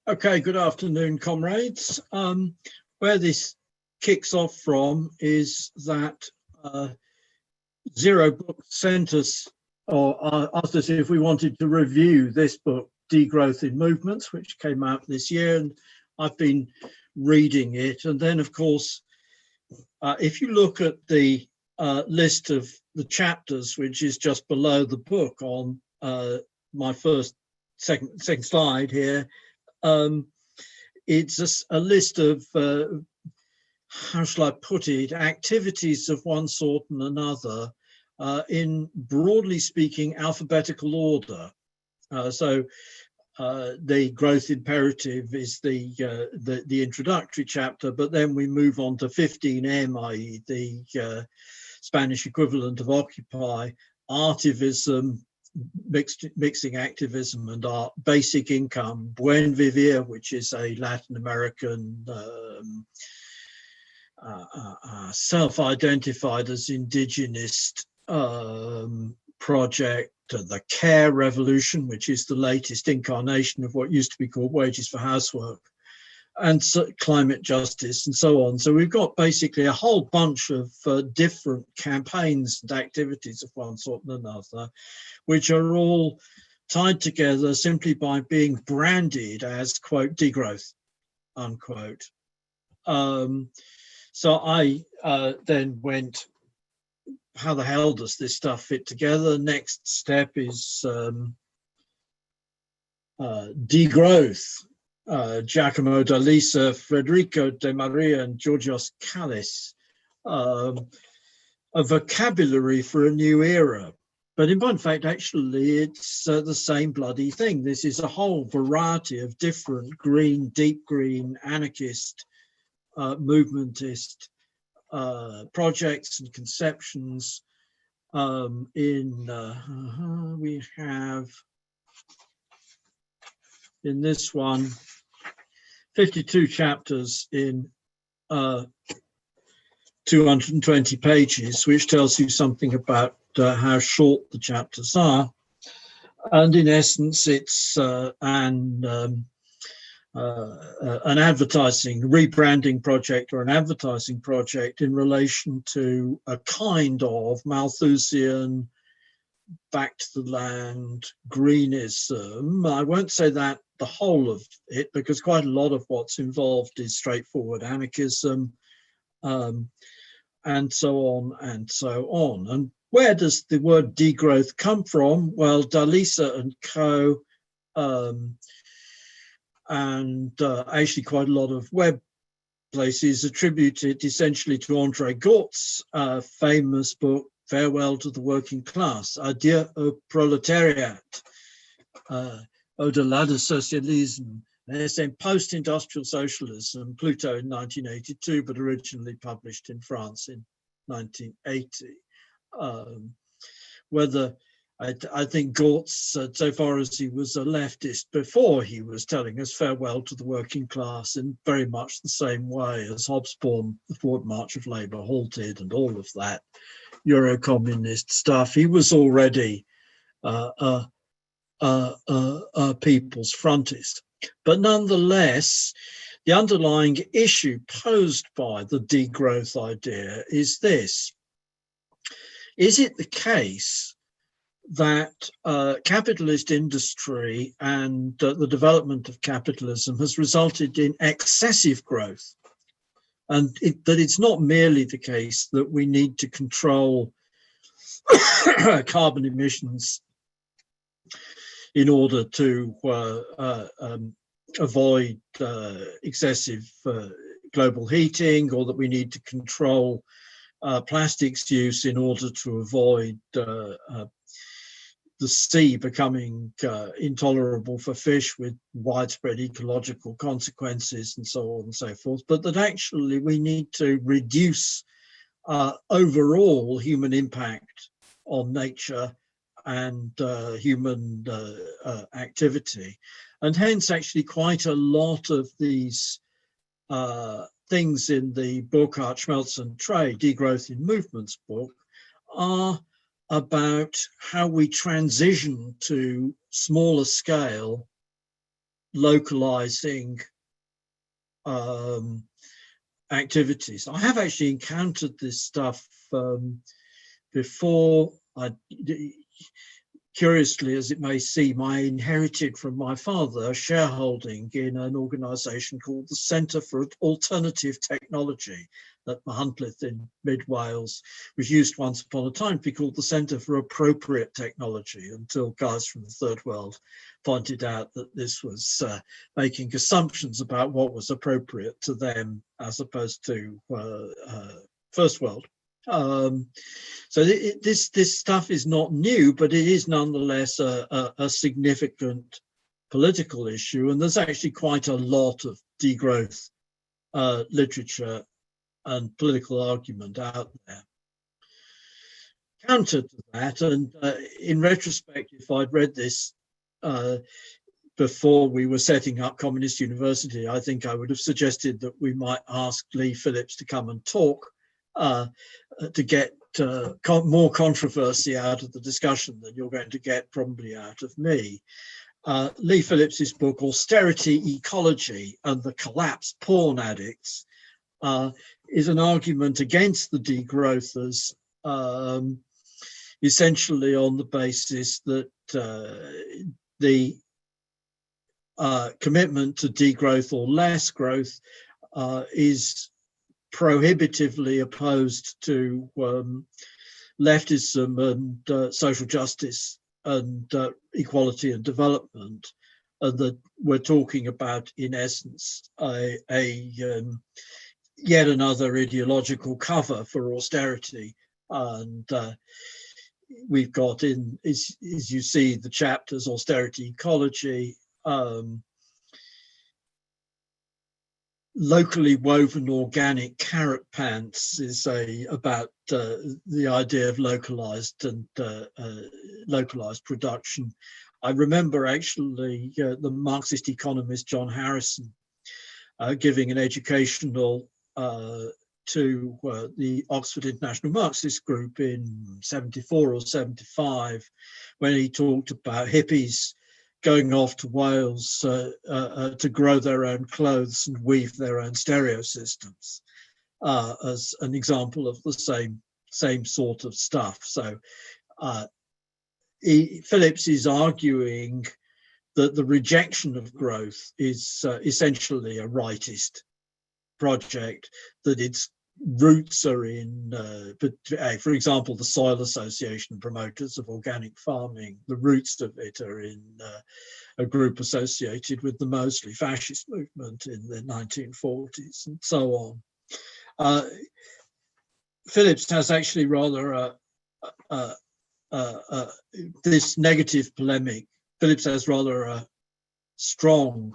Okay, good afternoon, comrades. Where this kicks off from is that Zero Book sent us or asked us if we wanted to review this book, Degrowth in Movements, which came out this year, and I've been reading it. And then, of course, if you look at the list of the chapters, which is just below the book on my second slide here, it's a list of, how shall I put it, activities of one sort and another in, broadly speaking, alphabetical order. So the growth imperative is the introductory chapter, but then we move on to 15M, i.e. the Spanish equivalent of occupy, artivism, mixing activism and art, basic income, buen vivir, which is a Latin American self-identified as indigenous project, the care revolution, which is the latest incarnation of what used to be called wages for housework, and so climate justice and so on. So we've got basically a whole bunch of different campaigns and activities of one sort and another, which are all tied together simply by being branded as, quote, degrowth, unquote. So I then went, how the hell does this stuff fit together? Next step is degrowth. Giacomo da Lisa, Federico De Maria, and Georgios Kallis, a vocabulary for a new era. But in point of fact, actually, it's the same bloody thing. This is a whole variety of different green, deep green, anarchist, movementist projects and conceptions. We have in this one 52 chapters in 220 pages, which tells you something about how short the chapters are. And in essence, it's an advertising, rebranding project or an advertising project in relation to a kind of Malthusian, back to the land, greenism. I won't say that the whole of it, because quite a lot of what's involved is straightforward anarchism, and so on and so on. And where does the word degrowth come from? Well, Dalisa and co, and actually quite a lot of web places attribute it essentially to Andre Gortz's famous book, Farewell to the Working Class, Adieu au Proletariat, Au-delà du Socialisme, and Post-Industrial Socialism, Pluto in 1982, but originally published in France in 1980. I think Gortz, so far as he was a leftist before, he was telling us farewell to the working class in very much the same way as Hobsbawm, the Forward March of Labour halted and all of that Euro-communist stuff. He was already a people's frontist. But nonetheless, the underlying issue posed by the degrowth idea is this. Is it the case that capitalist industry and the development of capitalism has resulted in excessive growth? And that it's not merely the case that we need to control carbon emissions in order to avoid excessive global heating, or that we need to control plastics use in order to avoid the sea becoming intolerable for fish with widespread ecological consequences and so on and so forth, but that actually we need to reduce overall human impact on nature and human activity. And hence actually quite a lot of these things in the Burkhard, Schmelz and Trey Degrowth in Movements book are about how we transition to smaller scale localizing activities. I have actually encountered this stuff before. Curiously as it may seem, I inherited from my father shareholding in an organisation called the Centre for Alternative Technology at Machynlleth in mid Wales, which used once upon a time to be called the Centre for Appropriate Technology, until guys from the Third World pointed out that this was making assumptions about what was appropriate to them as opposed to First World. So this stuff is not new, but it is nonetheless a significant political issue, and there's actually quite a lot of degrowth literature and political argument out there. Counter to that, and in retrospect, if I'd read this before we were setting up Communist University, I think I would have suggested that we might ask Lee Phillips to come and talk to get more controversy out of the discussion than you're going to get probably out of me. Lee Phillips's book, Austerity, Ecology and the Collapsed Porn Addicts, is an argument against the degrowthers, essentially on the basis that the commitment to degrowth or less growth is prohibitively opposed to leftism and social justice and equality and development, and that we're talking about, in essence, yet another ideological cover for austerity. And we've got in, as you see, the chapters Austerity, Ecology, locally woven organic carrot pants is about the idea of localized and localized production. I remember actually the Marxist economist John Harrison giving an educational to the Oxford International Marxist Group in 74 or 75, when he talked about hippies going off to Wales to grow their own clothes and weave their own stereo systems, as an example of the same sort of stuff. So Phillips is arguing that the rejection of growth is essentially a rightist project, that its roots are in, for example, the Soil Association, promoters of organic farming. The roots of it are in a group associated with the Mosley fascist movement in the 1940s and so on. Phillips has actually rather this negative polemic. Phillips has rather a strong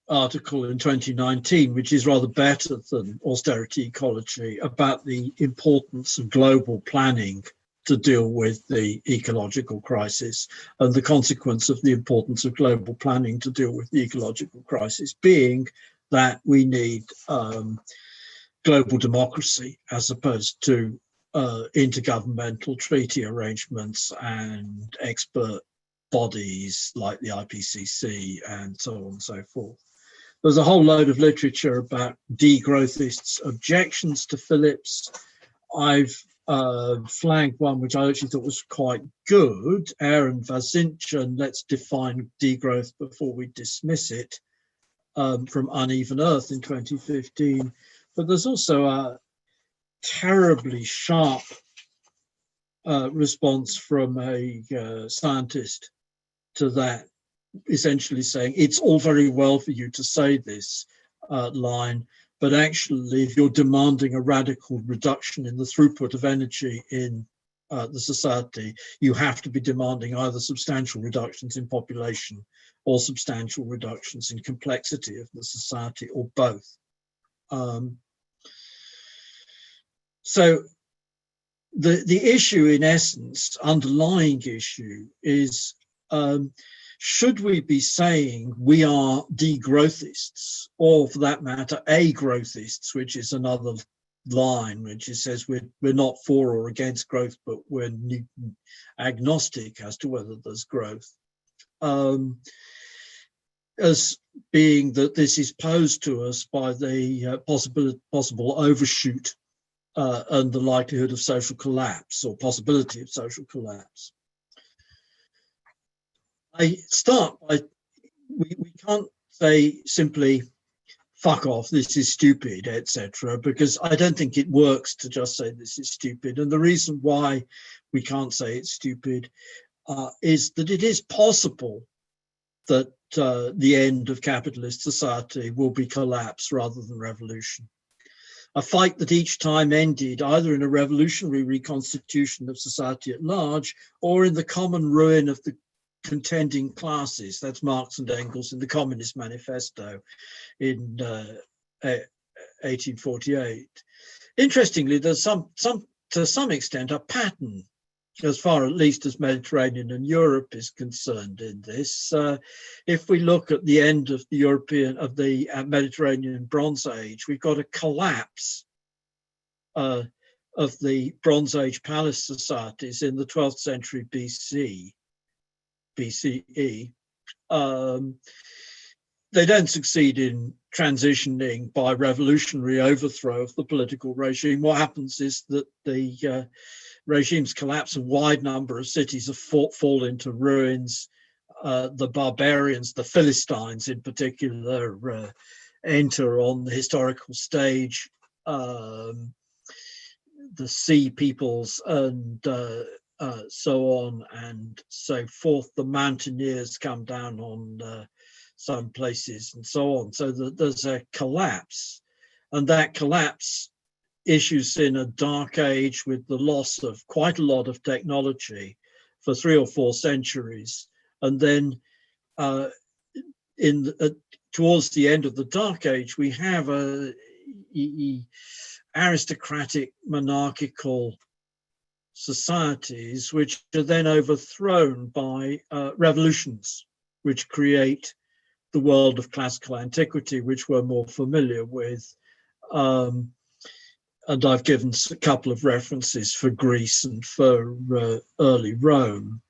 article in 2019, which is rather better than Austerity, Ecology, about the importance of global planning to deal with the ecological crisis, and the consequence of the importance of global planning to deal with the ecological crisis being that we need global democracy as opposed to intergovernmental treaty arrangements and expert bodies like the IPCC and so on and so forth. There's a whole load of literature about degrowthists' objections to Phillips. I've flagged one which I actually thought was quite good, Aaron Vasinchen, Let's Define Degrowth Before We Dismiss It, from Uneven Earth in 2015. But there's also a terribly sharp response from a scientist to that, essentially saying it's all very well for you to say this line, but actually if you're demanding a radical reduction in the throughput of energy in the society, you have to be demanding either substantial reductions in population or substantial reductions in complexity of the society, or both. So the issue, in essence, underlying issue is, should we be saying we are degrowthists, or for that matter, agrowthists, which is another line, which it says we're not for or against growth, but we're agnostic as to whether there's growth, as being that this is posed to us by the possible overshoot and the likelihood of social collapse or possibility of social collapse. I start by, we can't say simply, fuck off, this is stupid, etc., because I don't think it works to just say this is stupid. And the reason why we can't say it's stupid is that it is possible that the end of capitalist society will be collapse rather than revolution. A fight that each time ended either in a revolutionary reconstitution of society at large or in the common ruin of the contending classes. That's Marx and Engels in the Communist Manifesto in 1848. Interestingly, there's to some extent a pattern, as far at least as Mediterranean and Europe is concerned in this. If we look at the end of the Mediterranean Bronze Age, we've got a collapse of the Bronze Age palace societies in the 12th century BCE. They don't succeed in transitioning by revolutionary overthrow of the political regime. What happens is that the regimes collapse, a wide number of cities fall into ruins. The barbarians, the Philistines in particular, enter on the historical stage. The sea peoples and so on and so forth. The mountaineers come down on some places and so on. So there's a collapse, and that collapse issues in a dark age with the loss of quite a lot of technology for 3 or 4 centuries. And then towards the end of the dark age, we have aristocratic monarchical societies which are then overthrown by revolutions, which create the world of classical antiquity, which we're more familiar with. And I've given a couple of references for Greece and for early Rome.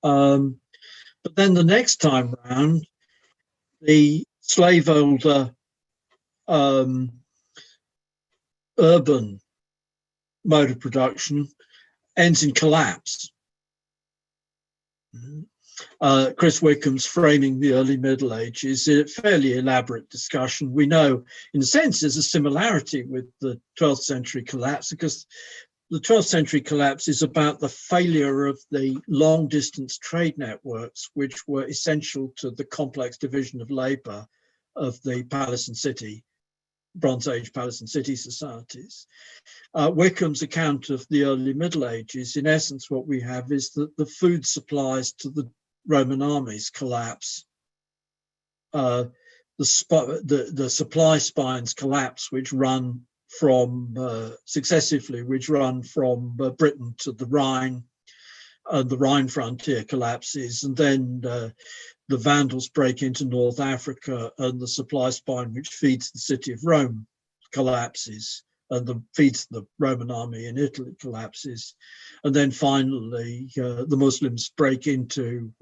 But then the next time round, the slaveholder urban mode of production ends in collapse. Chris Wickham's framing the early Middle Ages is a fairly elaborate discussion. We know, in a sense, there's a similarity with the 12th century collapse, because the 12th century collapse is about the failure of the long-distance trade networks, which were essential to the complex division of labour of the palace and city, Bronze Age palace and city societies. Wickham's account of the early Middle Ages, in essence, what we have is that the food supplies to the Roman armies collapse. The supply spines collapse, which run from successively, which run from Britain to the Rhine, and the Rhine frontier collapses, and then the Vandals break into North Africa, and the supply spine which feeds the city of Rome collapses, and feeds the Roman army in Italy collapses. And then finally, the Muslims break into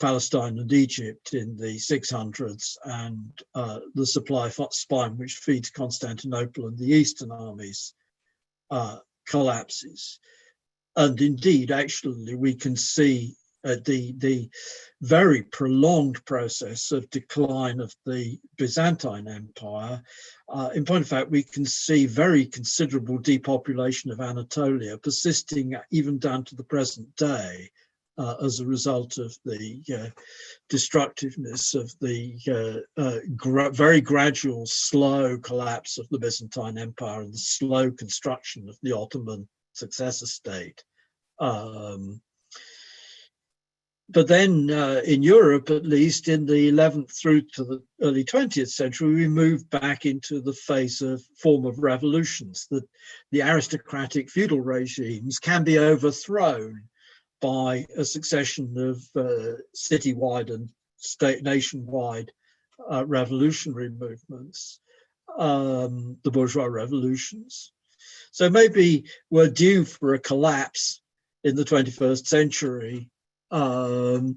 Palestine and Egypt in the 600s, and the supply spine which feeds Constantinople and the Eastern armies collapses. And indeed, actually, we can see the very prolonged process of decline of the Byzantine Empire. In point of fact, we can see very considerable depopulation of Anatolia persisting even down to the present day as a result of the destructiveness of the very gradual, slow collapse of the Byzantine Empire and the slow construction of the Ottoman successor state. But then in Europe, at least in the 11th through to the early 20th century, we moved back into the phase of form of revolutions, that the aristocratic feudal regimes can be overthrown by a succession of citywide and nationwide revolutionary movements. the bourgeois revolutions. So maybe we're due for a collapse in the 21st century. The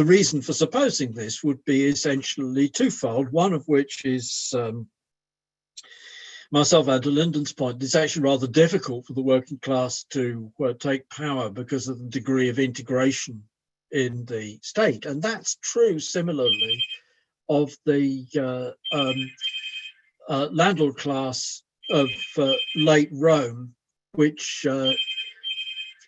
reason for supposing this would be essentially twofold, one of which is Marcel van der Linden's point. It's actually rather difficult for the working class to take power because of the degree of integration in the state. And that's true similarly of the landlord class of late Rome, which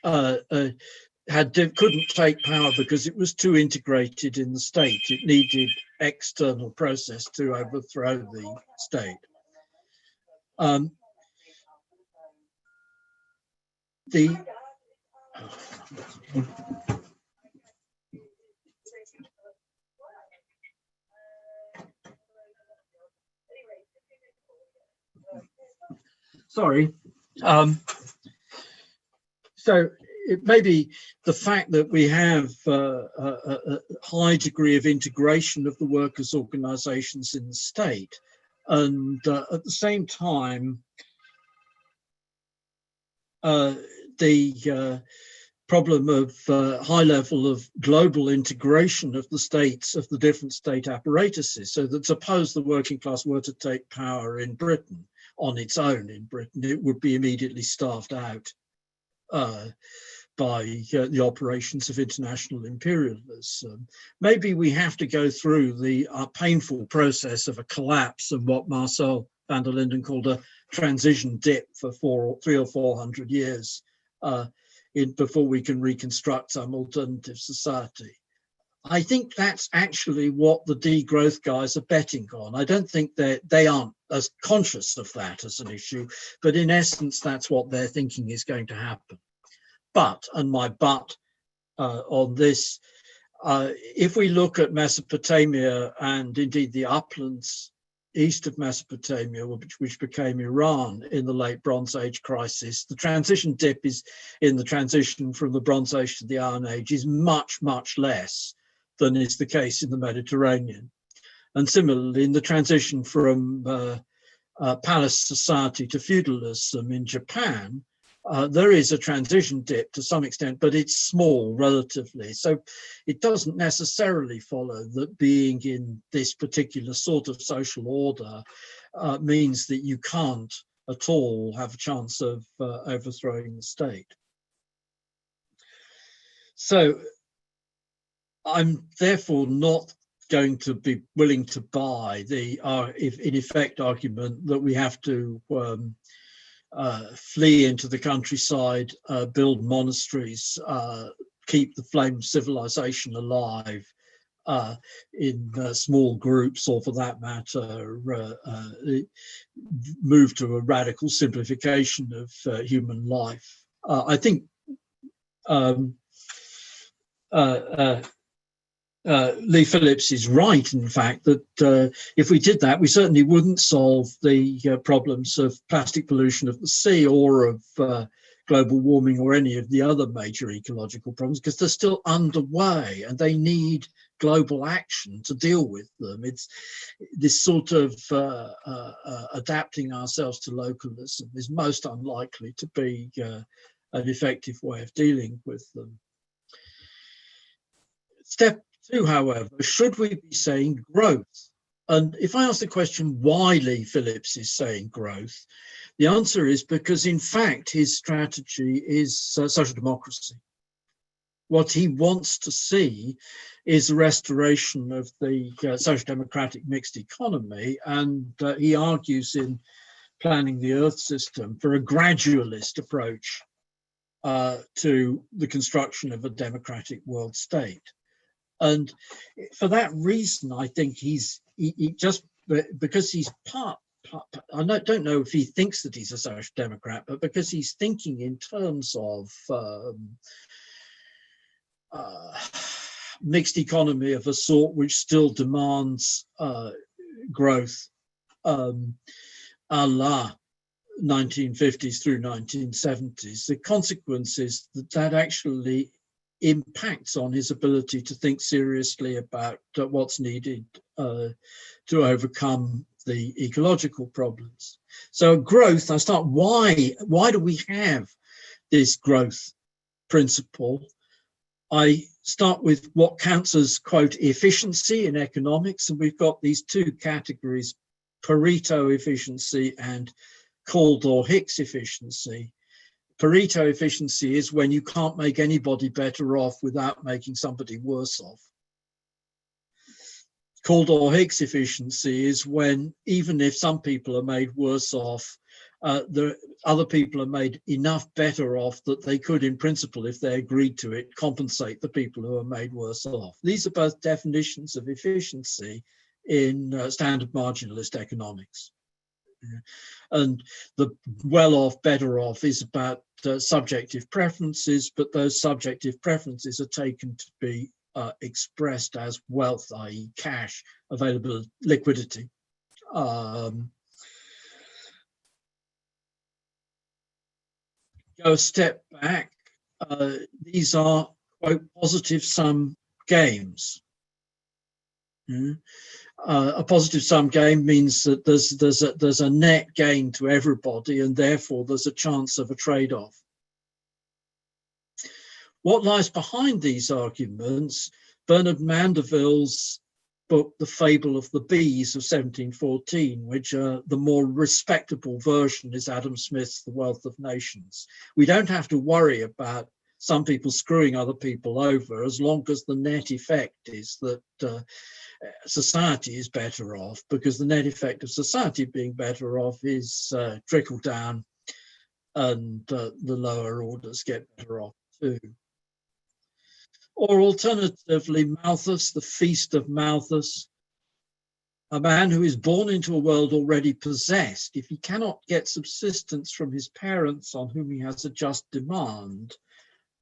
couldn't take power because it was too integrated in the state. It needed external process to overthrow the state. Sorry. So it may be the fact that we have a high degree of integration of the workers' organizations in the state, and at the same time, the problem of high level of global integration of the states, of the different state apparatuses, so that suppose the working class were to take power in Britain on its own in Britain, it would be immediately starved out by the operations of international imperialism. Maybe we have to go through the painful process of a collapse and what Marcel van der Linden called a transition dip for 300 or 400 years before we can reconstruct some alternative society. I think that's actually what the degrowth guys are betting on. I don't think they aren't as conscious of that as an issue, but in essence, that's what they're thinking is going to happen. But, and my but on this, if we look at Mesopotamia and indeed the uplands east of Mesopotamia, which became Iran in the late Bronze Age crisis, the transition dip is in the transition from the Bronze Age to the Iron Age is much, much less than is the case in the Mediterranean. And similarly, in the transition from palace society to feudalism in Japan, there is a transition dip to some extent, but it's small relatively. So it doesn't necessarily follow that being in this particular sort of social order means that you can't at all have a chance of overthrowing the state. So I'm therefore not going to be willing to buy the, in effect, argument that we have to flee into the countryside, build monasteries, keep the flame of civilization alive in small groups, or for that matter, move to a radical simplification of human life. I think Lee Phillips is right, in fact, that if we did that, we certainly wouldn't solve the problems of plastic pollution of the sea or of global warming or any of the other major ecological problems, because they're still underway and they need global action to deal with them. It's this sort of adapting ourselves to localism is most unlikely to be an effective way of dealing with them. Step two, however, should we be saying growth? And if I ask the question why Lee Phillips is saying growth, the answer is because, in fact, his strategy is social democracy. What he wants to see is a restoration of the social democratic mixed economy, and he argues in Planning the Earth System for a gradualist approach to the construction of a democratic world state. And for that reason, I think he just, because he's I don't know if he thinks that he's a social democrat, but because he's thinking in terms of mixed economy of a sort which still demands growth a la 1950s through 1970s, the consequence is that actually impacts on his ability to think seriously about what's needed to overcome the ecological problems. So growth, I start, why do we have this growth principle? I start with what counts as, quote, efficiency in economics, and we've got these two categories, Pareto efficiency and Kaldor-Hicks efficiency. Pareto efficiency is when you can't make anybody better off without making somebody worse off. Kaldor-Hicks efficiency is when, even if some people are made worse off, the other people are made enough better off that they could, in principle, if they agreed to it, compensate the people who are made worse off. These are both definitions of efficiency in standard marginalist economics. And the well-off, better-off is about subjective preferences, but those subjective preferences are taken to be expressed as wealth, i.e. cash, available liquidity. Go a step back, these are, quote, positive sum games. A positive sum game means that there's a net gain to everybody, and therefore there's a chance of a trade-off. What lies behind these arguments? Bernard Mandeville's book, The Fable of the Bees of 1714, which the more respectable version is Adam Smith's The Wealth of Nations. We don't have to worry about some people screwing other people over as long as the net effect is that society is better off, because the net effect of society being better off is trickle down, and the lower orders get better off too. Or alternatively, Malthus, The Feast of Malthus, a man who is born into a world already possessed. If he cannot get subsistence from his parents on whom he has a just demand,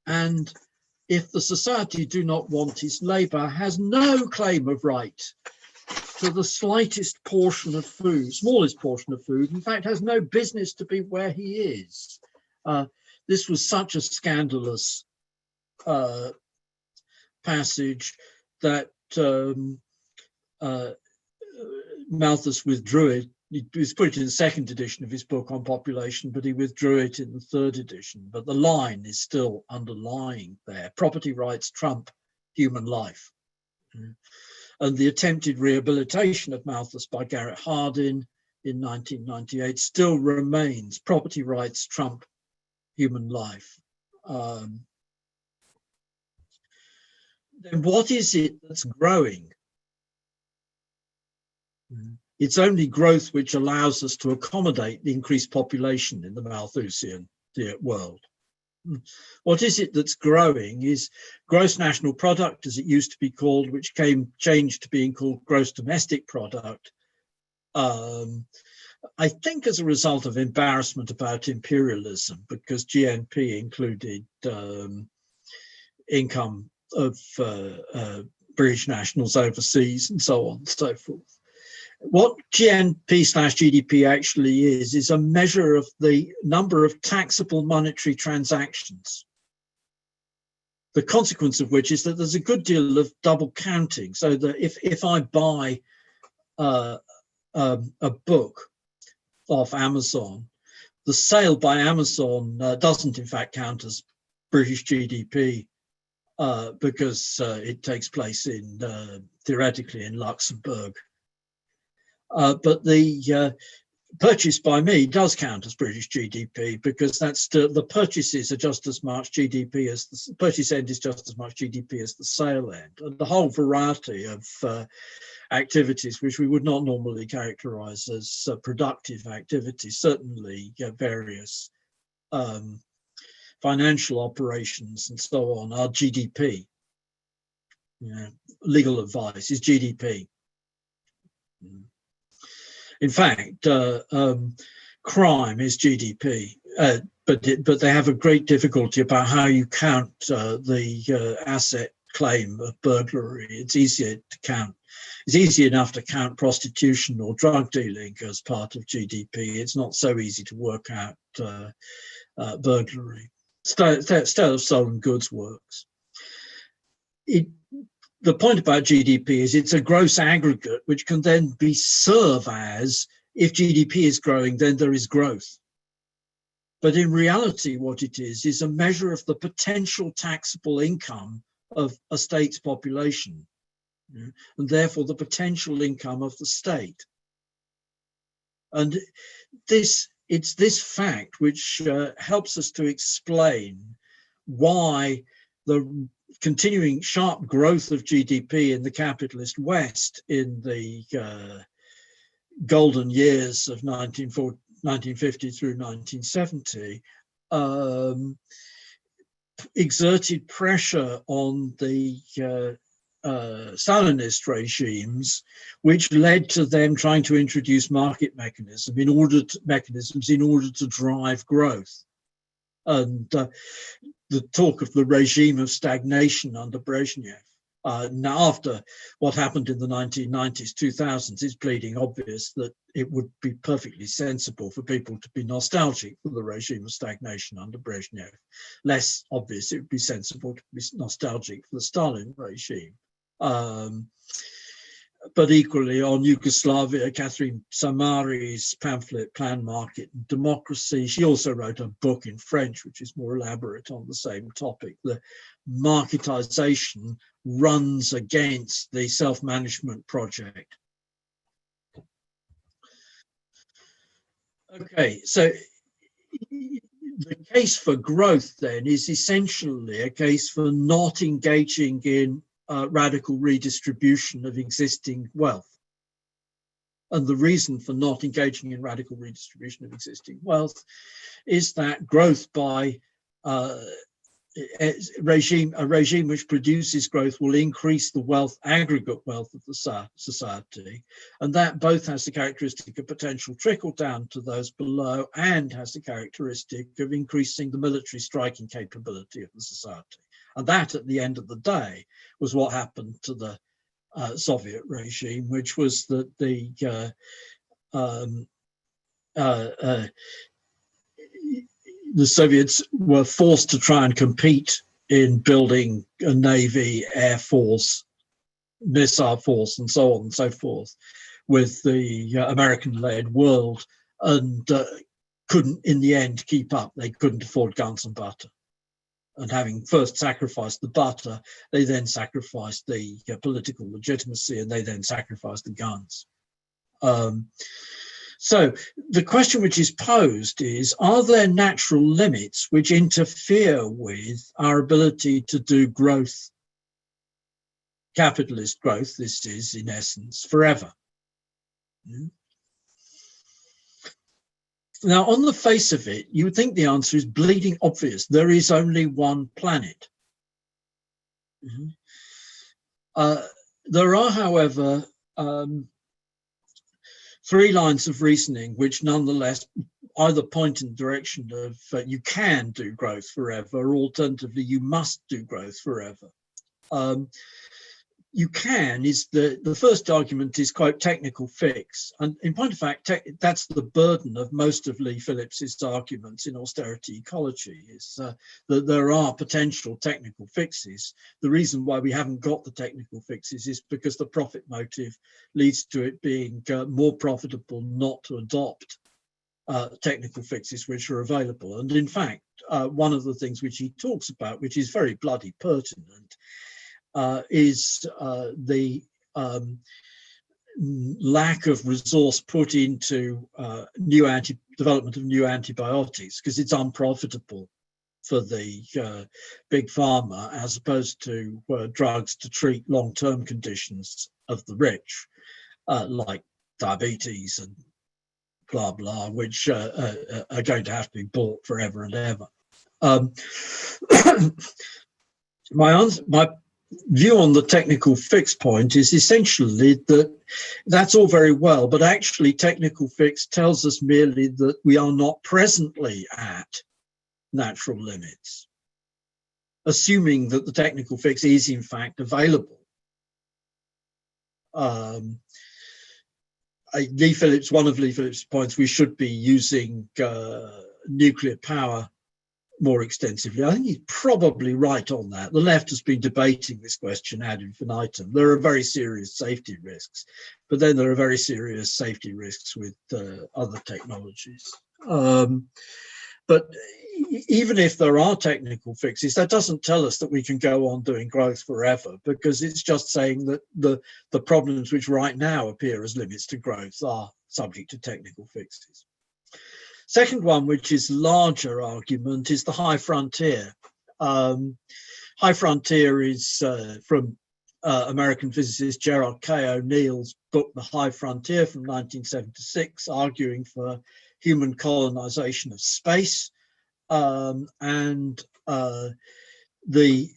and if the society do not want his labour, has no claim of right to the slightest portion of food, smallest portion of food, in fact, has no business to be where he is. This was such a scandalous passage that Malthus withdrew it. He put it in the second edition of his book on population, but he withdrew it in the third edition. But the line is still underlying there. Property rights trump human life. And the attempted rehabilitation of Malthus by Garrett Hardin in 1998 still remains. Property rights trump human life. Then what is it that's growing? It's only growth which allows us to accommodate the increased population in the Malthusian world. What is it that's growing is gross national product, as it used to be called, which changed to being called gross domestic product. I think as a result of embarrassment about imperialism, because GNP included income of British nationals overseas and so on and so forth. What GNP/GDP actually is a measure of the number of taxable monetary transactions. The consequence of which is that there's a good deal of double counting. So that if I buy a book off Amazon, the sale by Amazon doesn't in fact count as British GDP because it takes place theoretically in Luxembourg. But the purchase by me does count as British GDP, because that's the purchases are just as much GDP as the purchase end is just as much GDP as the sale end, and the whole variety of activities which we would not normally characterize as productive activities, certainly various financial operations and so on, are GDP. Legal advice is GDP. In fact, crime is GDP, but they have a great difficulty about how you count the asset claim of burglary. It's easier to count. It's easy enough to count prostitution or drug dealing as part of GDP. It's not so easy to work out burglary. Sale of stolen goods works. the point about GDP is it's a gross aggregate which can then be served as, if GDP is growing, then there is growth. But in reality, what it is a measure of the potential taxable income of a state's population, and therefore the potential income of the state. And it's this fact which helps us to explain why the continuing sharp growth of GDP in the capitalist West in the golden years of 1950 through 1970 exerted pressure on the Stalinist regimes, which led to them trying to introduce market mechanisms in order to drive growth. And the talk of the regime of stagnation under Brezhnev. Now, after what happened in the 1990s, 2000s, it's bleeding obvious that it would be perfectly sensible for people to be nostalgic for the regime of stagnation under Brezhnev. Less obvious, it would be sensible to be nostalgic for the Stalin regime. But equally, on Yugoslavia, Catherine Samari's pamphlet, Plan, Market and Democracy, she also wrote a book in French, which is more elaborate on the same topic. The marketization runs against the self-management project. Okay, so the case for growth then is essentially a case for not engaging in radical redistribution of existing wealth. And the reason for not engaging in radical redistribution of existing wealth is that growth by a regime which produces growth will increase the aggregate wealth of the society. And that both has the characteristic of potential trickle down to those below and has the characteristic of increasing the military striking capability of the society. And that, at the end of the day, was what happened to the Soviet regime, which was that the Soviets were forced to try and compete in building a navy, air force, missile force, and so on and so forth with the American-led world, and couldn't, in the end, keep up. They couldn't afford guns and butter. And having first sacrificed the butter, they then sacrificed the political legitimacy, and they then sacrificed the guns. So the question which is posed is, are there natural limits which interfere with our ability to do growth, capitalist growth, this is in essence, forever? Now, on the face of it, you would think the answer is bleeding obvious. There is only one planet. There are, however, three lines of reasoning which nonetheless either point in the direction of you can do growth forever, or alternatively, you must do growth forever. You can is the first argument is, quote, technical fix. And in point of fact, that's the burden of most of Lee Phillips's arguments in austerity ecology, is that there are potential technical fixes. The reason why we haven't got the technical fixes is because the profit motive leads to it being more profitable not to adopt technical fixes which are available. And in fact, one of the things which he talks about, which is very bloody pertinent, is the lack of resource put into development of new antibiotics, because it's unprofitable for the big pharma, as opposed to drugs to treat long-term conditions of the rich, like diabetes and blah, blah, which are going to have to be bought forever and ever. My view on the technical fix point is essentially that that's all very well, but actually technical fix tells us merely that we are not presently at natural limits, assuming that the technical fix is in fact available. Lee Phillips, one of Lee Phillips' points, we should be using nuclear power more extensively. I think he's probably right on that. The left has been debating this question ad infinitum. There are very serious safety risks, but then there are very serious safety risks with other technologies. But even if there are technical fixes, that doesn't tell us that we can go on doing growth forever, because it's just saying that the problems which right now appear as limits to growth are subject to technical fixes. Second one, which is larger argument, is the high frontier. High frontier is from American physicist Gerald K. O'Neill's book, The High Frontier, from 1976, arguing for human colonization of space. And the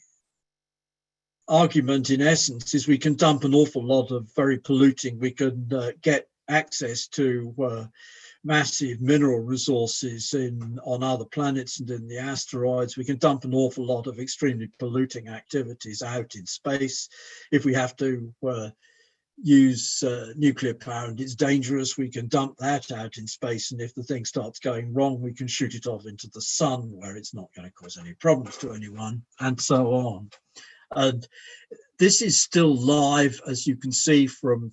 argument, in essence, is we can dump an awful lot of very polluting, we can get access to massive mineral resources on other planets and in the asteroids. We can dump an awful lot of extremely polluting activities out in space. If we have to use nuclear power and it's dangerous, we can dump that out in space. And if the thing starts going wrong, we can shoot it off into the sun, where it's not going to cause any problems to anyone, and so on. And this is still live, as you can see from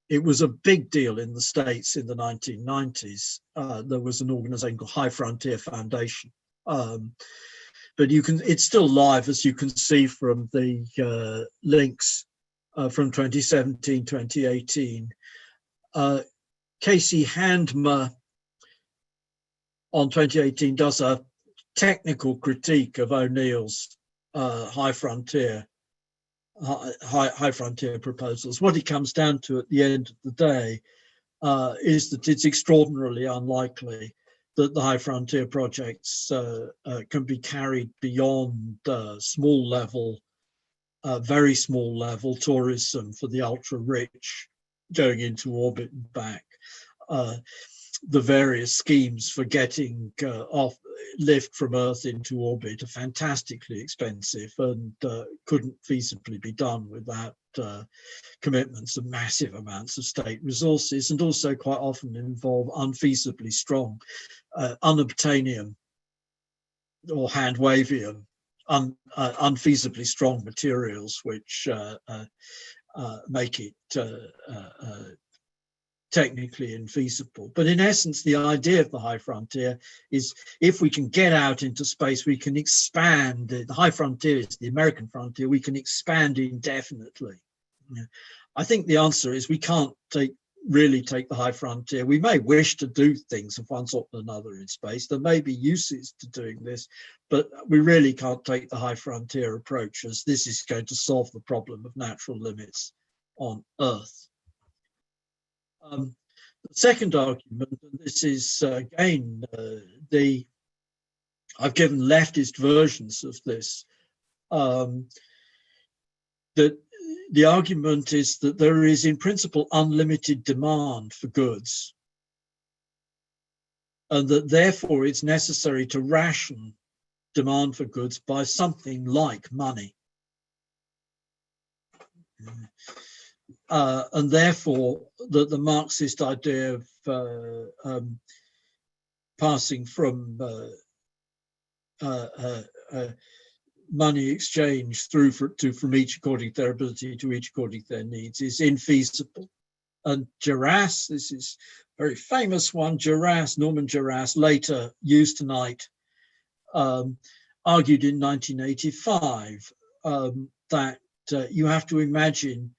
it was a big deal in the States in the 1990s. There was an organization called High Frontier Foundation. But it's still live, as you can see from the links from 2017, 2018. Casey Handmer on 2018 does a technical critique of O'Neill's high frontier proposals. What it comes down to at the end of the day is that it's extraordinarily unlikely that the high frontier projects can be carried beyond small level, very small level tourism for the ultra rich going into orbit and back. The various schemes for getting lift from Earth into orbit are fantastically expensive and couldn't feasibly be done without commitments of massive amounts of state resources, and also quite often involve unfeasibly strong unobtainium or handwavium, unfeasibly strong materials, which make it technically infeasible. But in essence, the idea of the high frontier is if we can get out into space, we can expand. The high frontier is the American frontier. We can expand indefinitely. I think the answer is we can't really take the high frontier. We may wish to do things of one sort or another in space. There may be uses to doing this, but we really can't take the high frontier approach, as this is going to solve the problem of natural limits on Earth. The second argument, and this is again, I've given leftist versions of this, that the argument is that there is in principle unlimited demand for goods, and that therefore it's necessary to ration demand for goods by something like money. And therefore, the Marxist idea of passing from money exchange through from each according to their ability to each according to their needs is infeasible. And Gerace, this is a very famous one, Norman Gerace, later used tonight, argued in 1985 that you have to imagine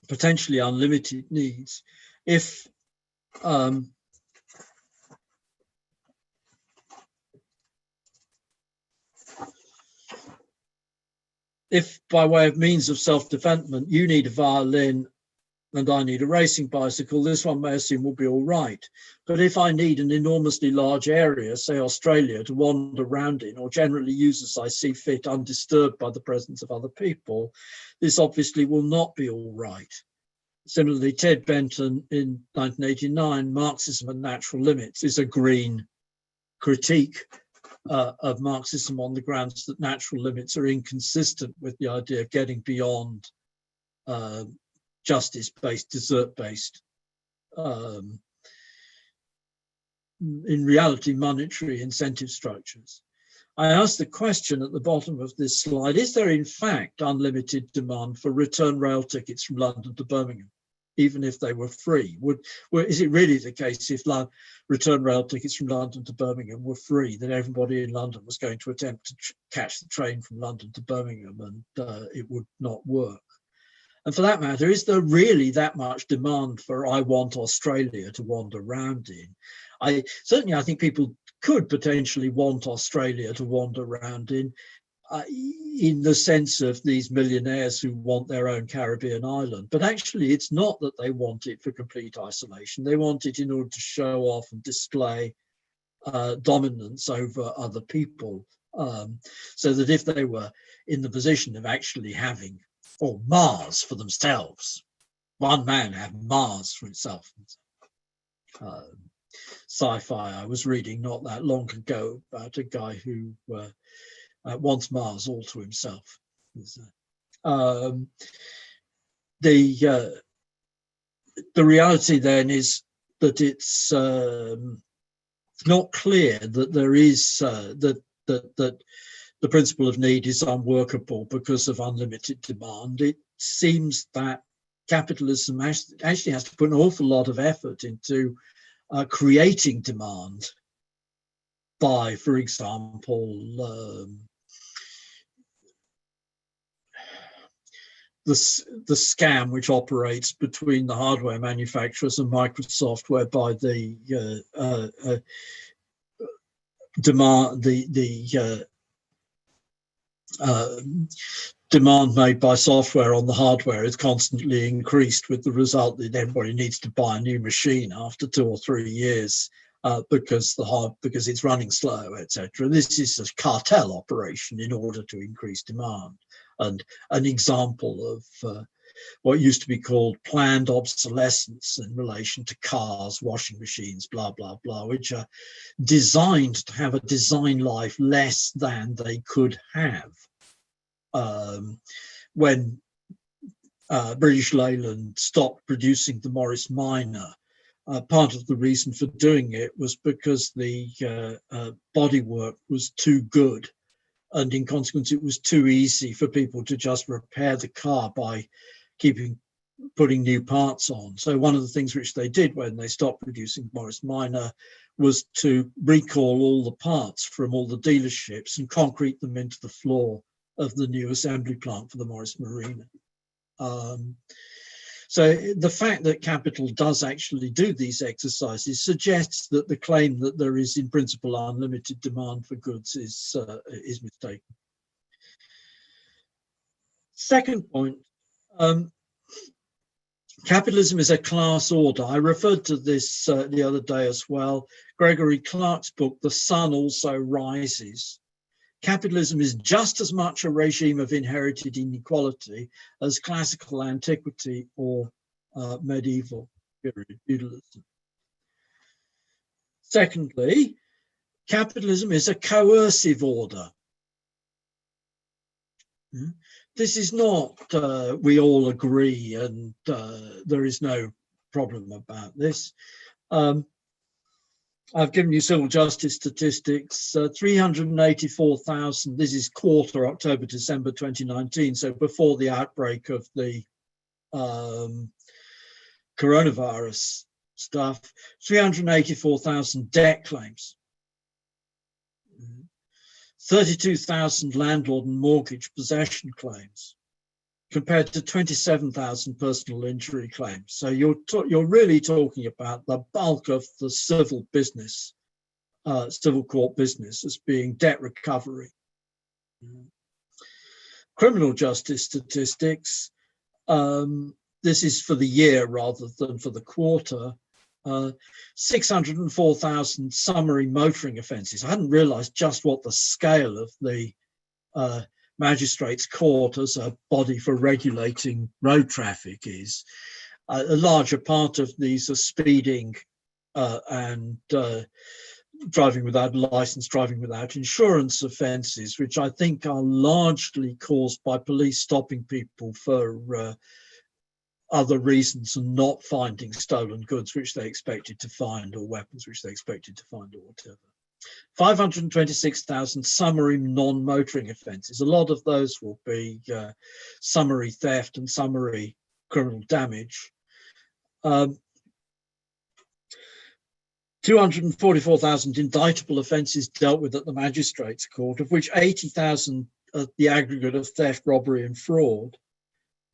potentially unlimited needs if by way of means of self-defendment you need a violin and I need a racing bicycle, this one may assume will be all right. But if I need an enormously large area, say Australia, to wander around in, or generally use as I see fit, undisturbed by the presence of other people, this obviously will not be all right. Similarly, Ted Benton in 1989, Marxism and Natural Limits, is a green critique of Marxism on the grounds that natural limits are inconsistent with the idea of getting beyond justice-based, desert-based in reality, monetary incentive structures. I asked the question at the bottom of this slide, is there in fact unlimited demand for return rail tickets from London to Birmingham, even if they were free? Is it really the case if return rail tickets from London to Birmingham were free, that everybody in London was going to attempt to catch the train from London to Birmingham, and it would not work? And for that matter, is there really that much demand for I want Australia to wander around in? I think people could potentially want Australia to wander around in the sense of these millionaires who want their own Caribbean island. But actually, it's not that they want it for complete isolation. They want it in order to show off and display dominance over other people, so that if they were in the position of actually having Mars for themselves, one man have Mars for itself. Sci-fi I was reading not that long ago about a guy who wants Mars all to himself. The reality then is that it's not clear that there is that the principle of need is unworkable because of unlimited demand. It seems that capitalism actually has to put an awful lot of effort into creating demand by, for example, the scam which operates between the hardware manufacturers and Microsoft, whereby the demand made by software on the hardware is constantly increased, with the result that everybody needs to buy a new machine after 2 or 3 years because it's running slow, etc. This is a cartel operation in order to increase demand, and an example of what used to be called planned obsolescence in relation to cars, washing machines, blah, blah, blah, which are designed to have a design life less than they could have. When British Leyland stopped producing the Morris Minor, part of the reason for doing it was because the bodywork was too good, and in consequence it was too easy for people to just repair the car by putting new parts on. So one of the things which they did when they stopped producing Morris Minor was to recall all the parts from all the dealerships and concrete them into the floor of the new assembly plant for the Morris Marina. So the fact that capital does actually do these exercises suggests that the claim that there is in principle unlimited demand for goods is mistaken. Second point, capitalism is a class order. I referred to this the other day as well. Gregory Clark's book, The Sun Also Rises. Capitalism is just as much a regime of inherited inequality as classical antiquity or medieval feudalism. Secondly, capitalism is a coercive order. This is not, we all agree, and there is no problem about this. I've given you civil justice statistics, 384,000, this is quarter October, December 2019, so before the outbreak of the coronavirus stuff, 384,000 debt claims, 32,000 landlord and mortgage possession claims, compared to 27,000 personal injury claims. So you're really talking about the bulk of the civil business, civil court business, as being debt recovery. Criminal justice statistics, this is for the year rather than for the quarter, 604,000 summary motoring offences. I hadn't realised just what the scale of the magistrates' court as a body for regulating road traffic is. A larger part of these are speeding and driving without a licence, driving without insurance offences, which I think are largely caused by police stopping people for other reasons and not finding stolen goods which they expected to find, or weapons which they expected to find, or whatever. 526,000 summary non-motoring offences. A lot of those will be summary theft and summary criminal damage. 244,000 indictable offences dealt with at the magistrates' court, of which 80,000 are the aggregate of theft, robbery and fraud.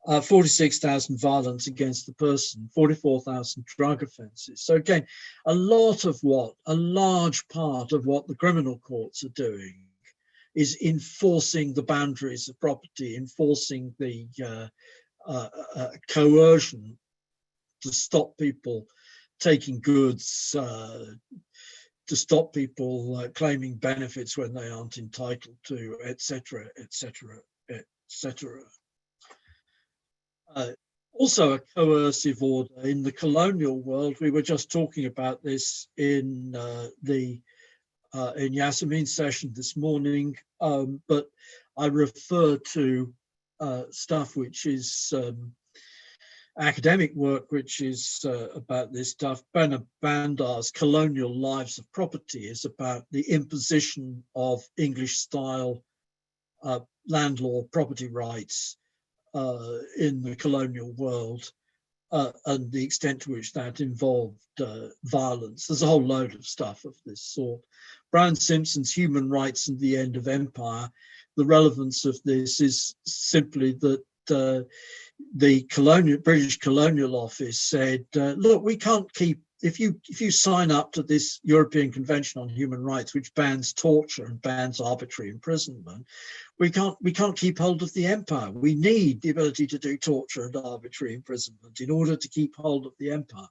46,000 violence against the person, 44,000 drug offences. So again, a large part of what the criminal courts are doing is enforcing the boundaries of property, enforcing the coercion to stop people taking goods, to stop people claiming benefits when they aren't entitled to, etc., etc., etc. Also a coercive order in the colonial world. We were just talking about this in Yasemin's session this morning, but I refer to stuff which is academic work, which is about this stuff. Bandar's Colonial Lives of Property is about the imposition of English-style landlord property rights in the colonial world, and the extent to which that involved violence. There's a whole load of stuff of this sort. Brown Simpson's Human Rights and the End of Empire. The relevance of this is simply that the British Colonial Office said, look, we can't keep, if you sign up to this European Convention on Human Rights, which bans torture and bans arbitrary imprisonment, we can't keep hold of the empire. We need the ability to do torture and arbitrary imprisonment in order to keep hold of the empire.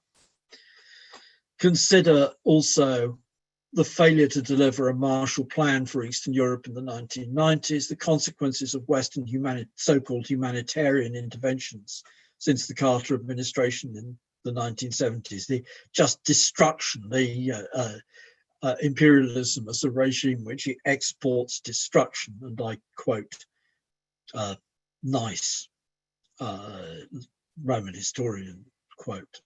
Consider also the failure to deliver a Marshall Plan for Eastern Europe in the 1990s, the consequences of Western so-called humanitarian interventions since the Carter administration in the 1970s, the just destruction, the imperialism as a regime which exports destruction, and I quote nice Roman historian quote.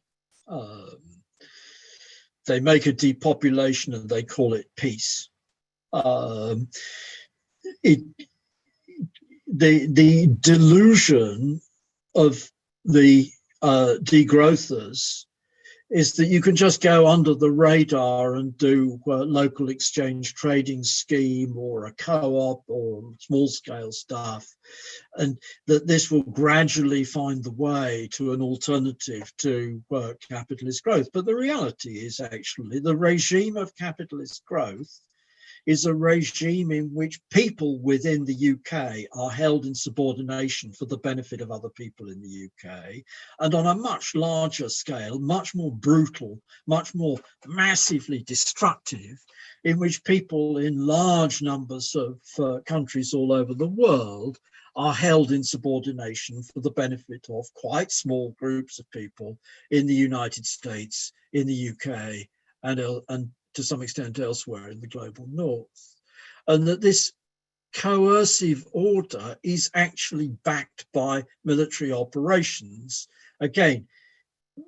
They make a depopulation and they call it peace. The delusion of the degrowthers is that you can just go under the radar and do a local exchange trading scheme or a co-op or small-scale stuff, and that this will gradually find the way to an alternative to capitalist growth. But the reality is actually the regime of capitalist growth is a regime in which people within the UK are held in subordination for the benefit of other people in the UK, and on a much larger scale, much more brutal, much more massively destructive, in which people in large numbers of countries all over the world are held in subordination for the benefit of quite small groups of people in the United States, in the UK, and to some extent elsewhere in the global north. And that this coercive order is actually backed by military operations. Again,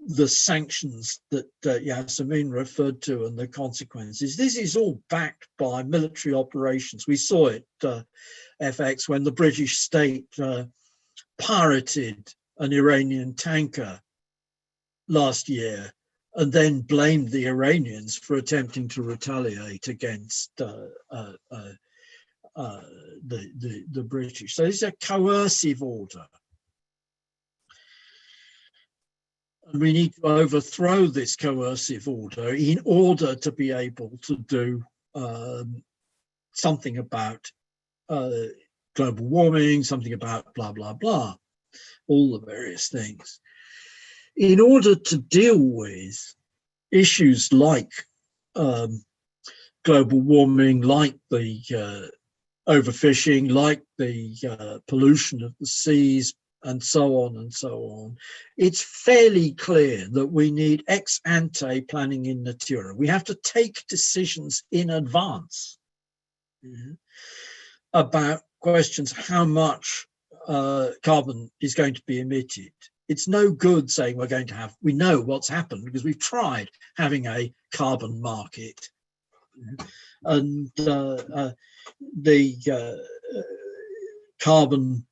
the sanctions that Yasemin referred to and the consequences, this is all backed by military operations. We saw it, FX, when the British state pirated an Iranian tanker last year and then blamed the Iranians for attempting to retaliate against the British. So it's a coercive order. And we need to overthrow this coercive order in order to be able to do something about global warming, something about blah, blah, blah, all the various things. In order to deal with issues like global warming, like the overfishing, like the pollution of the seas, and so on and so on, it's fairly clear that we need ex ante planning in natura. We have to take decisions in advance about questions how much carbon is going to be emitted It's no good saying we know what's happened because we've tried having a carbon market. And the carbon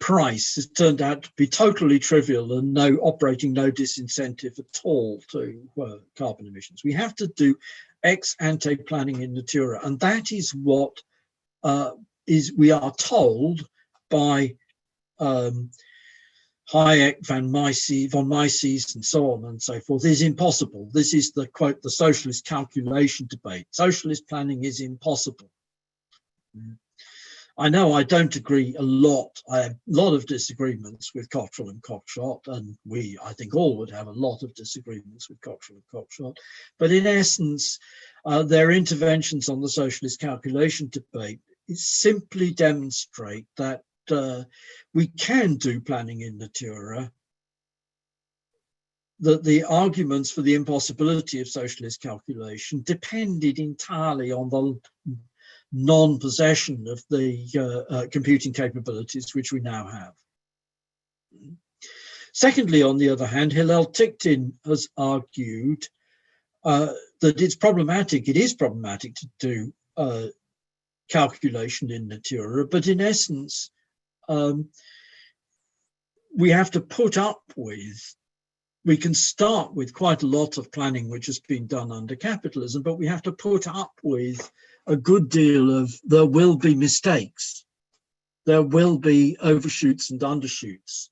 price has turned out to be totally trivial and operating no disincentive at all to carbon emissions. We have to do ex ante planning in natura, and that is what we are told by Hayek, von Mises, and so on and so forth, is impossible. This is the quote, the socialist calculation debate. Socialist planning is impossible. I know I don't agree a lot. I have a lot of disagreements with Cottrell and Cockshott, and I think all would have a lot of disagreements with Cottrell and Cockshott. But in essence, their interventions on the socialist calculation debate simply demonstrate that we can do planning in natura, that the arguments for the impossibility of socialist calculation depended entirely on the non-possession of the computing capabilities which we now have. Secondly, on the other hand, Hillel Ticktin has argued that it is problematic to do calculation in natura, but in essence, we have to put up with, we can start with quite a lot of planning which has been done under capitalism, but we have to put up with a good deal of, there will be mistakes, there will be overshoots and undershoots.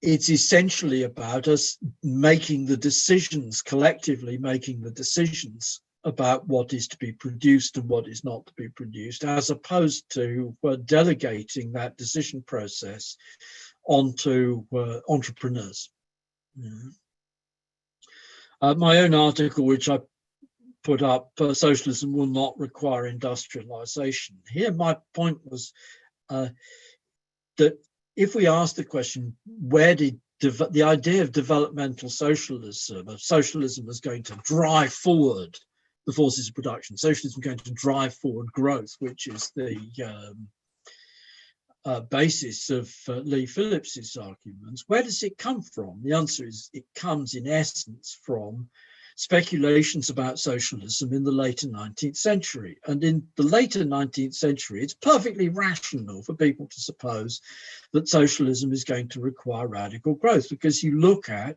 It's essentially about us making the decisions, collectively making the decisions about what is to be produced and what is not to be produced, as opposed to delegating that decision process onto entrepreneurs. My own article, which I put up, Socialism Will Not Require Industrialization. Here my point was that if we ask the question, where did the idea of developmental socialism, of socialism as going to drive forward the forces of production, socialism going to drive forward growth, which is the basis of Lee Phillips's arguments, where does it come from? The answer is it comes in essence from speculations about socialism in the later 19th century. And in the later 19th century, it's perfectly rational for people to suppose that socialism is going to require radical growth, because you look at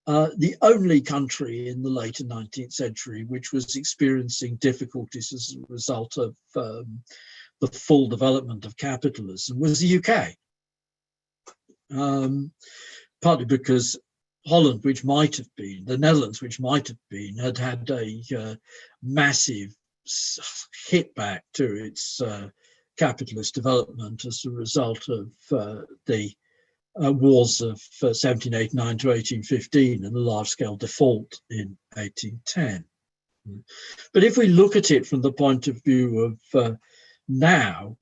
the only country in the later 19th century which was experiencing difficulties as a result of the full development of capitalism was the UK. Partly because Holland, which might have been, the Netherlands, which might have been, had had a massive hit back to its capitalist development as a result of the wars of 1789 to 1815 and the large-scale default in 1810. But if we look at it from the point of view of now,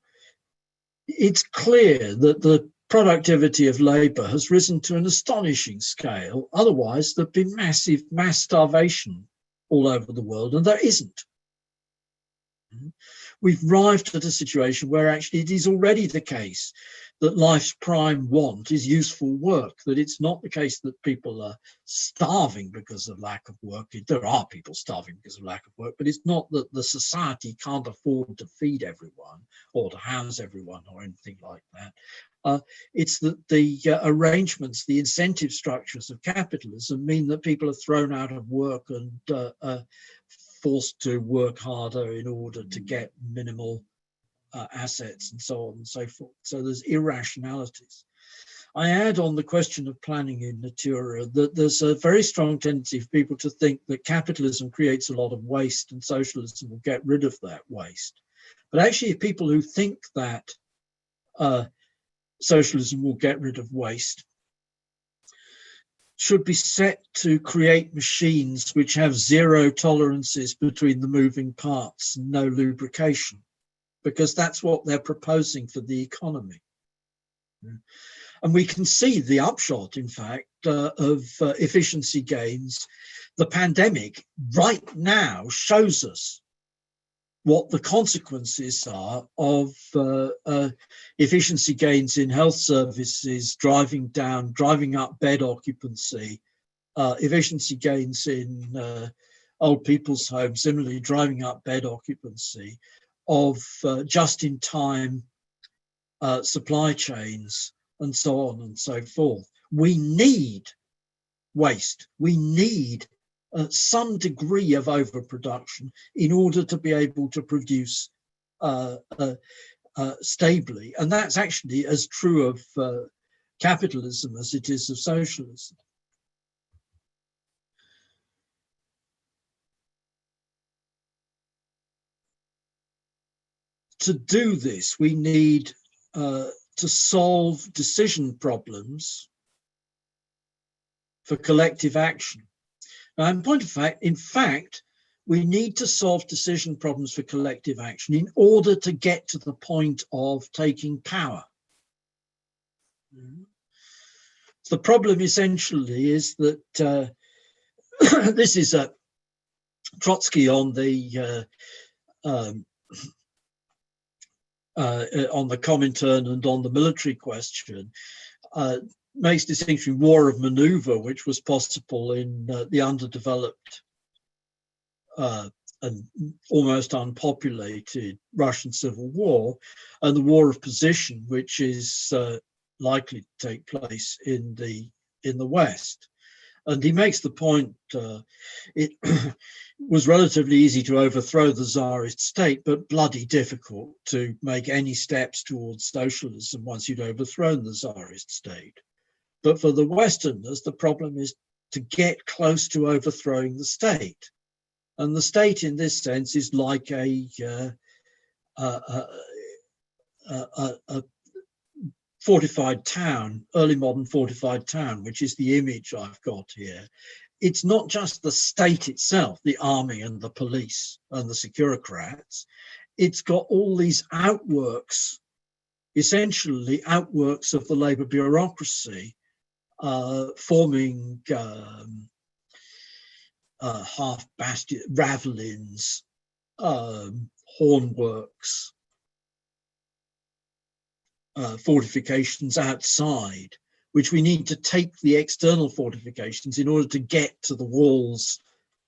it's clear that the productivity of labour has risen to an astonishing scale. Otherwise, there'd be massive mass starvation all over the world, and there isn't. We've arrived at a situation where actually it is already the case that life's prime want is useful work, that it's not the case that people are starving because of lack of work. There are people starving because of lack of work, but it's not that the society can't afford to feed everyone or to house everyone or anything like that. It's that the arrangements, the incentive structures of capitalism mean that people are thrown out of work and forced to work harder in order to get minimal assets and so on and so forth. So there's irrationalities. I add on the question of planning in natura that there's a very strong tendency for people to think that capitalism creates a lot of waste and socialism will get rid of that waste. But actually, people who think that socialism will get rid of waste should be set to create machines which have zero tolerances between the moving parts and no lubrication, because that's what they're proposing for the economy. And we can see the upshot, in fact, of efficiency gains. The pandemic right now shows us what the consequences are of efficiency gains in health services, driving up bed occupancy, efficiency gains in old people's homes, similarly driving up bed occupancy, of just-in-time supply chains, and so on and so forth. We need waste. We need some degree of overproduction in order to be able to produce stably. And that's actually as true of capitalism as it is of socialism. To do this, we need to solve decision problems for collective action. Now, in point of fact, we need to solve decision problems for collective action in order to get to the point of taking power. The problem essentially is that this is Trotsky on the Comintern and on the military question, makes distinction war of maneuver, which was possible in the underdeveloped and almost unpopulated Russian Civil War, and the war of position, which is likely to take place in the West. And he makes the point it was relatively easy to overthrow the Tsarist state, but bloody difficult to make any steps towards socialism once you'd overthrown the Tsarist state. But for the Westerners, the problem is to get close to overthrowing the state. And the state in this sense is like a fortified town, early modern fortified town, which is the image I've got here. It's not just the state itself, the army and the police and the securocrats. It's got all these outworks, essentially outworks of the labor bureaucracy, forming half bastion, ravelins, hornworks, fortifications outside, which we need to take the external fortifications in order to get to the walls.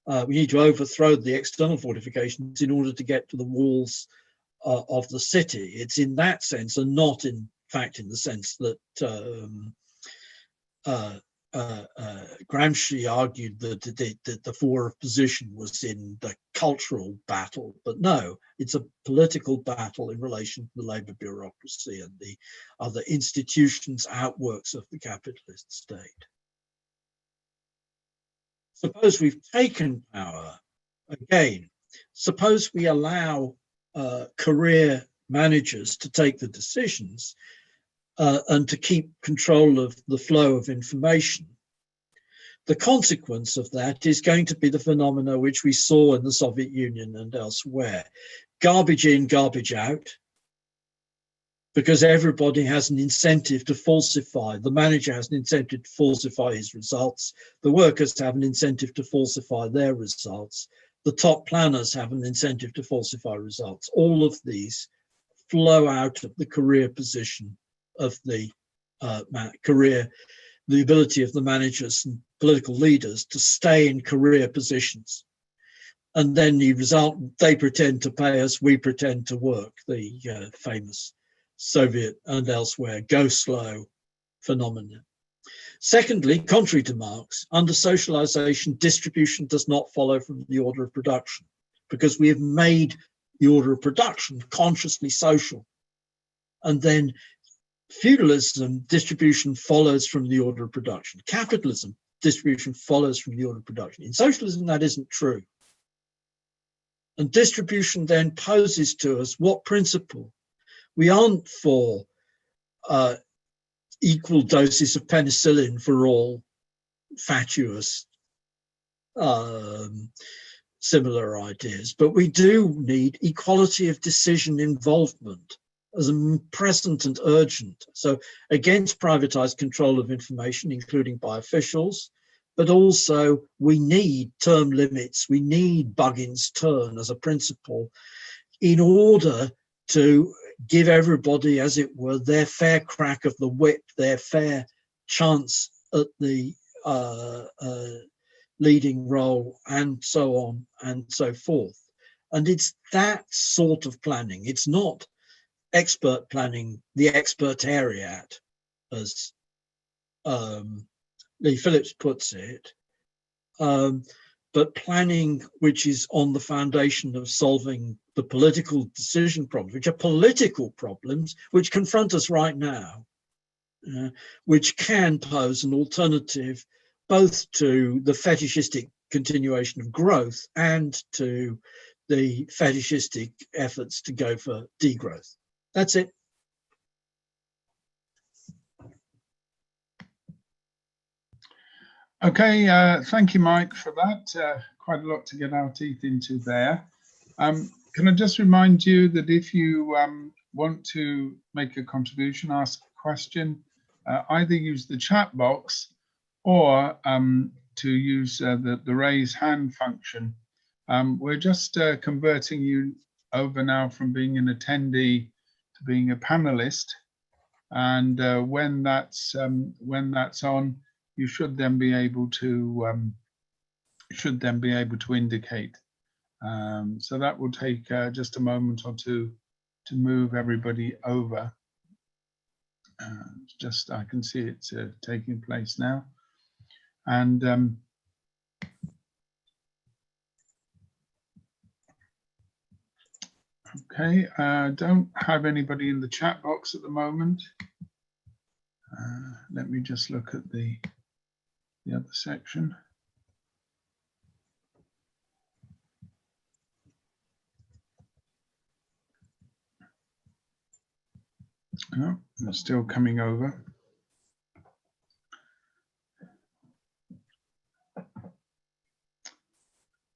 We need to overthrow the external fortifications in order to get to the walls of the city. It's in that sense, and not in fact in the sense that Gramsci argued that the war of position was in the cultural battle, but no, it's a political battle in relation to the labor bureaucracy and the other institutions, outworks of the capitalist state. Suppose we've taken power again. Suppose we allow career managers to take the decisions and to keep control of the flow of information. The consequence of that is going to be the phenomena which we saw in the Soviet Union and elsewhere. Garbage in, garbage out, because everybody has an incentive to falsify. The manager has an incentive to falsify his results. The workers have an incentive to falsify their results. The top planners have an incentive to falsify results. All of these flow out of the career position of the career, the ability of the managers and political leaders to stay in career positions. And then the result, they pretend to pay us, we pretend to work, the famous Soviet and elsewhere go slow phenomenon. Secondly, contrary to Marx, under socialization, distribution does not follow from the order of production, because we have made the order of production consciously social. And then feudalism, distribution follows from the order of production. Capitalism, distribution follows from the order of production. In socialism, that isn't true. And distribution then poses to us what principle? We aren't for equal doses of penicillin for all fatuous similar ideas, but we do need equality of decision involvement as a present and urgent. So against privatized control of information, including by officials, but also we need term limits. We need Buggin's turn as a principle. in order to give everybody, as it were, their fair crack of the whip, their fair chance at the leading role, and so on and so forth. And it's that sort of planning. It's not expert planning, the expertariat, as Lee Phillips puts it, but planning which is on the foundation of solving the political decision problems, which are political problems which confront us right now, which can pose an alternative both to the fetishistic continuation of growth and to the fetishistic efforts to go for degrowth. That's it. Okay, thank you, Mike, for that. Quite a lot to get our teeth into there. Can I just remind you that if you want to make a contribution, ask a question, either use the chat box or to use the raise hand function. We're just converting you over now from being an attendee to being a panelist, and when that's on, you should then be able to indicate. So that will take just a moment or two to move everybody over. Just I can see it taking place now, and okay, don't have anybody in the chat box at the moment. Let me just look at the other section. No, they're still coming over.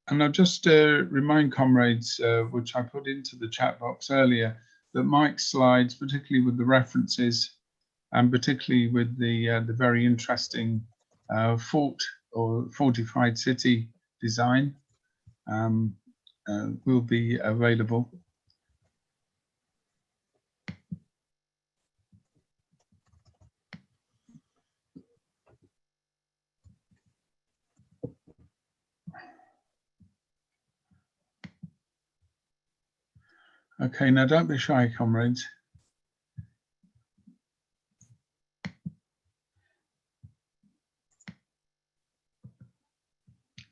And I'll just remind comrades, which I put into the chat box earlier, that Mike's slides, particularly with the references, and particularly with the very interesting fort or fortified city design, will be available. Okay, now don't be shy, comrades.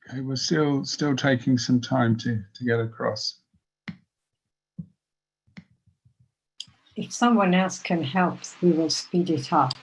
Okay, we're still taking some time to get across. If someone else can help, we will speed it up.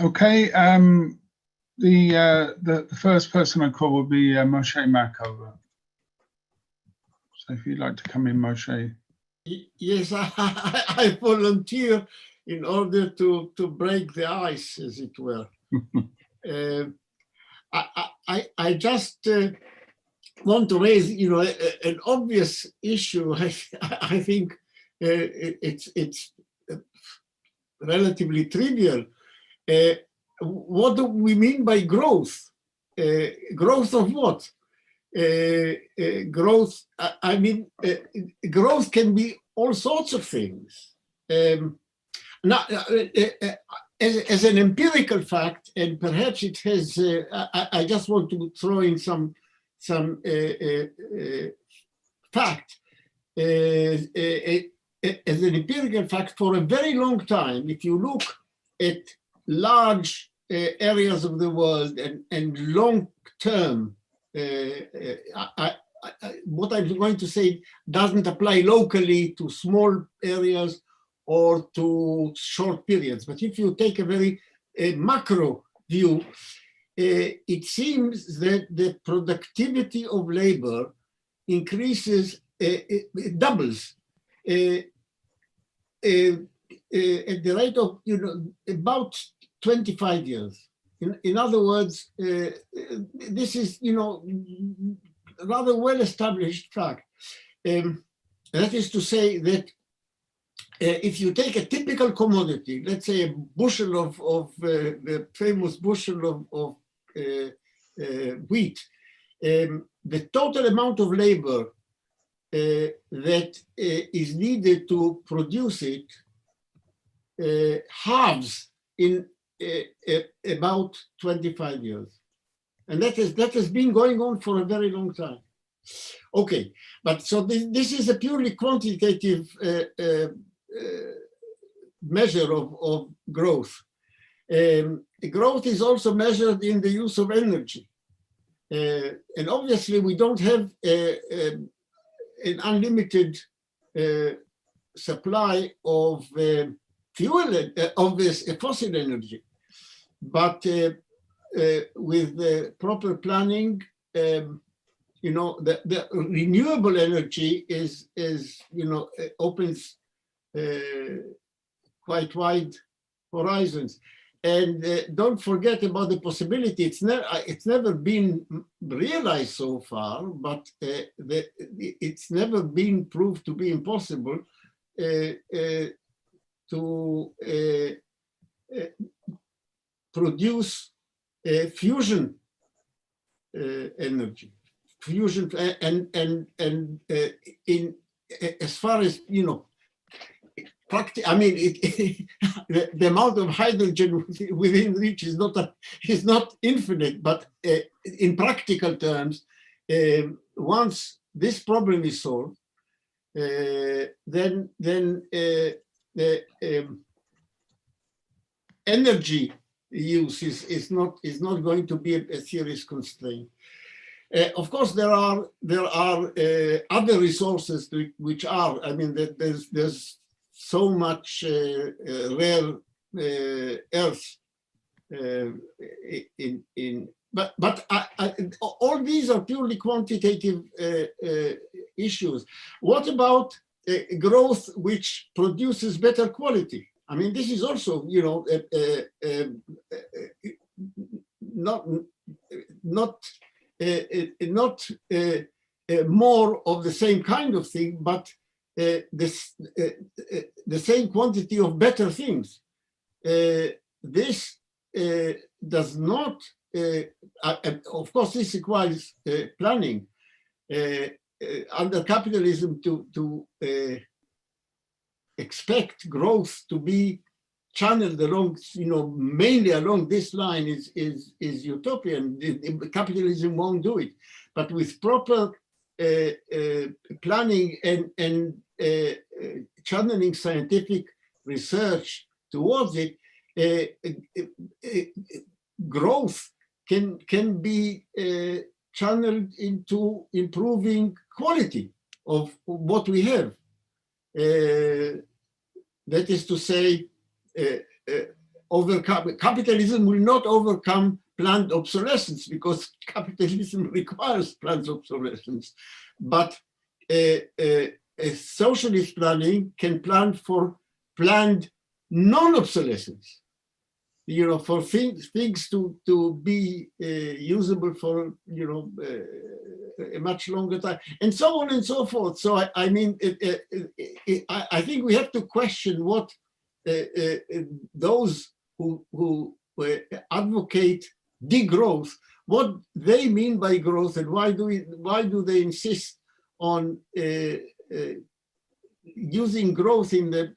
Okay, the first person I call will be Moshe Makover. So if you'd like to come in, Moshe. Yes, I volunteer in order to break the ice, as it were. I just want to raise, an obvious issue. I think it's relatively trivial. What do we mean by growth? Growth of what? Growth, growth can be all sorts of things. Now, as an empirical fact, and perhaps it has, I just want to throw in some fact. as an empirical fact, for a very long time, if you look at large areas of the world and long-term, what I'm going to say doesn't apply locally to small areas or to short periods. But if you take a very macro view, it seems that the productivity of labor increases, it doubles at the rate of about 25 years. In other words, this is rather well-established fact. That is to say that if you take a typical commodity, let's say a bushel of the famous bushel of wheat, the total amount of labor that is needed to produce it halves in about 25 years. And that has been going on for a very long time. Okay, but so this is a purely quantitative measure of growth. Growth is also measured in the use of energy. And obviously we don't have an unlimited supply of fuel, of this fossil energy. But with the proper planning, the renewable energy is opens quite wide horizons. And don't forget about the possibility. It's never been realized so far, but it's never been proved to be impossible to produce fusion energy, fusion, and in as far as I mean, the amount of hydrogen within reach is not infinite, but in practical terms, once this problem is solved, then the energy use is not going to be a serious constraint. Of course, there are other resources which are. I mean, there's so much rare earth but all these are purely quantitative issues. What about growth which produces better quality? I mean, this is also, not more of the same kind of thing, but the same quantity of better things. This does not, of course, this requires planning under capitalism to expect growth to be channeled along, mainly along this line is utopian. Capitalism won't do it, but with proper planning and channeling scientific research towards it, growth can be channeled into improving quality of what we have. That is to say, capitalism will not overcome planned obsolescence because capitalism requires planned obsolescence. But a socialist planning can plan for planned non-obsolescence, for things to be usable for a much longer time, and so on and so forth. So I mean, I think we have to question what those who advocate degrowth, what they mean by growth, and why do they insist on using growth in the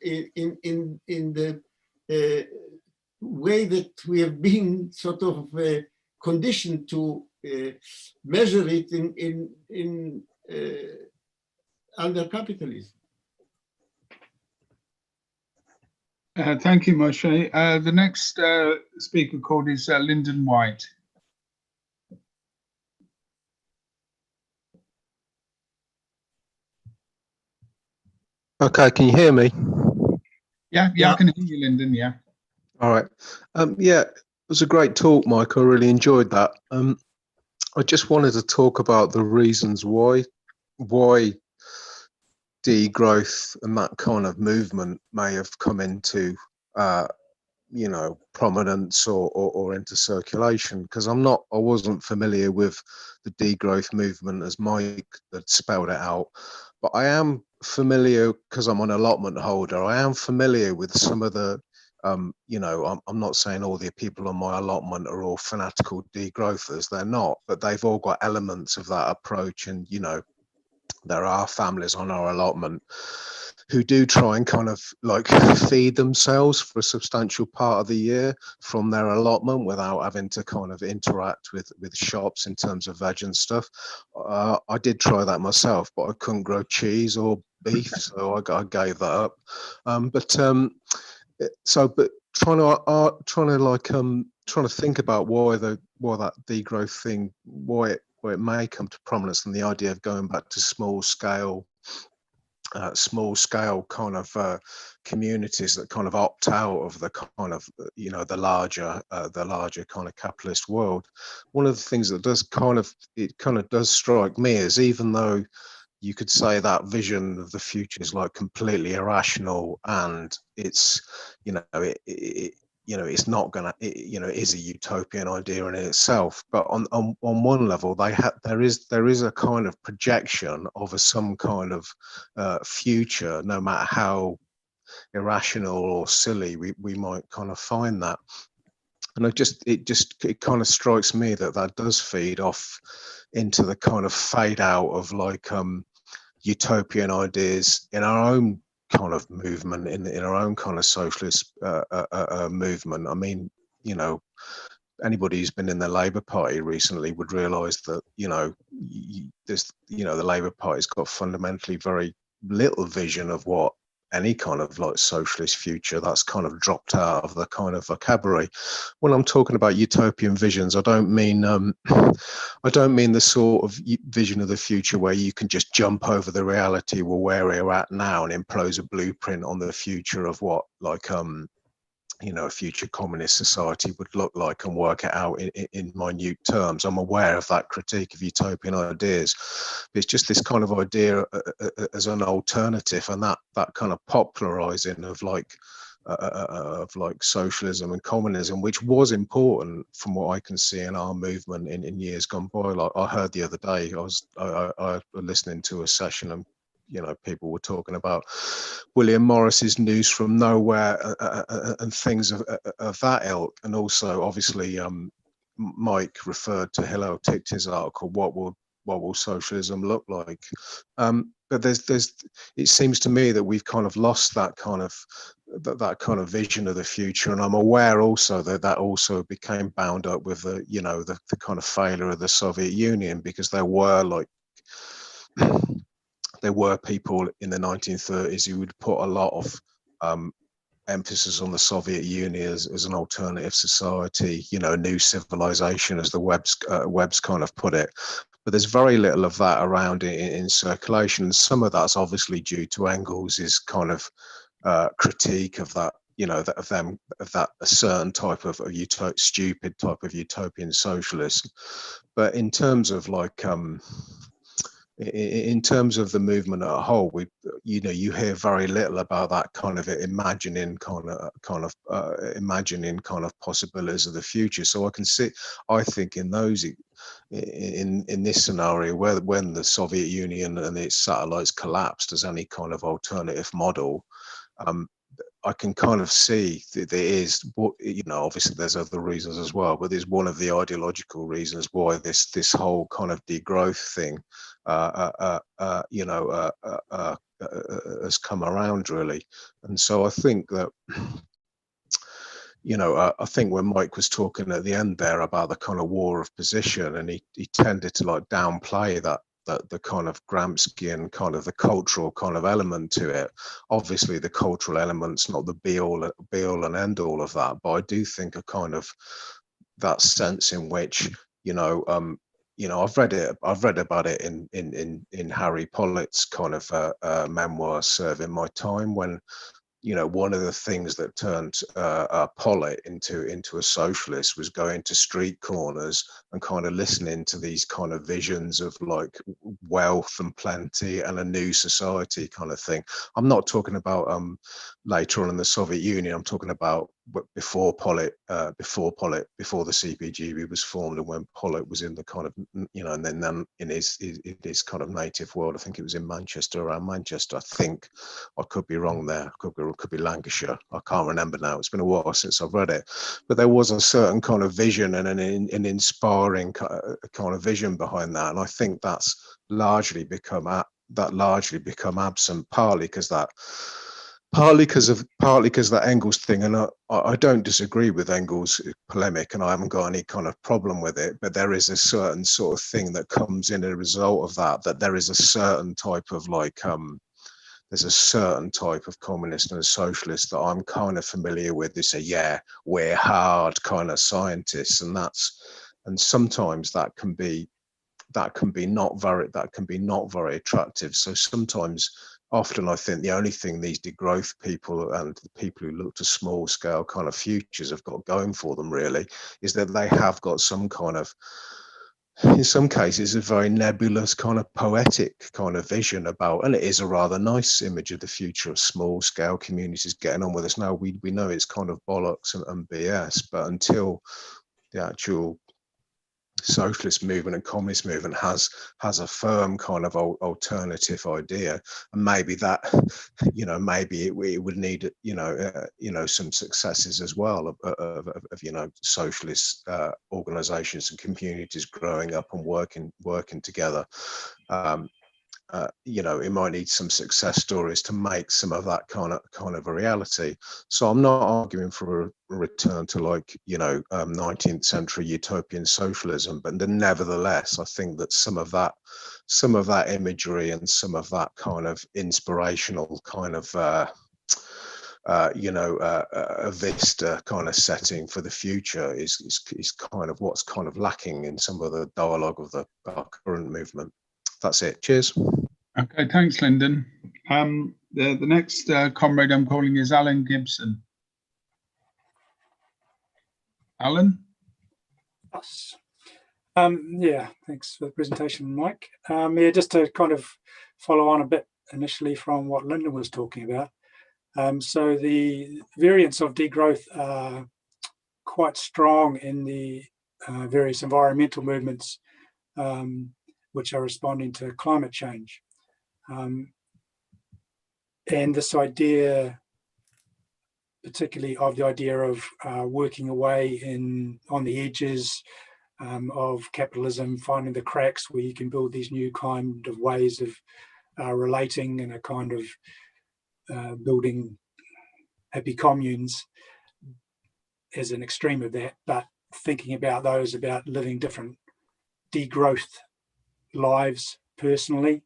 way that we have been sort of conditioned to measure it in under capitalism. Thank you, Moshe. The next speaker called is Lyndon White. Okay, can you hear me? Yeah, I can hear you, Lyndon, yeah. All right. Yeah, it was a great talk, Mike. I really enjoyed that. I just wanted to talk about the reasons why degrowth and that kind of movement may have come into prominence or into circulation, because I wasn't familiar with the degrowth movement as Mike had spelled it out, but I am familiar, because I'm an allotment holder, I am familiar with some of the I'm not saying all the people on my allotment are all fanatical degrowthers, they're not, but they've all got elements of that approach. And there are families on our allotment who do try and kind of like feed themselves for a substantial part of the year from their allotment without having to kind of interact with shops in terms of veg and stuff. I did try that myself, but I couldn't grow cheese or beef, so I gave that up. But trying to think about why that degrowth thing, why it may come to prominence, and the idea of going back to small scale kind of communities that kind of opt out of the kind of the larger kind of capitalist world. One of the things that does strike me is, even though you could say that vision of the future is like completely irrational, and it's it's not gonna, it is a utopian idea in itself, but on one level there is a kind of projection of some kind of future, no matter how irrational or silly we might kind of find that. And it kind of strikes me that does feed off into the kind of fade out of like utopian ideas in our own kind of movement, in our own kind of socialist movement. I mean, anybody who's been in the Labour Party recently would realise that the Labour Party's got fundamentally very little vision of what any kind of like socialist future. That's kind of dropped out of the kind of vocabulary. When I'm talking about utopian visions, I don't mean the sort of vision of the future where you can just jump over the reality of where we're at now and impose a blueprint on the future of what like a future communist society would look like and work it out in minute terms. I'm aware of that critique of utopian ideas. It's just this kind of idea as an alternative, and that kind of popularizing of like socialism and communism, which was important from what I can see in our movement in years gone by. Like I heard the other day, I was listening to a session, and people were talking about William Morris's News from Nowhere and things of that ilk. And also, obviously, Mike referred to Hillel Tichtin's article, What Will Socialism Look Like? But it seems to me that we've kind of lost that kind of vision of the future. And I'm aware also that also became bound up with the kind of failure of the Soviet Union, because there were people in the 1930s who would put a lot of emphasis on the Soviet Union as an alternative society, a new civilization, as the Webb's kind of put it. But there's very little of that around in circulation. And some of that's obviously due to Engels' kind of critique of that, that a certain type of stupid type of utopian socialism. But in terms of like, in terms of the movement as a whole, you hear very little about that kind of imagining kind of possibilities of the future. So I think in those, in this scenario where when the Soviet Union and its satellites collapsed as any kind of alternative model, I can kind of see that there is, obviously there's other reasons as well, but there's one of the ideological reasons why this whole kind of degrowth thing, has come around really. And so I think that, I think when Mike was talking at the end there about the kind of war of position, and he tended to like downplay the kind of Gramscian kind of the cultural kind of element to it. Obviously, the cultural element's not the be all and end all of that, but I do think a kind of that sense in which, I've read about it in Harry Pollitt's kind of memoir, Serving My Time, when one of the things that turned Pollitt into a socialist was going to street corners and kind of listening to these kind of visions of like wealth and plenty and a new society kind of thing. I'm not talking about later on in the Soviet Union. I'm talking about before the CPGB was formed, and when Pollitt was in the kind of, and then in his kind of native world. I think it was in Manchester, around Manchester. I think I could be wrong there. Could be Lancashire. I can't remember now. It's been a while since I've read it, but there was a certain kind of vision and an inspiring kind of vision behind that, and I think that's largely become absent, partly because that Engels thing. And I don't disagree with Engels' polemic, and I haven't got any kind of problem with it, but there is a certain sort of thing that comes in as a result of that there is a certain type of there's a certain type of communist and socialist that I'm kind of familiar with. They say, yeah, we're hard kind of scientists, and sometimes that can be not very attractive. So often I think the only thing these degrowth people and the people who look to small scale kind of futures have got going for them really is that they have got some kind of, in some cases, a very nebulous kind of poetic kind of vision about, and it is a rather nice image of the future of small scale communities getting on with us. Now we know it's kind of bollocks and BS, but until the actual socialist movement and communist movement has a firm kind of alternative idea, and maybe that, maybe it would need some successes as well of socialist organizations and communities growing up and working together. It might need some success stories to make some of that kind of a reality. So I'm not arguing for a return to 19th century utopian socialism, but nevertheless, I think that some of that imagery and some of that kind of inspirational kind of a vista kind of setting for the future is kind of what's kind of lacking in some of the dialogue of our current movement. That's it. Cheers. Okay, thanks, Lyndon. The next comrade I'm calling is Alan Gibson. Alan? Yes. Yeah, thanks for the presentation, Mike. Yeah, just to kind of follow on a bit initially from what Lyndon was talking about. So the variants of degrowth are quite strong in the various environmental movements which are responding to climate change. And this idea, particularly of the idea of working away on the edges of capitalism, finding the cracks where you can build these new kind of ways of relating and a kind of building happy communes as an extreme of that, but thinking about those about living different degrowth lives personally.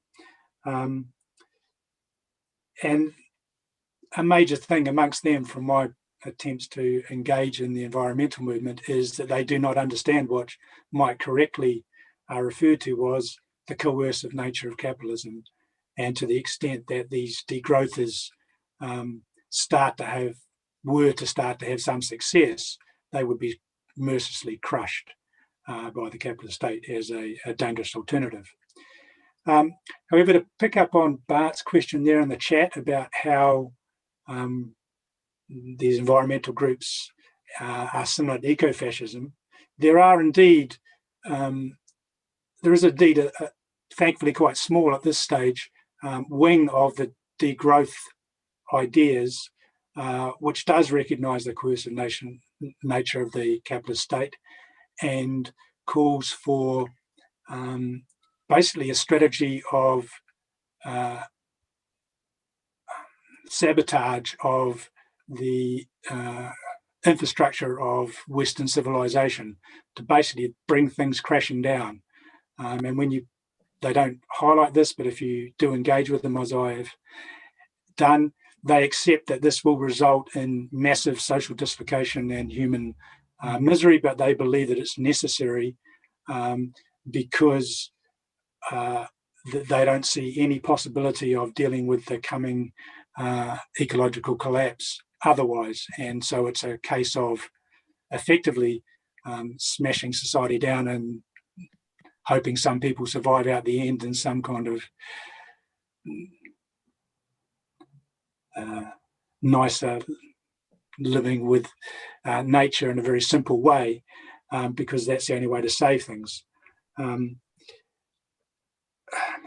And a major thing amongst them from my attempts to engage in the environmental movement is that they do not understand what Mike correctly referred to was the coercive nature of capitalism, and to the extent that these degrowthers were to start to have some success, they would be mercilessly crushed by the capitalist state as a dangerous alternative. However, to pick up on Bart's question there in the chat about how these environmental groups are similar to ecofascism, there is indeed a thankfully quite small at this stage wing of the degrowth ideas, which does recognise the coercive nature of the capitalist state and calls for basically a strategy of sabotage of the infrastructure of Western civilization to basically bring things crashing down. And when you they don't highlight this, but if you do engage with them, as I have done, they accept that this will result in massive social dislocation and human misery, but they believe that it's necessary because they don't see any possibility of dealing with the coming ecological collapse otherwise. And so it's a case of effectively smashing society down and hoping some people survive out the end in some kind of nicer living with nature in a very simple way, because that's the only way to save things.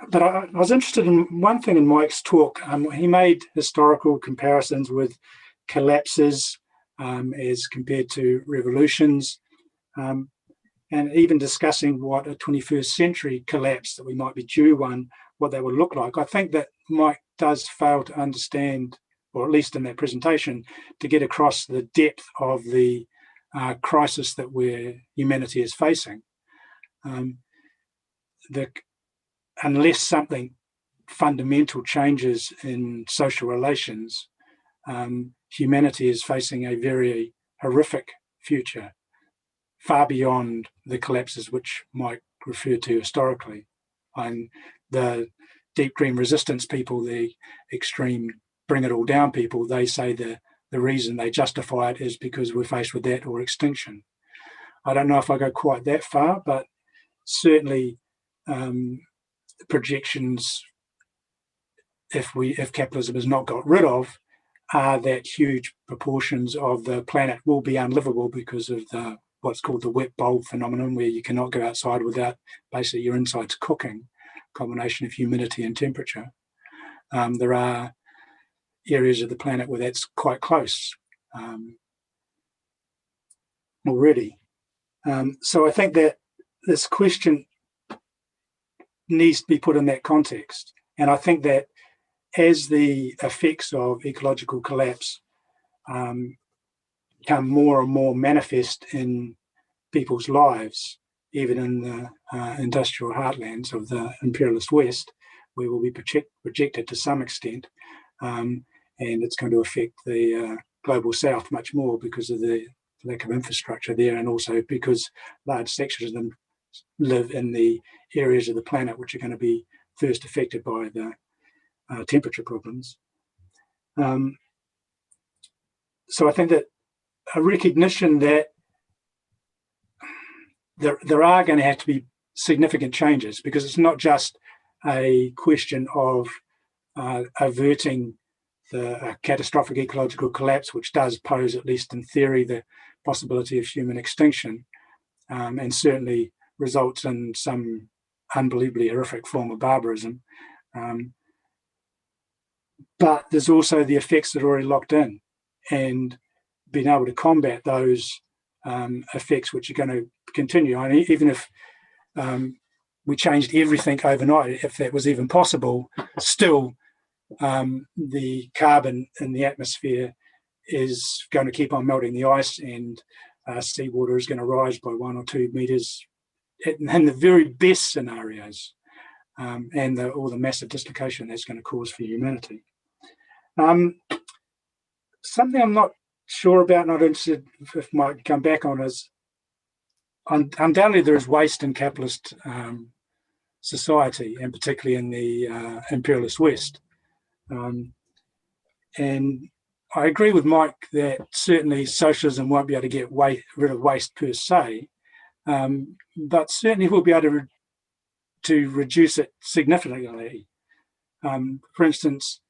But I was interested in one thing in Mike's talk. He made historical comparisons with collapses as compared to revolutions, and even discussing what a 21st century collapse that we might be due one, what that would look like. I think that Mike does fail to understand, or at least in that presentation, to get across the depth of the crisis that humanity is facing. Unless something fundamental changes in social relations, humanity is facing a very horrific future, far beyond the collapses which Mike referred to historically. And the deep green resistance people, the extreme bring it all down people, they say the reason they justify it is because we're faced with that or extinction. I don't know if I go quite that far, but certainly projections, if capitalism is not got rid of, are that huge proportions of the planet will be unlivable because of what's called the wet bulb phenomenon, where you cannot go outside without basically your insides cooking, combination of humidity and temperature. There are areas of the planet where that's quite close already. So I think that this question needs to be put in that context. And I think that as the effects of ecological collapse become more and more manifest in people's lives, even in the industrial heartlands of the imperialist West, we will be projected to some extent, and it's going to affect the global South much more because of the lack of infrastructure there, and also because large sections of them live in the areas of the planet which are going to be first affected by the temperature problems. So I think that a recognition that there are going to have to be significant changes, because it's not just a question of averting the catastrophic ecological collapse, which does pose, at least in theory, the possibility of human extinction, and certainly results in some unbelievably horrific form of barbarism. But there's also the effects that are already locked in, and being able to combat those effects which are going to continue. I mean, even if we changed everything overnight, if that was even possible, still the carbon in the atmosphere is going to keep on melting the ice, and seawater is going to rise by 1 or 2 meters in the very best scenarios, and all the massive dislocation that's going to cause for humanity. Something I'm not sure about, not interested if Mike come back on, is undoubtedly there is waste in capitalist society, and particularly in the imperialist West. And I agree with Mike that certainly socialism won't be able to get rid of waste per se, but certainly we'll be able to reduce it significantly. For instance,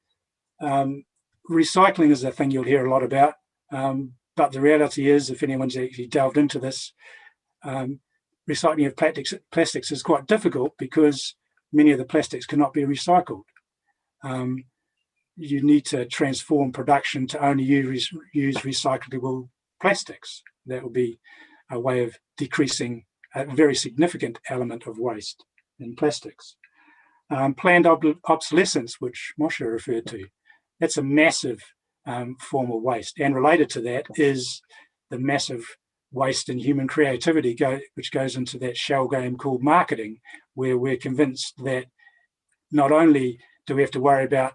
recycling is a thing you'll hear a lot about, but the reality is, if anyone's actually delved into this, recycling of plastics is quite difficult because many of the plastics cannot be recycled. You need to transform production to only use recyclable plastics. That will be a way of decreasing a very significant element of waste in plastics. Planned obsolescence, which Moshe referred to, that's a massive form of waste. And related to that is the massive waste in human creativity, which goes into that shell game called marketing, where we're convinced that not only do we have to worry about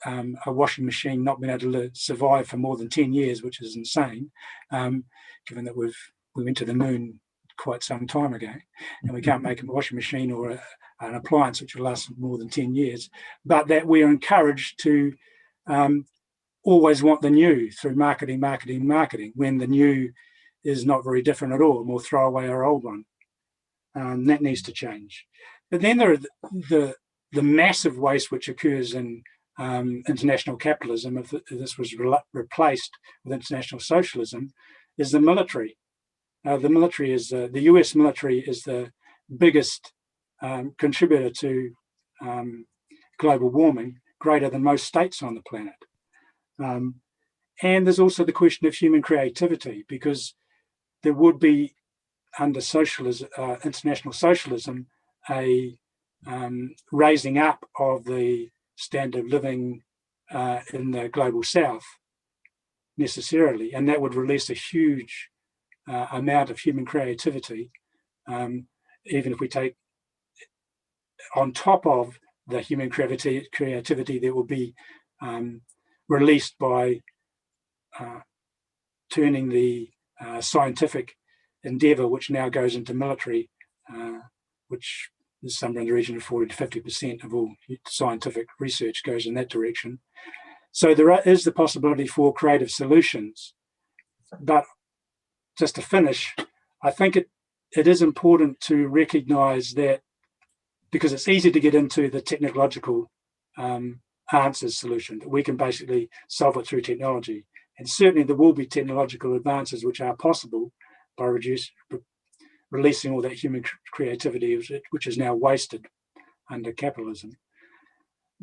a washing machine not being able to survive for more than 10 years, which is insane, given that we went to the moon quite some time ago, and we can't make a washing machine or an appliance which will last more than 10 years, but that we are encouraged to always want the new through marketing, when the new is not very different at all, and we'll throw away our old one. That needs to change. But then there are the massive waste which occurs in international capitalism, if this was replaced with international socialism, is the military. The military is the US military is the biggest contributor to global warming, greater than most states on the planet. And there's also the question of human creativity, because there would be, under socialism, international socialism, a raising up of the standard of living in the global south necessarily, and that would release a huge amount of human creativity, even if we take on top of the human creativity that will be released by turning the scientific endeavour, which now goes into military, which is somewhere in the region of 40 to 50% of all scientific research goes in that direction. So there is the possibility for creative solutions. But just to finish, I think it is important to recognise that, because it's easy to get into the technological answers solution, that we can basically solve it through technology. And certainly there will be technological advances which are possible by releasing all that human creativity, which is now wasted under capitalism.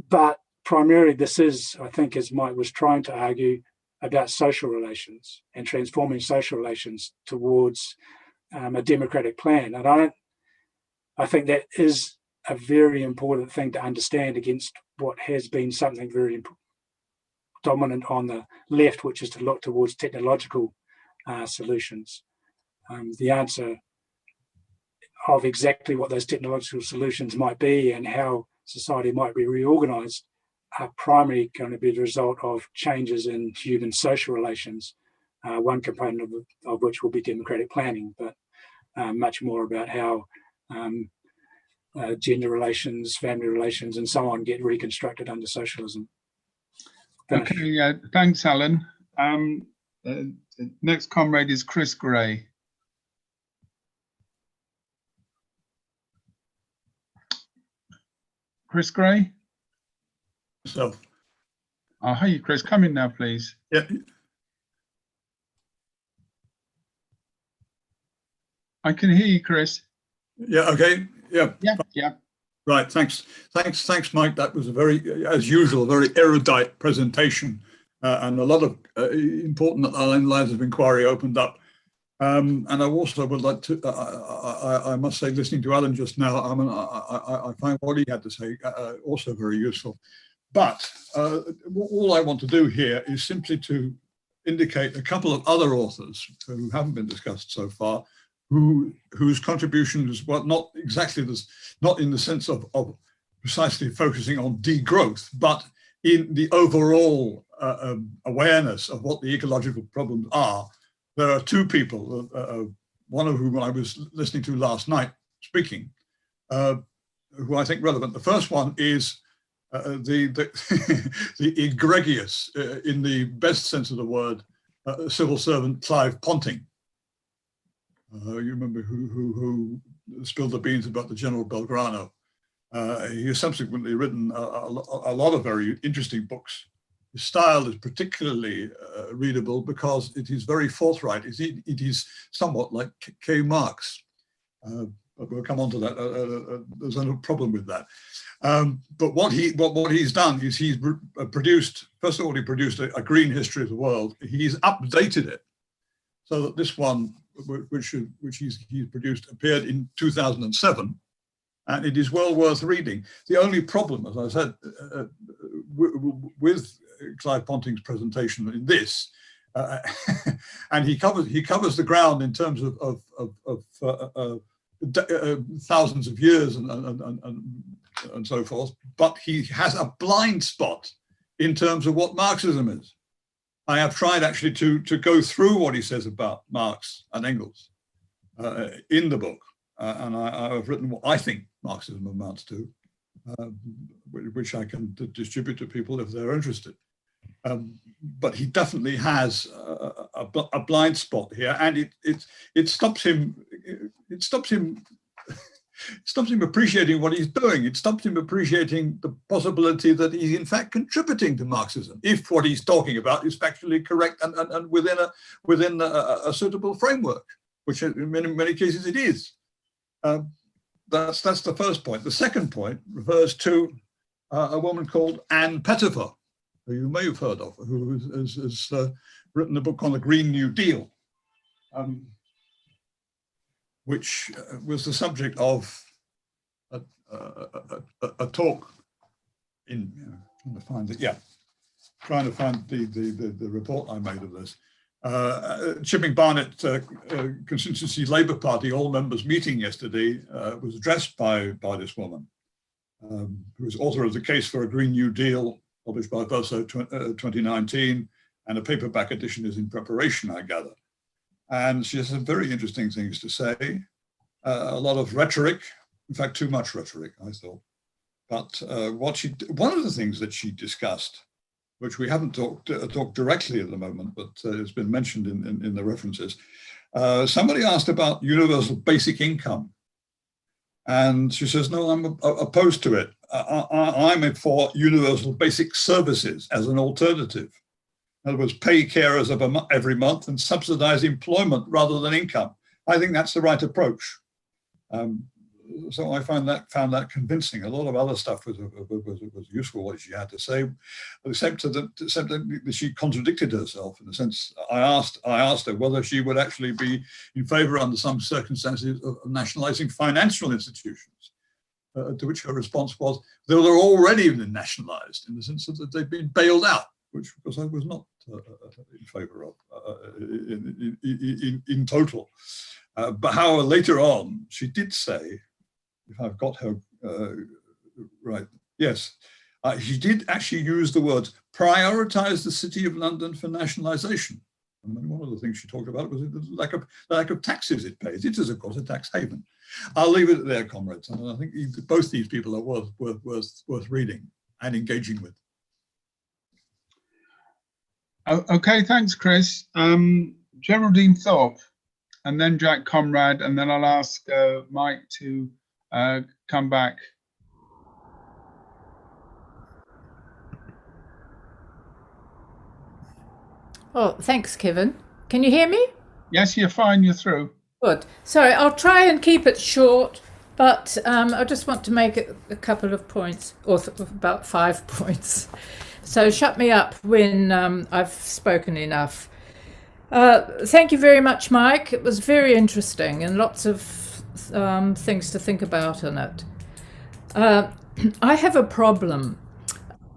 But primarily this is, I think, as Mike was trying to argue, about social relations and transforming social relations towards a democratic plan. And I think that is a very important thing to understand against what has been something very dominant on the left, which is to look towards technological solutions. The answer of exactly what those technological solutions might be and how society might be reorganized are primarily going to be the result of changes in human social relations, one component of which will be democratic planning, but much more about how gender relations, family relations, and so on get reconstructed under socialism. Finish. Okay, thanks, Alan. Next comrade is Chris Gray. Chris Gray? So, hi, Chris. Come in now, please. yeah. I can hear you, Chris. Yeah. Okay. Yeah. Yeah. Right. Thanks, Mike. That was a very, as usual, very erudite presentation, and a lot of important lines of inquiry opened up. And I also would like to, I must say, listening to Alan just now, I find what he had to say also very useful. But all I want to do here is simply to indicate a couple of other authors who haven't been discussed so far, whose contribution is not exactly this, not in the sense of precisely focusing on degrowth, but in the overall awareness of what the ecological problems are. There are two people, one of whom I was listening to last night speaking, who I think relevant. The first one is the egregious, in the best sense of the word, civil servant Clive Ponting. You remember who spilled the beans about the General Belgrano. He has subsequently written a lot of very interesting books. His style is particularly readable because it is very forthright. It is somewhat like K. Marx. But we'll come on to that. There's no problem with that. But what he's done is he's produced, first of all, he produced a green history of the world. He's updated it so that this one, which he's produced, appeared in 2007, and it is well worth reading. The only problem, as I said, with Clive Ponting's presentation in this, and he covers the ground in terms of thousands of years and so forth, but he has a blind spot in terms of what Marxism is. I have tried actually to go through what he says about Marx and Engels in the book, and I have written what I think Marxism amounts to, which I can distribute to people if they're interested. But he definitely has a blind spot here, and it stops him. It stops him. Stops him appreciating what he's doing. It stops him appreciating the possibility that he's in fact contributing to Marxism, if what he's talking about is factually correct and within a suitable framework, which in many cases it is. That's the first point. The second point refers to a woman called Anne Pettifer, who you may have heard of, who has written a book on the Green New Deal, which was the subject of a talk in, trying to find the report I made of this. Chipping Barnett Constituency Labour Party All Members meeting yesterday was addressed by this woman, who was author of The Case for a Green New Deal, published by Verso 2019, and a paperback edition is in preparation, I gather. And she has some very interesting things to say, a lot of rhetoric, in fact, too much rhetoric, I thought. But one of the things that she discussed, which we haven't talked directly at the moment, but it's been mentioned in the references, somebody asked about universal basic income. And she says, no, I'm opposed to it. I'm for universal basic services as an alternative. In other words, pay carers every month and subsidize employment rather than income. I think that's the right approach. So I found that convincing. A lot of other stuff was useful, what she had to say, except that she contradicted herself in the sense. I asked her whether she would actually be in favour under some circumstances of nationalising financial institutions, to which her response was they were already nationalised in the sense that they've been bailed out, which of course I was not in favour of in total. But however, later on, she did say, if I've got her right, yes, she did actually use the words prioritise the City of London for nationalisation. And one of the things she talked about was the lack of taxes it pays. It is, of course, a tax haven. I'll leave it there, comrades. And I think both these people are worth reading and engaging with. Okay, thanks, Chris. Geraldine Thorpe, and then Jack Conrad, and then I'll ask Mike to come back. Oh, thanks, Kevin. Can you hear me? Yes, you're fine, you're through. Good. Sorry, I'll try and keep it short, but I just want to make a couple of points, or about 5 points. So shut me up when I've spoken enough. Thank you very much, Mike. It was very interesting and lots of things to think about in it. I have a problem.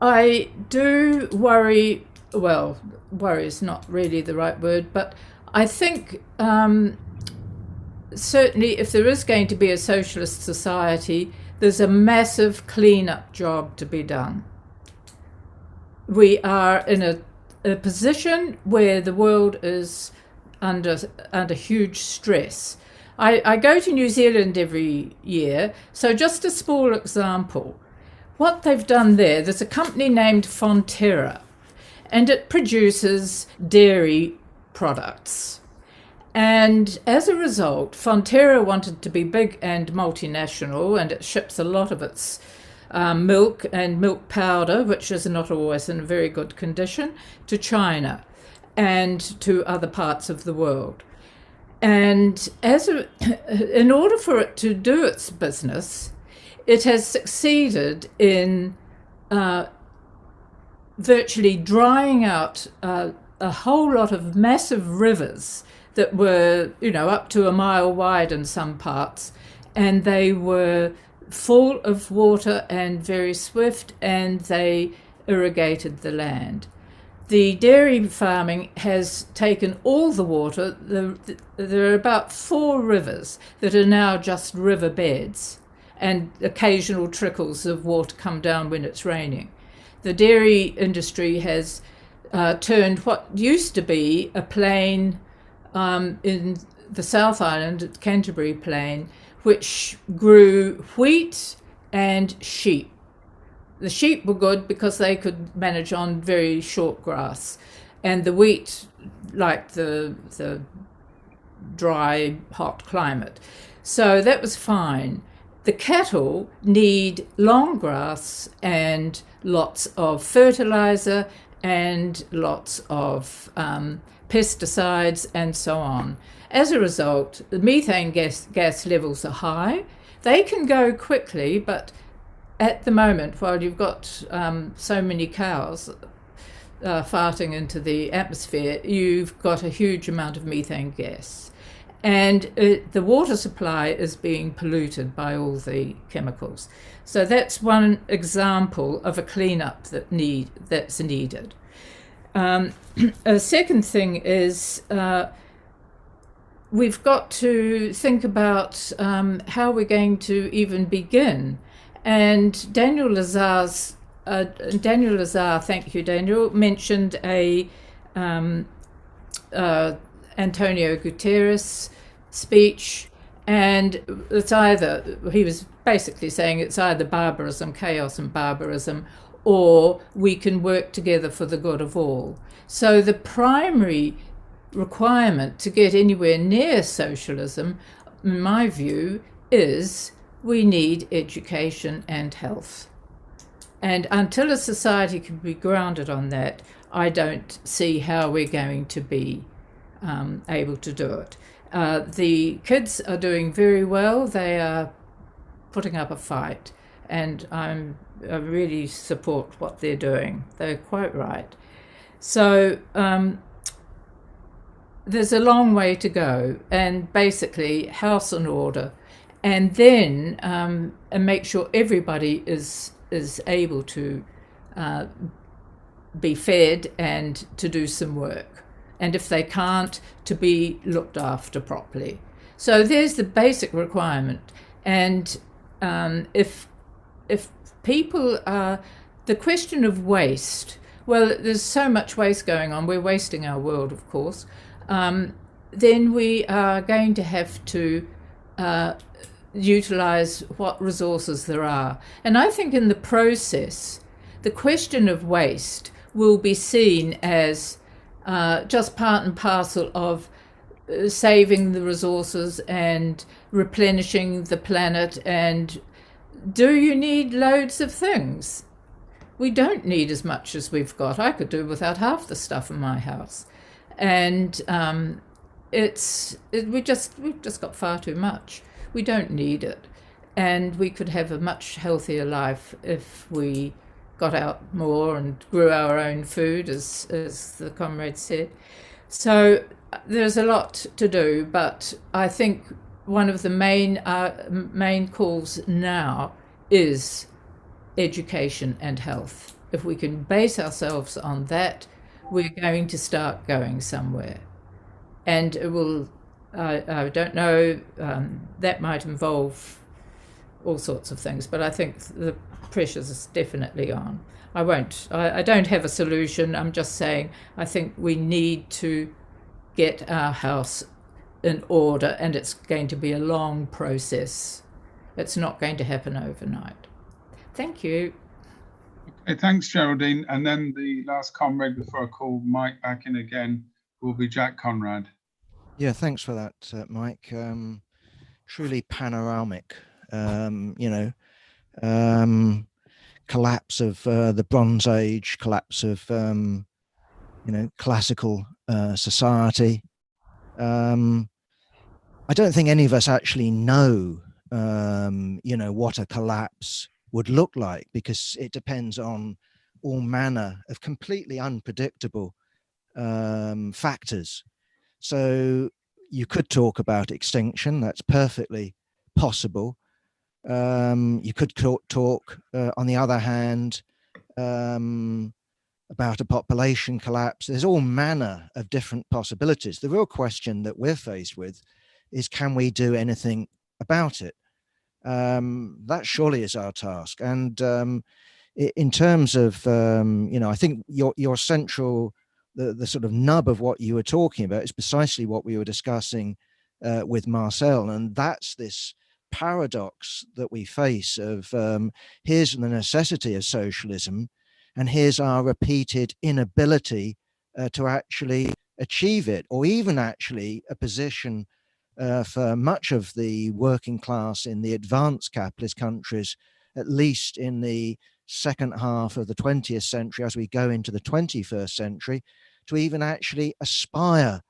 I do worry, well, worry is not really the right word, but I think certainly if there is going to be a socialist society, there's a massive cleanup job to be done. We are in a position where the world is under huge stress. I go to New Zealand every year, so just a small example. What they've done there's a company named Fonterra, and it produces dairy products. And as a result, Fonterra wanted to be big and multinational, and it ships a lot of its milk and milk powder, which is not always in very good condition, to China and to other parts of the world. And in order for it to do its business, it has succeeded in virtually drying out a whole lot of massive rivers that were, up to a mile wide in some parts, and they were full of water and very swift, and they irrigated the land. the dairy farming has taken all the water. There are about 4 rivers that are now just river beds, and occasional trickles of water come down when it's raining. The dairy industry has turned what used to be a plain in the South Island, Canterbury Plain, which grew wheat and sheep. The sheep were good because they could manage on very short grass, and the wheat liked the dry, hot climate. So that was fine. The cattle need long grass and lots of fertilizer and lots of pesticides and so on. As a result, the methane gas levels are high. They can go quickly, but at the moment, while you've got so many cows farting into the atmosphere, you've got a huge amount of methane gas. And the water supply is being polluted by all the chemicals. So that's one example of a cleanup that's needed. A second thing is we've got to think about how we're going to even begin. And Daniel Lazar, thank you, Daniel, mentioned Antonio Guterres speech, and he was basically saying it's either barbarism, chaos and barbarism, or we can work together for the good of all. So the primary requirement to get anywhere near socialism, in my view, is we need education and health. And until a society can be grounded on that, I don't see how we're going to be able to do it. The kids are doing very well. They are putting up a fight, and I really support what they're doing. They're quite right. So there's a long way to go, and basically house in order, and then make sure everybody is able to be fed and to do some work. And if they can't, to be looked after properly. So there's the basic requirement. And if people are, the question of waste, well, there's so much waste going on, we're wasting our world, of course, then we are going to have to utilize what resources there are. And I think in the process, the question of waste will be seen as just part and parcel of saving the resources and replenishing the planet. And do you need loads of things? We don't need as much as we've got. I could do without half the stuff in my house. And we've just got far too much. We don't need it. And we could have a much healthier life if we got out more and grew our own food, as the comrade said. So there's a lot to do, but I think one of the main calls now is education and health. If we can base ourselves on that, we're going to start going somewhere. And it will, I don't know, that might involve all sorts of things, but I think the pressures is definitely on. I don't have a solution. I'm just saying I think we need to get our house in order, and it's going to be a long process. It's not going to happen overnight. Thank you. Okay, thanks, Geraldine. And then the last comrade before I call Mike back in again will be Jack Conrad. Yeah, thanks for that, Mike. Truly panoramic, collapse of the Bronze Age, collapse of, classical society. I don't think any of us actually know, what a collapse would look like, because it depends on all manner of completely unpredictable factors. So you could talk about extinction. That's perfectly possible. You could talk on the other hand, about a population collapse. There's all manner of different possibilities. The real question that we're faced with is, can we do anything about it? That surely is our task. And in terms of, I think your central, the sort of nub of what you were talking about is precisely what we were discussing with Marcel. And that's this paradox that we face of here's the necessity of socialism, and here's our repeated inability to actually achieve it, or even actually a position for much of the working class in the advanced capitalist countries, at least in the second half of the 20th century, as we go into the 21st century, to even actually aspire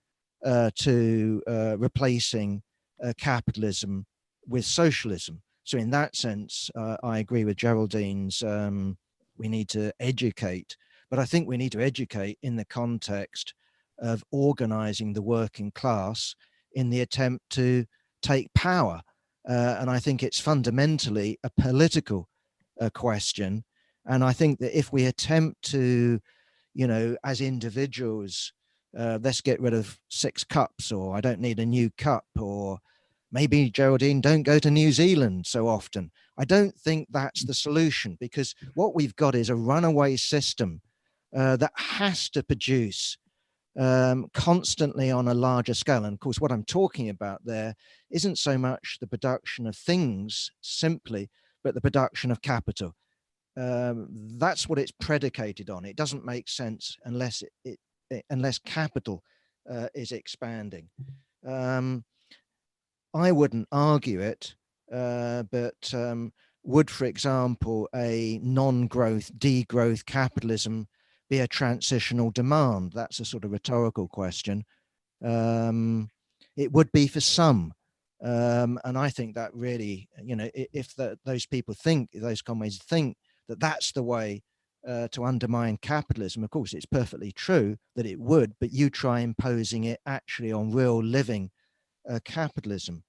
to replacing capitalism with socialism. So in that sense, I agree with Geraldine's, we need to educate, but I think we need to educate in the context of organizing the working class in the attempt to take power. And I think it's fundamentally a political question. And I think that if we attempt to, as individuals, let's get rid of 6 cups, or I don't need a new cup, or maybe, Geraldine, don't go to New Zealand so often. I don't think that's the solution, because what we've got is a runaway system that has to produce constantly on a larger scale. And of course, what I'm talking about there isn't so much the production of things simply, but the production of capital. That's what it's predicated on. It doesn't make sense unless unless capital is expanding. I wouldn't argue it, but would, for example, a non-growth, degrowth capitalism be a transitional demand? That's a sort of rhetorical question. It would be for some. And I think that really, if those people think, those comrades think that that's the way to undermine capitalism, of course, it's perfectly true that it would, but you try imposing it actually on real living capitalism.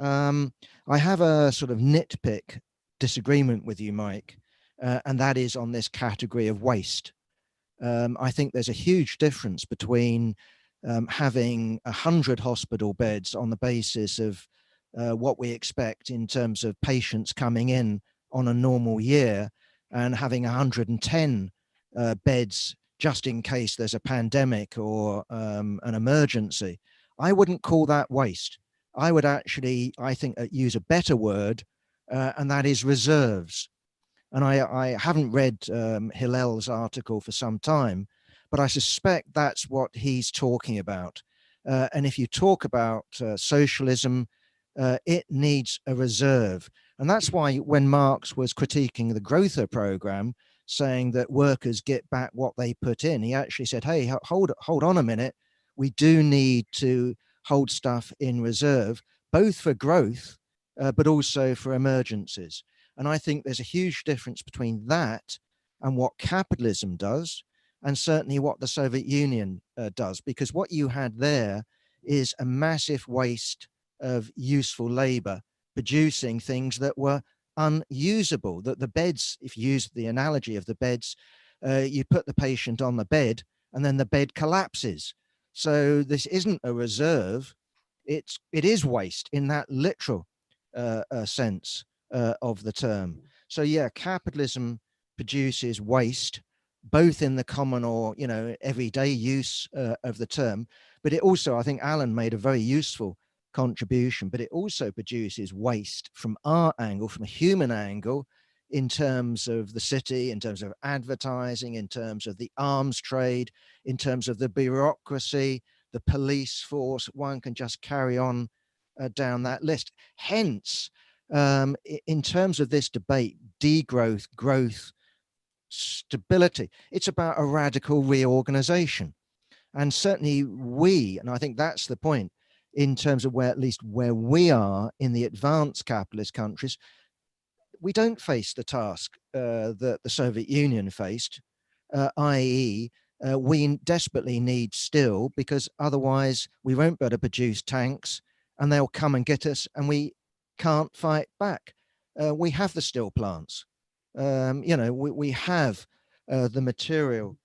I have a sort of nitpick disagreement with you, Mike, and that is on this category of waste. I think there's a huge difference between having 100 hospital beds on the basis of what we expect in terms of patients coming in on a normal year, and having 110 beds just in case there's a pandemic or an emergency. I wouldn't call that waste. I would actually, I think, use a better word, and that is reserves. And I haven't read Hillel's article for some time, but I suspect that's what he's talking about. And if you talk about socialism, it needs a reserve. And that's why when Marx was critiquing the Growther program, saying that workers get back what they put in, he actually said, hey, hold on a minute. We do need to hold stuff in reserve, both for growth, but also for emergencies. And I think there's a huge difference between that and what capitalism does, and certainly what the Soviet Union does, because what you had there is a massive waste of useful labor, producing things that were unusable. That the beds, if you use the analogy of the beds, you put the patient on the bed and then the bed collapses. So this isn't a reserve, it is waste in that literal sense of the term. So yeah, capitalism produces waste, both in the common or everyday use of the term, but it also, I think Alan made a very useful contribution, but it also produces waste from our angle, from a human angle, in terms of the city, in terms of advertising, in terms of the arms trade, in terms of the bureaucracy, the police force. One can just carry on down that list. Hence, in terms of this debate, degrowth, growth, stability, it's about a radical reorganization. And certainly and I think that's the point, in terms of where, at least where we are in the advanced capitalist countries, we don't face the task that the Soviet Union faced, i.e. We desperately need steel, because otherwise we won't be able to produce tanks and they'll come and get us and we can't fight back. We have the steel plants. We have the material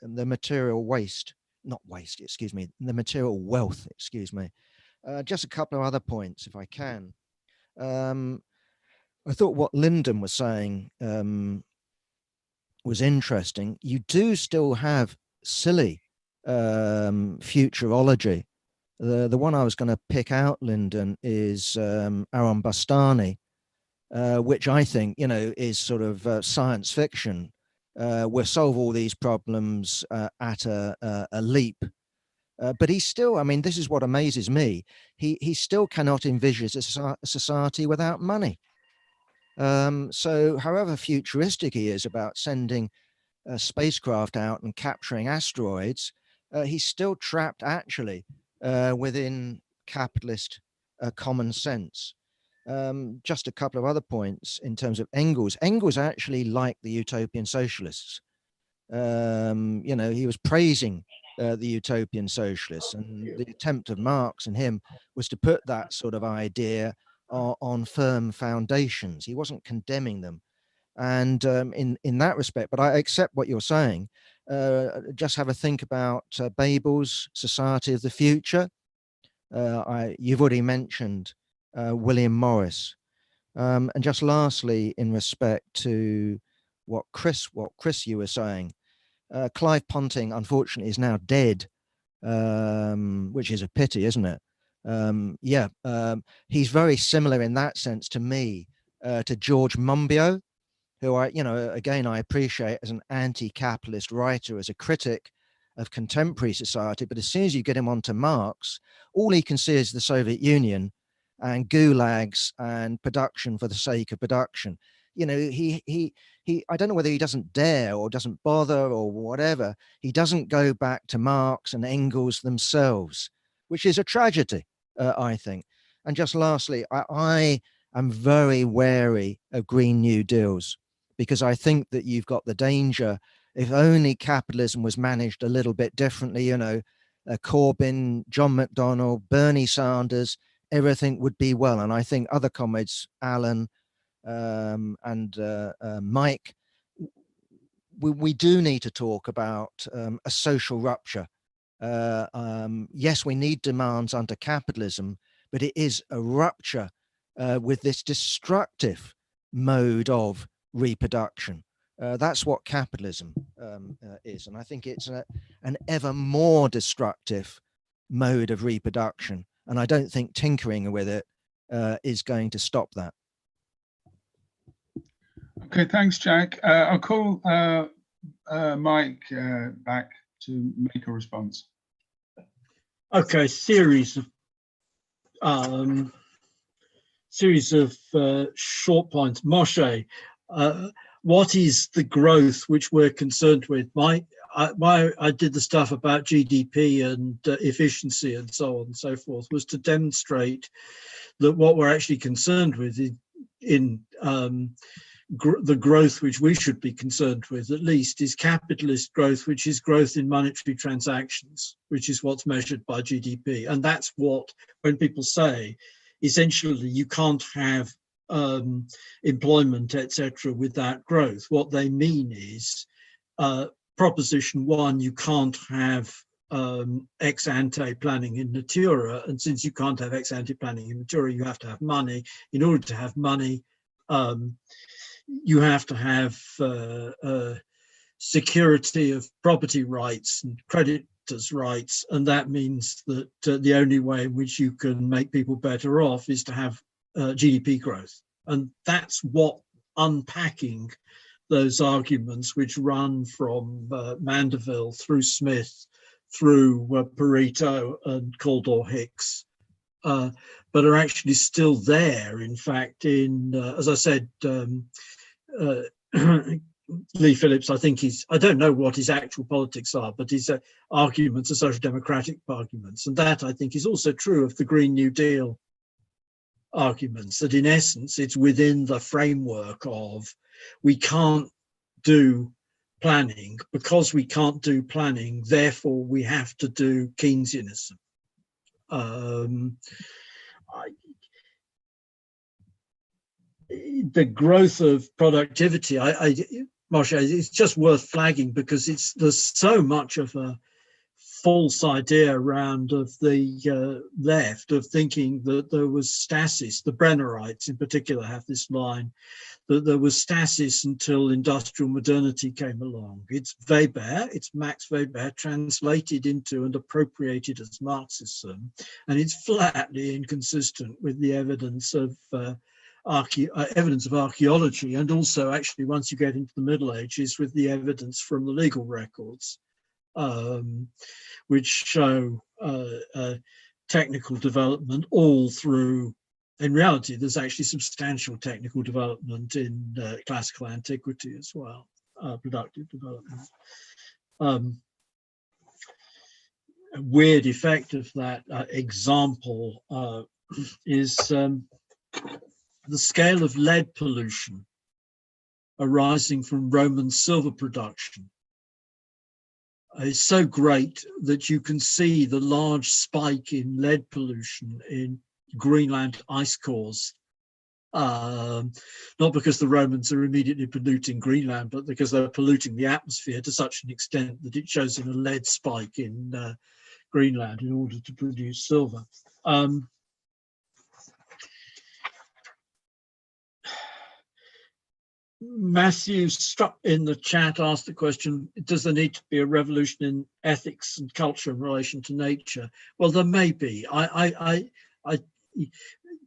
the material waste, not waste, excuse me, the material wealth, excuse me. Just a couple of other points, if I can. I thought what Lyndon was saying was interesting. You do still have silly futurology. The one I was going to pick out, Lyndon, is Aaron Bastani, which I think, you know, is sort of science fiction. We'll solve all these problems at a leap. But he still, I mean, this is what amazes me. He still cannot envisage a society without money. So however futuristic he is about sending a spacecraft out and capturing asteroids, he's still trapped actually within capitalist common sense. Just a couple of other points in terms of Engels. Engels actually liked the utopian socialists. You know, he was praising the utopian socialists, and the attempt of Marx and him was to put that sort of idea on firm foundations. He wasn't condemning them. And in that respect, but I accept what you're saying. Just have a think about Babel's Society of the Future. You've already mentioned William Morris. And just lastly, in respect to what Chris, you were saying, Clive Ponting, unfortunately, is now dead, which is a pity, isn't it? He's very similar in that sense to me, to George Monbiot, who I appreciate as an anti-capitalist writer, as a critic of contemporary society. But as soon as you get him onto Marx, all he can see is the Soviet Union and gulags and production for the sake of production. You know, he I don't know whether he doesn't dare or doesn't bother or whatever. He doesn't go back to Marx and Engels themselves, which is a tragedy, I think. And just lastly, I am very wary of Green New Deals, because I think that you've got the danger, if only capitalism was managed a little bit differently, you know, Corbyn, John McDonnell, Bernie Sanders, everything would be well. And I think other comrades, Alan and Mike, we do need to talk about a social rupture. Yes, we need demands under capitalism, but it is a rupture with this destructive mode of reproduction. That's what capitalism is. And I think it's an ever more destructive mode of reproduction. And I don't think tinkering with it is going to stop that. Okay, thanks, Jack. I'll call Mike back to make a response. Okay, series of short points. Moshe, what is the growth which we're concerned with? Why I did the stuff about GDP and efficiency and so on and so forth was to demonstrate that what we're actually concerned with in the growth which we should be concerned with, at least, is capitalist growth, which is growth in monetary transactions, which is what's measured by GDP. And that's what, when people say, essentially, you can't have employment, etc., without growth, what they mean is proposition one, you can't have ex ante planning in natura. And since you can't have ex ante planning in natura, you have to have money. In order to have money, you have to have security of property rights and creditors' rights. And that means that the only way in which you can make people better off is to have GDP growth. And that's what unpacking those arguments which run from Mandeville through Smith, through Pareto and Kaldor-Hicks, but are actually still there. In fact, in as I said, Lee Phillips, I think I don't know what his actual politics are, but his arguments are social democratic arguments. And that, I think, is also true of the Green New Deal arguments, that in essence, it's within the framework of we can't do planning. Because we can't do planning, therefore we have to do Keynesianism. The growth of productivity, Moshe, it's just worth flagging because there's so much of a false idea around of the left of thinking that there was stasis. The Brennerites in particular have this line that there was stasis until industrial modernity came along. It's Weber, it's Max Weber translated into and appropriated as Marxism, and it's flatly inconsistent with the evidence of archaeology, and also actually once you get into the Middle Ages with the evidence from the legal records, which show technical development all through. In reality, there's actually substantial technical development in classical antiquity as well, productive development. A weird effect of that example is the scale of lead pollution arising from Roman silver production. Is so great that you can see the large spike in lead pollution in Greenland ice cores, not because the Romans are immediately polluting Greenland, but because they're polluting the atmosphere to such an extent that it shows in a lead spike in Greenland in order to produce silver. Matthew Struck in the chat asked the question, does there need to be a revolution in ethics and culture in relation to nature? Well, there may be.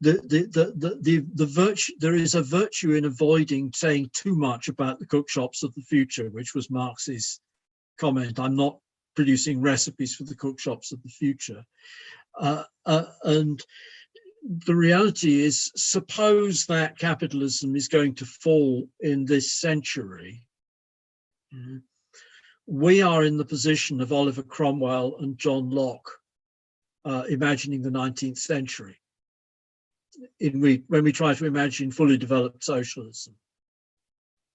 The virtue, there is a virtue in avoiding saying too much about the cookshops of the future, which was Marx's comment. I'm not producing recipes for the cookshops of the future. And the reality is, suppose that capitalism is going to fall in this century. We are in the position of Oliver Cromwell and John Locke imagining the 19th century. When we try to imagine fully developed socialism,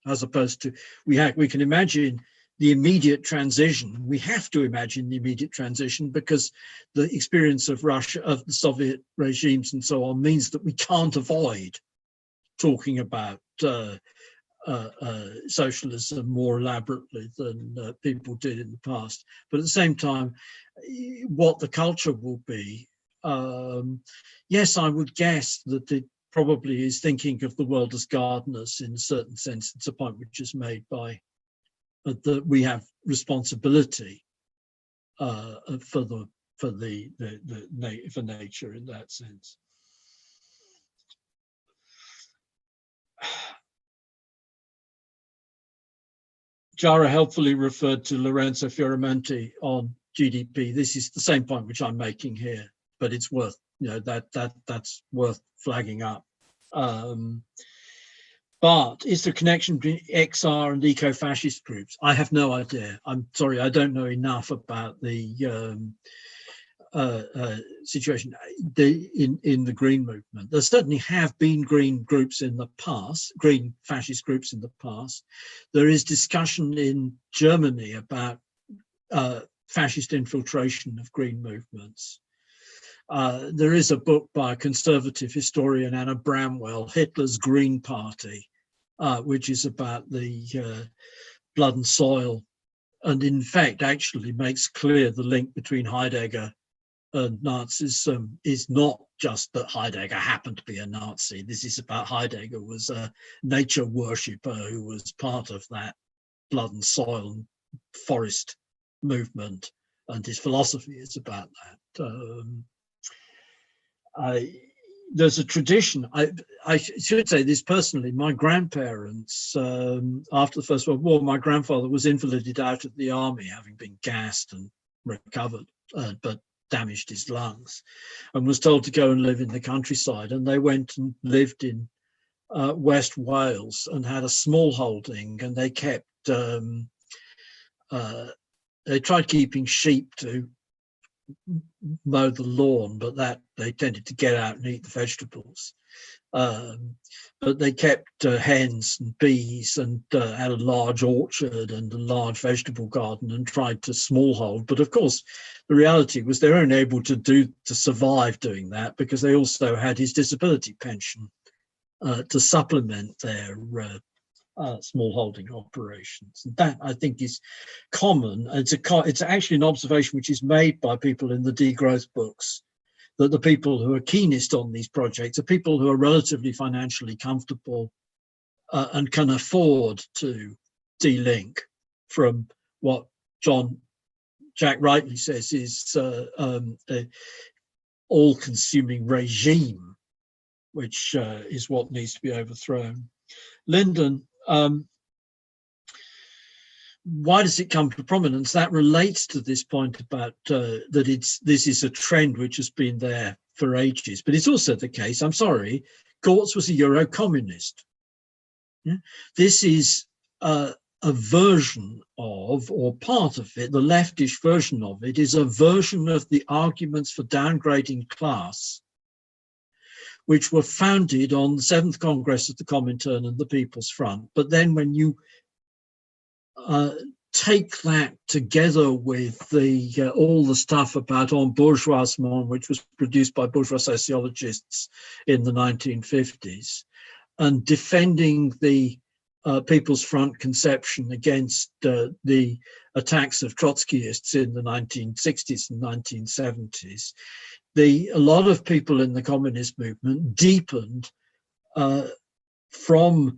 as opposed to we can imagine the immediate transition. We have to imagine the immediate transition because the experience of Russia, of the Soviet regimes and so on, means that we can't avoid talking about socialism more elaborately than people did in the past. But at the same time, what the culture will be, yes, I would guess that it probably is thinking of the world as gardeners in a certain sense. It's a point which is made by that we have responsibility for nature in that sense. Jara helpfully referred to Lorenzo Fioramonti on GDP. This is the same point which I'm making here, but it's worth, that's worth flagging up. But is there a connection between XR and eco-fascist groups? I have no idea. I'm sorry, I don't know enough about the situation in the Green movement. There certainly have been Green groups in the past, Green fascist groups in the past. There is discussion in Germany about fascist infiltration of Green movements. There is a book by a conservative historian, Anna Bramwell, Hitler's Green Party, which is about the blood and soil, and in fact actually makes clear the link between Heidegger and Nazism is not just that Heidegger happened to be a Nazi. This is about Heidegger was a nature worshipper who was part of that blood and soil and forest movement, and his philosophy is about that. There's a tradition, I should say this personally, my grandparents, after the First World War, my grandfather was invalided out of the army, having been gassed and recovered, but damaged his lungs, and was told to go and live in the countryside. And they went and lived in West Wales and had a small holding, and they kept, they tried keeping sheep to mow the lawn, but that they tended to get out and eat the vegetables. But they kept hens and bees and had a large orchard and a large vegetable garden and tried to smallhold. But of course, the reality was they weren't able to survive doing that because they also had his disability pension to supplement their small holding operations. And that, I think, is common. It's actually an observation which is made by people in the degrowth books, that the people who are keenest on these projects are people who are relatively financially comfortable and can afford to delink from what Jack rightly says is an all-consuming regime, which is what needs to be overthrown. Lyndon, why does it come to prominence? That relates to this point about that this is a trend which has been there for ages, but it's also the case, I'm sorry, Gortz was a Euro-communist. Yeah? This is a version of, or part of it, the leftish version of it is a version of the arguments for downgrading class, which were founded on the 7th Congress of the Comintern and the People's Front. But then when you take that together with the all the stuff about embourgeoisement, which was produced by bourgeois sociologists in the 1950s, and defending the People's Front conception against the attacks of Trotskyists in the 1960s and 1970s, a lot of people in the communist movement deepened from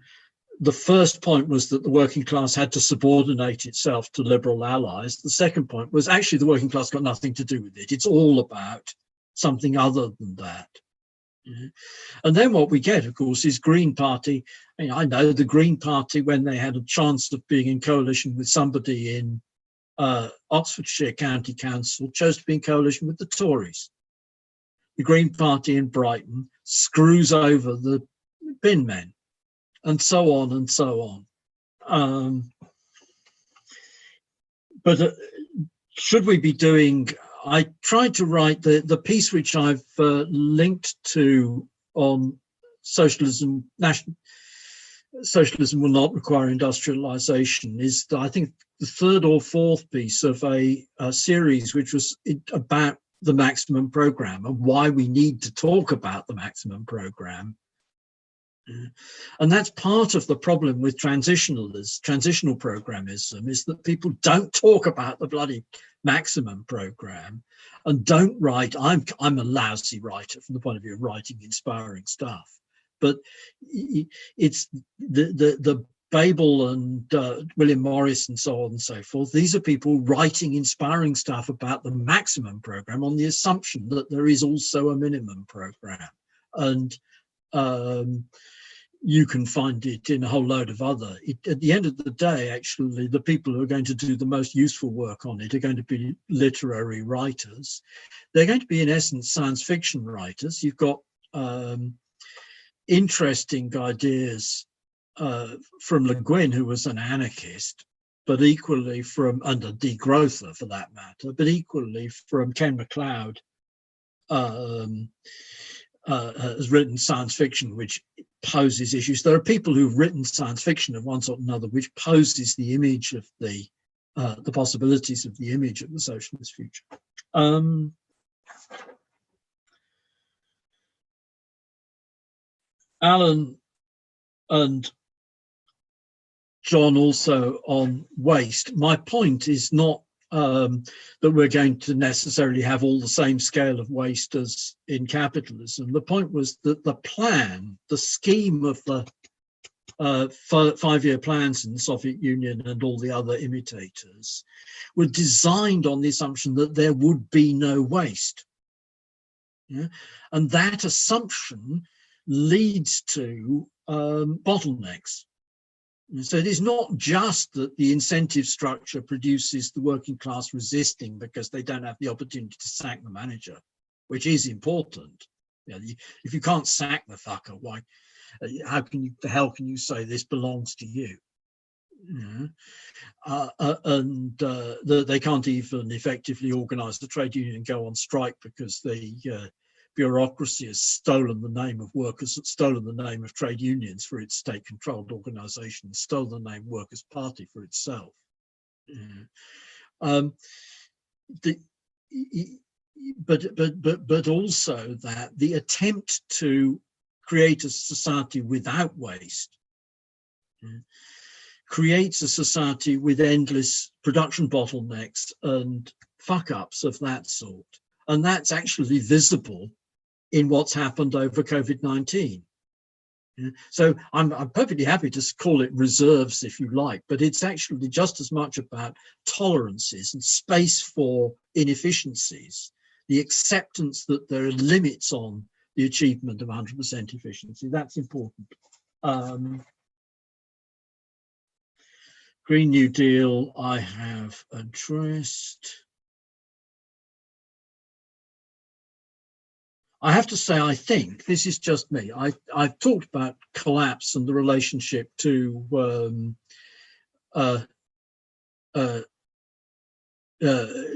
the first point was that the working class had to subordinate itself to liberal allies. The second point was actually the working class got nothing to do with it. It's all about something other than that. Yeah. And then what we get, of course, is Green Party. I know the Green Party, when they had a chance of being in coalition with somebody in Oxfordshire County Council, chose to be in coalition with the Tories. The Green Party in Brighton screws over the bin men, and so on and so on. But should we be doing, I tried to write the piece which I've linked to on socialism, socialism will not require industrialization, is I think the third or fourth piece of a series which was about the maximum program and why we need to talk about the maximum program. And that's part of the problem with transitional programism, is that people don't talk about the bloody maximum program and don't write. I'm a lousy writer from the point of view of writing inspiring stuff, but it's the Babel and William Morris and so on and so forth. These are people writing inspiring stuff about the maximum program on the assumption that there is also a minimum program, and you can find it in a whole load of other. At the end of the day, actually, the people who are going to do the most useful work on it are going to be literary writers. They're going to be, in essence, science fiction writers. You've got interesting ideas from Le Guin, who was an anarchist, but equally from, and a degrowther for that matter, but equally from Ken MacLeod, has written science fiction which poses issues. There are people who've written science fiction of one sort or another which poses the image of the possibilities of the image of the socialist future. Alan and John also on waste. My point is not that we're going to necessarily have all the same scale of waste as in capitalism. The point was that the plan, the scheme of the 5-year plans in the Soviet Union and all the other imitators were designed on the assumption that there would be no waste. Yeah? And that assumption leads to bottlenecks. So it is not just that the incentive structure produces the working class resisting because they don't have the opportunity to sack the manager, which is important. You know, if you can't sack the fucker, why? How can you? The hell can you say this belongs to you? They can't even effectively organise the trade union and go on strike because the bureaucracy has stolen the name of workers, stolen the name of trade unions for its state-controlled organisation, stolen the name Workers' Party for itself. But also that the attempt to create a society without waste creates a society with endless production bottlenecks and fuck-ups of that sort. And that's actually visible in what's happened over COVID-19. So I'm perfectly happy to call it reserves, if you like, but it's actually just as much about tolerances and space for inefficiencies, the acceptance that there are limits on the achievement of 100% efficiency. That's important. Green New Deal, I have addressed. I have to say, I think, this is just me, I've talked about collapse and the relationship to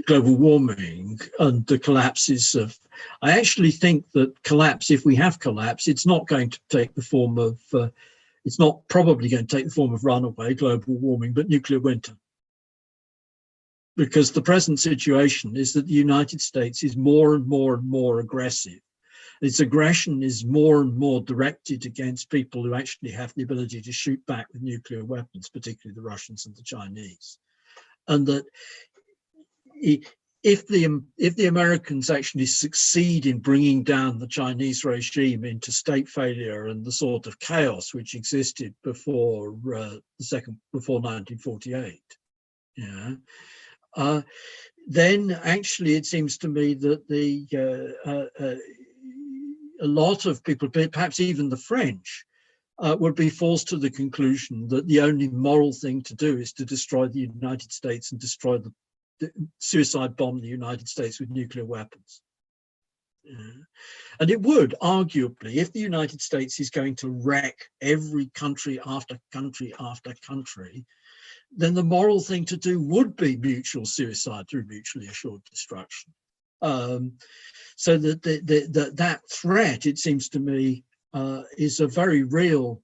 global warming and the collapses of, I actually think that collapse, if we have collapse, it's not going to take the form of, it's not probably going to take the form of runaway global warming, but nuclear winter. Because the present situation is that the United States is more and more and more aggressive. Its aggression is more and more directed against people who actually have the ability to shoot back with nuclear weapons, particularly the Russians and the Chinese. And that if the Americans actually succeed in bringing down the Chinese regime into state failure and the sort of chaos which existed before before 1948, then actually it seems to me that a lot of people, perhaps even the French, would be forced to the conclusion that the only moral thing to do is to destroy the United States and destroy the suicide bomb the United States with nuclear weapons. And it would, arguably, if the United States is going to wreck every country after country after country, then the moral thing to do would be mutual suicide through mutually assured destruction. So that threat, it seems to me, is a very real,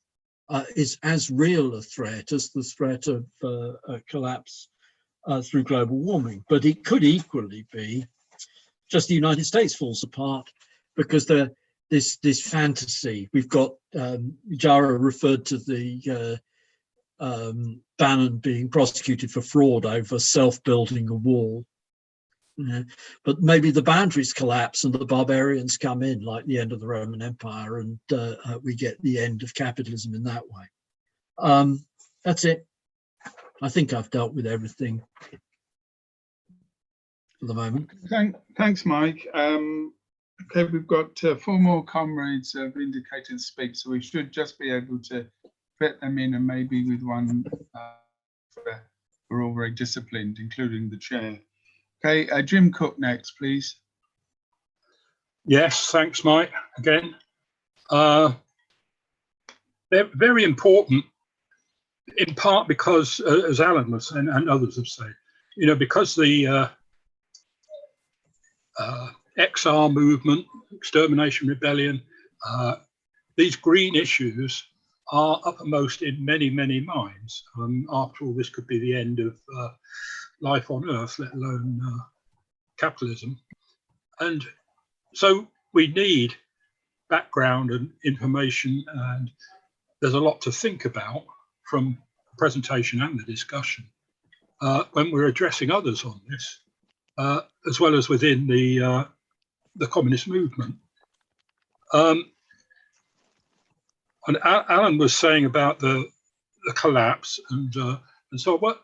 is as real a threat as the threat of collapse through global warming. But it could equally be just the United States falls apart because this fantasy. We've got Jara referred to the Bannon being prosecuted for fraud over self-building a wall. But maybe the boundaries collapse and the barbarians come in, like the end of the Roman Empire, and we get the end of capitalism in that way. That's it. I think I've dealt with everything for the moment. Thanks, Mike. Okay, we've got 4 more comrades have indicated to speak, so we should just be able to fit them in, and maybe with one, we're all very disciplined, including the chair. Okay, Jim Cook next, please. Yes, thanks, Mike, again. They're very important, in part because, as Alan was saying, and others have said, because the XR movement, extermination rebellion, these green issues are uppermost in many, many minds. After all, this could be the end of life on Earth, let alone capitalism. And so we need background and information, and there's a lot to think about from the presentation and the discussion when we're addressing others on this, as well as within the communist movement. And Alan was saying about the collapse and so what.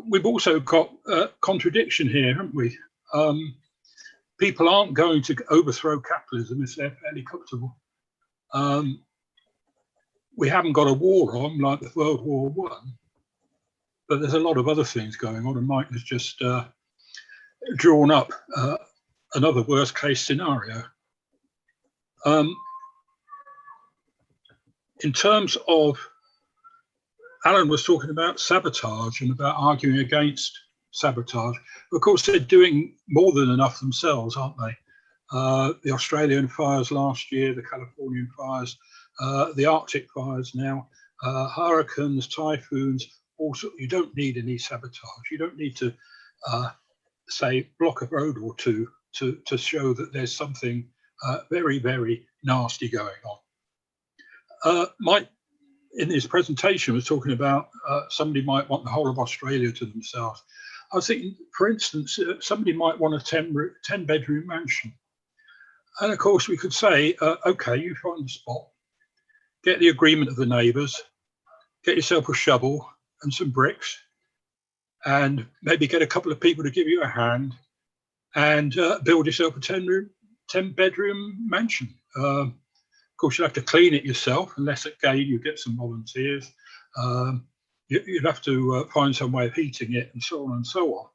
We've also got contradiction here, haven't we? People aren't going to overthrow capitalism if they're fairly comfortable. We haven't got a war on like the World War I, but there's a lot of other things going on, and Mike has just drawn up another worst case scenario. In terms of, Alan was talking about sabotage and about arguing against sabotage. Of course, they're doing more than enough themselves, aren't they? The Australian fires last year, the Californian fires, the Arctic fires now, hurricanes, typhoons. Also, you don't need any sabotage. You don't need to, say, block a road or two to show that there's something very, very nasty going on. in his presentation was talking about somebody might want the whole of Australia to themselves. I was thinking, for instance, somebody might want a 10-bedroom mansion. And of course, we could say, OK, you find the spot, get the agreement of the neighbours, get yourself a shovel and some bricks, and maybe get a couple of people to give you a hand and build yourself a 10-bedroom mansion. Of course, you'll have to clean it yourself, unless again you get some volunteers. You'd have to find some way of heating it, and so on and so on.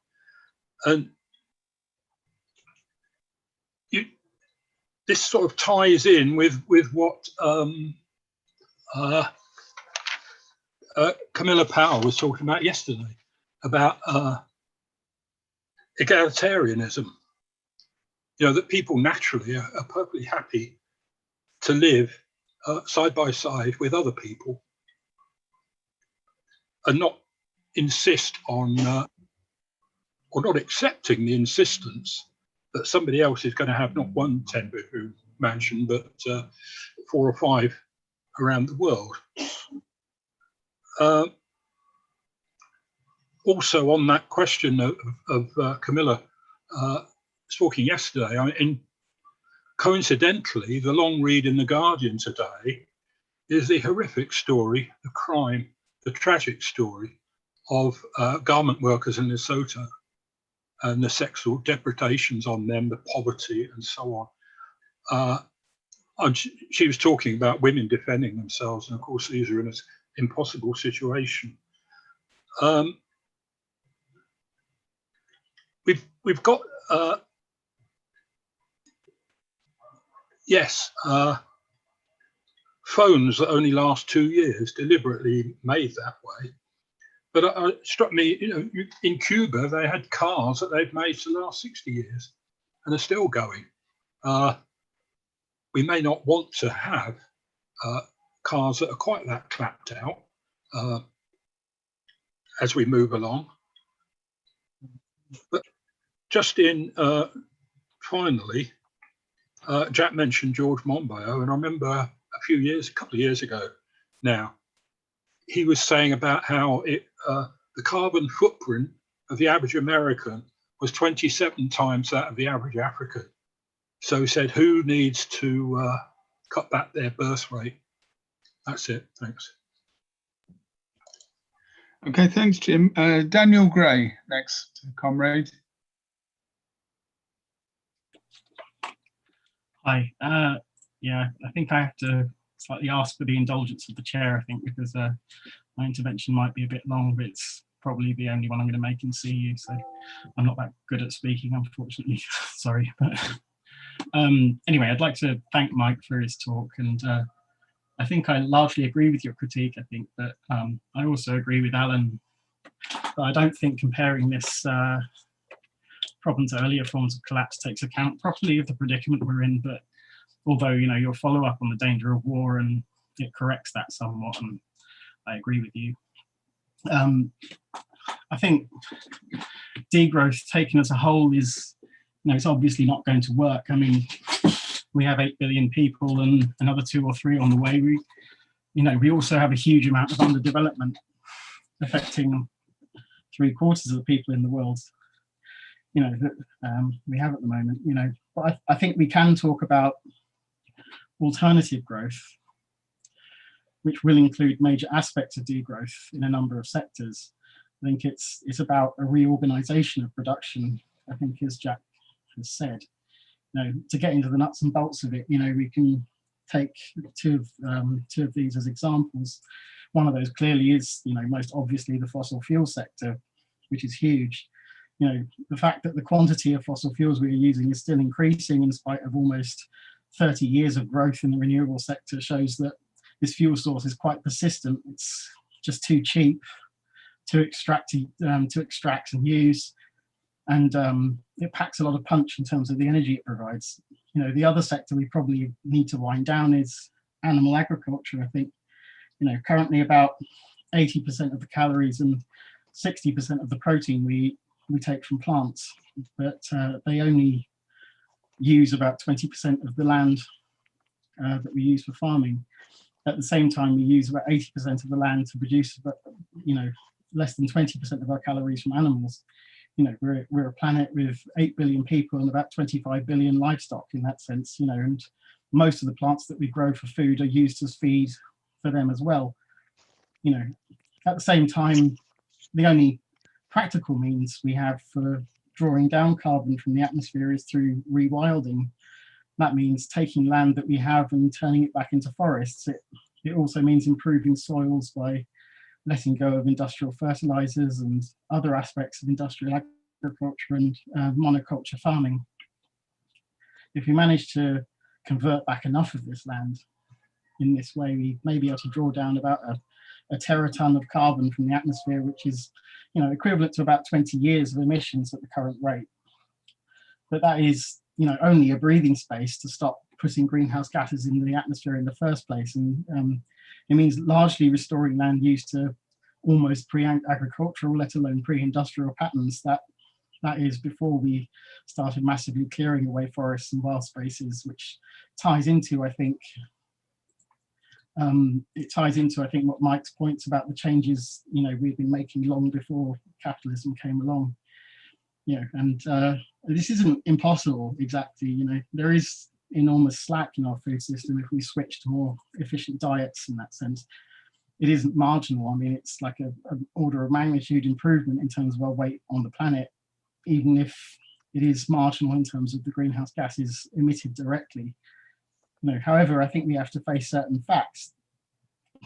And this sort of ties in with what Camilla Powell was talking about yesterday, about egalitarianism. You know, that people naturally are perfectly happy to live side by side with other people and not insist on, or not accepting the insistence that somebody else is going to have not one 10-bedroom mansion, but 4 or 5 around the world. Also, on that question of Camilla talking yesterday, I mean, coincidentally, the long read in The Guardian today is the horrific story, the crime, the tragic story of garment workers in Lesotho and the sexual depredations on them, the poverty and so on. She was talking about women defending themselves, and of course these are in an impossible situation. We've got phones that only last 2 years, deliberately made that way. But it struck me, you know, in Cuba, they had cars that they've made to last 60 years and are still going. We may not want to have cars that are quite that clapped out as we move along. But just in, finally, Jack mentioned George Monbiot, and I remember a couple of years ago now, he was saying about how the carbon footprint of the average American was 27 times that of the average African. So he said, who needs to cut back their birth rate? That's it. Thanks. Okay, thanks, Jim. Daniel Gray, next, comrade. Hi. Yeah, I think I have to slightly ask for the indulgence of the chair, I think, because my intervention might be a bit long, but it's probably the only one I'm going to make in CU, so I'm not that good at speaking, unfortunately. Sorry. But anyway, I'd like to thank Mike for his talk, and I think I largely agree with your critique. I think that I also agree with Alan, but I don't think comparing this problem to earlier forms of collapse takes account properly of the predicament we're in. But although, you know, your follow-up on the danger of war, and it corrects that somewhat, and I agree with you. I think degrowth taken as a whole is, you know, it's obviously not going to work. I mean, we have 8 billion people and another 2 or 3 on the way. We also have a huge amount of underdevelopment affecting 3/4 of the people in the world, you know, that we have at the moment, you know. But I think we can talk about alternative growth, which will include major aspects of degrowth in a number of sectors. I think it's about a reorganization of production, I think, as Jack has said. You know, to get into the nuts and bolts of it, you know, we can take two of these as examples. One of those clearly is, you know, most obviously the fossil fuel sector, which is huge. You know, the fact that the quantity of fossil fuels we are using is still increasing in spite of almost 30 years of growth in the renewable sector shows that this fuel source is quite persistent. It's just too cheap to extract and use, and it packs a lot of punch in terms of the energy it provides. You know, the other sector we probably need to wind down is animal agriculture. I think, you know, currently about 80% of the calories and 60% of the protein we eat, we take from plants, but they only use about 20% of the land that we use for farming. at the same time, we use about 80% of the land to produce, less than 20% of our calories from animals. We're a planet with 8 billion people and about 25 billion livestock in that sense, and most of the plants that we grow for food are used as feed for them as well. At the same time, the only practical means we have for drawing down carbon from the atmosphere is through rewilding. That means taking land that we have and turning it back into forests. It also means improving soils by letting go of industrial fertilizers and other aspects of industrial agriculture and monoculture farming. If we manage to convert back enough of this land in this way, we may be able to draw down about a teraton of carbon from the atmosphere, which is equivalent to about 20 years of emissions at the current rate. But that is only a breathing space to stop putting greenhouse gases in the atmosphere in the first place. And it means largely restoring land use to almost pre-agricultural, let alone pre-industrial patterns. That is before we started massively clearing away forests and wild spaces, which ties into, I think, what Mike's points about the changes, we've been making long before capitalism came along. And this isn't impossible exactly, there is enormous slack in our food system if we switch to more efficient diets in that sense. It isn't marginal. I mean, it's like an order of magnitude improvement in terms of our weight on the planet, even if it is marginal in terms of the greenhouse gases emitted directly. However, I think we have to face certain facts.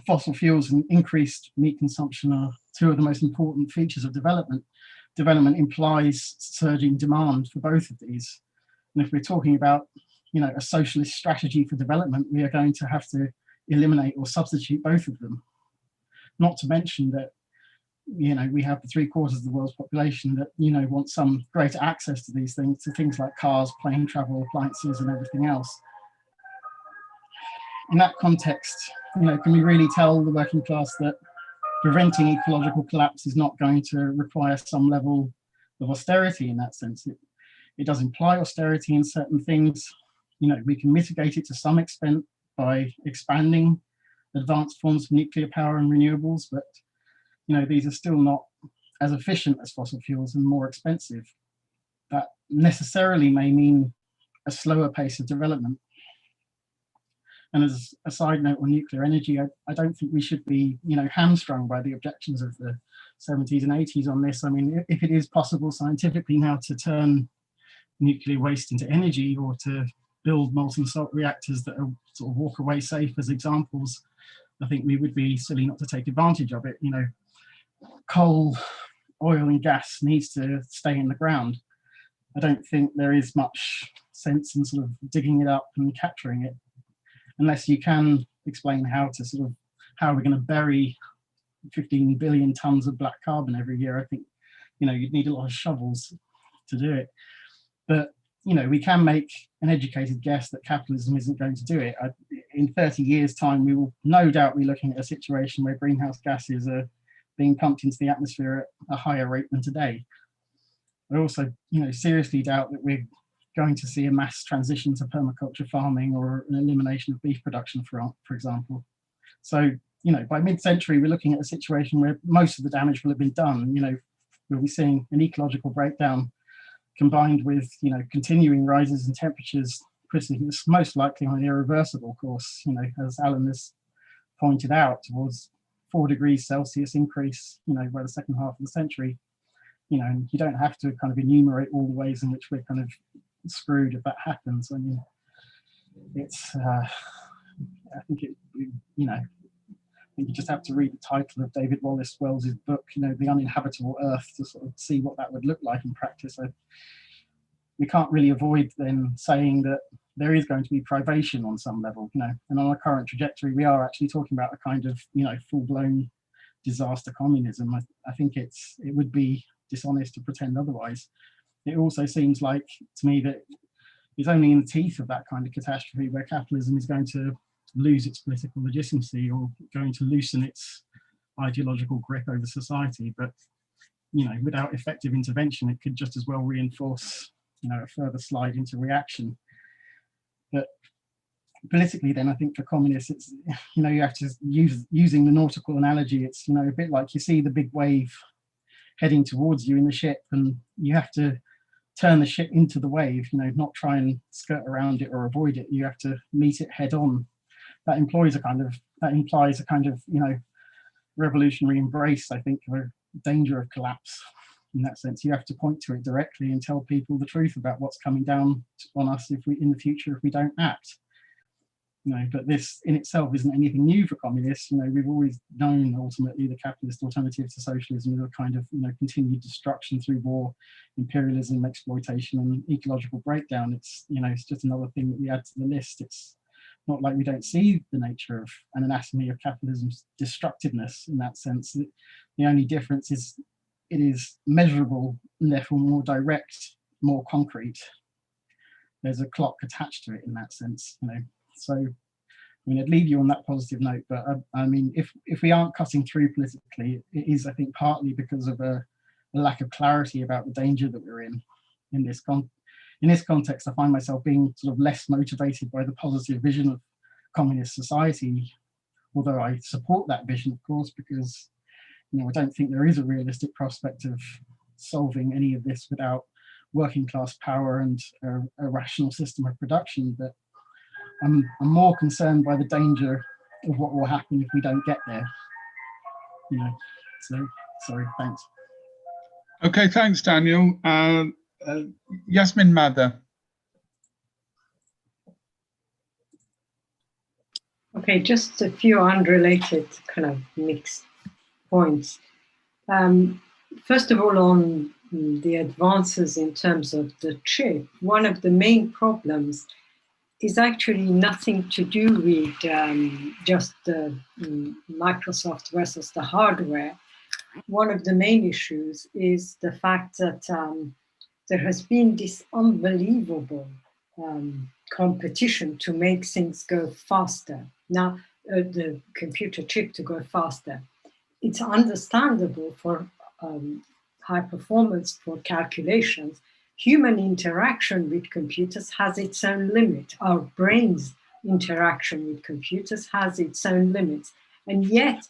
Fossil fuels and increased meat consumption are two of the most important features of development. Development implies surging demand for both of these. And if we're talking about, a socialist strategy for development, we are going to have to eliminate or substitute both of them. Not to mention that, we have 3/4 of the world's population that, want some greater access to these things, to things like cars, plane travel, appliances, and everything else. In that context, can we really tell the working class that preventing ecological collapse is not going to require some level of austerity in that sense? It does imply austerity in certain things. We can mitigate it to some extent by expanding advanced forms of nuclear power and renewables, but these are still not as efficient as fossil fuels and more expensive. That necessarily may mean a slower pace of development. And as a side note on nuclear energy, I don't think we should be, hamstrung by the objections of the 70s and 80s on this. I mean, if it is possible scientifically now to turn nuclear waste into energy, or to build molten salt reactors that are sort of walk away safe as examples, I think we would be silly not to take advantage of it. Coal, oil and gas needs to stay in the ground. I don't think there is much sense in sort of digging it up and capturing it, unless you can explain how we're going to bury 15 billion tons of black carbon every year. I think, you'd need a lot of shovels to do it. But, we can make an educated guess that capitalism isn't going to do it. In 30 years' time, we will no doubt be looking at a situation where greenhouse gases are being pumped into the atmosphere at a higher rate than today. I also, seriously doubt that we're going to see a mass transition to permaculture farming or an elimination of beef production, for example. So, by mid-century, we're looking at a situation where most of the damage will have been done. We'll be seeing an ecological breakdown combined with, continuing rises in temperatures, putting us most likely on an irreversible course, as Alan has pointed out, towards 4 degrees Celsius increase, by the second half of the century. And you don't have to kind of enumerate all the ways in which we're kind of screwed if that happens. I mean, it's, I think you just have to read the title of David Wallace Wells's book, The Uninhabitable Earth, to sort of see what that would look like in practice. We can't really avoid then saying that there is going to be privation on some level, and on our current trajectory, we are actually talking about a kind of, full-blown disaster communism. I think it would be dishonest to pretend otherwise. It also seems like, to me, that it's only in the teeth of that kind of catastrophe where capitalism is going to lose its political legitimacy or going to loosen its ideological grip over society. But, without effective intervention, it could just as well reinforce, a further slide into reaction. But politically, then I think for communists, it's, you know, you have to using the nautical analogy, it's, you know, a bit like you see the big wave heading towards you in the ship, and you have to turn the ship into the wave, you know, not try and skirt around it or avoid it. You have to meet it head on. That implies a kind of, you know, revolutionary embrace, I think, of a danger of collapse. In that sense, you have to point to it directly and tell people the truth about what's coming down on us if we, in the future, if we don't act. You know, but this in itself isn't anything new for communists. You know, we've always known ultimately the capitalist alternative to socialism is a kind of, you know, continued destruction through war, imperialism, exploitation, and ecological breakdown. It's, you know, it's just another thing that we add to the list. It's not like we don't see the nature of an anatomy of capitalism's destructiveness in that sense. The only difference is it is measurable and therefore more direct, more concrete. There's a clock attached to it in that sense, you know. So, I mean, I'd leave you on that positive note, but I mean, if we aren't cutting through politically, it is, I think, partly because of a lack of clarity about the danger that we're in this context. I find myself being sort of less motivated by the positive vision of communist society, although I support that vision, of course, because, you know, I don't think there is a realistic prospect of solving any of this without working class power and a rational system of production. But I'm more concerned by the danger of what will happen if we don't get there. You know, so sorry, thanks. Okay, thanks, Daniel. Yasmin Mather. Okay, just a few unrelated kind of mixed points. First of all, on the advances in terms of the chip, one of the main problems is actually nothing to do with just the Microsoft versus the hardware. One of the main issues is the fact that there has been this unbelievable competition to make things go faster. Now, the computer chip to go faster. It's understandable for high performance for calculations. Human interaction with computers has its own limit. Our brain's interaction with computers has its own limits. And yet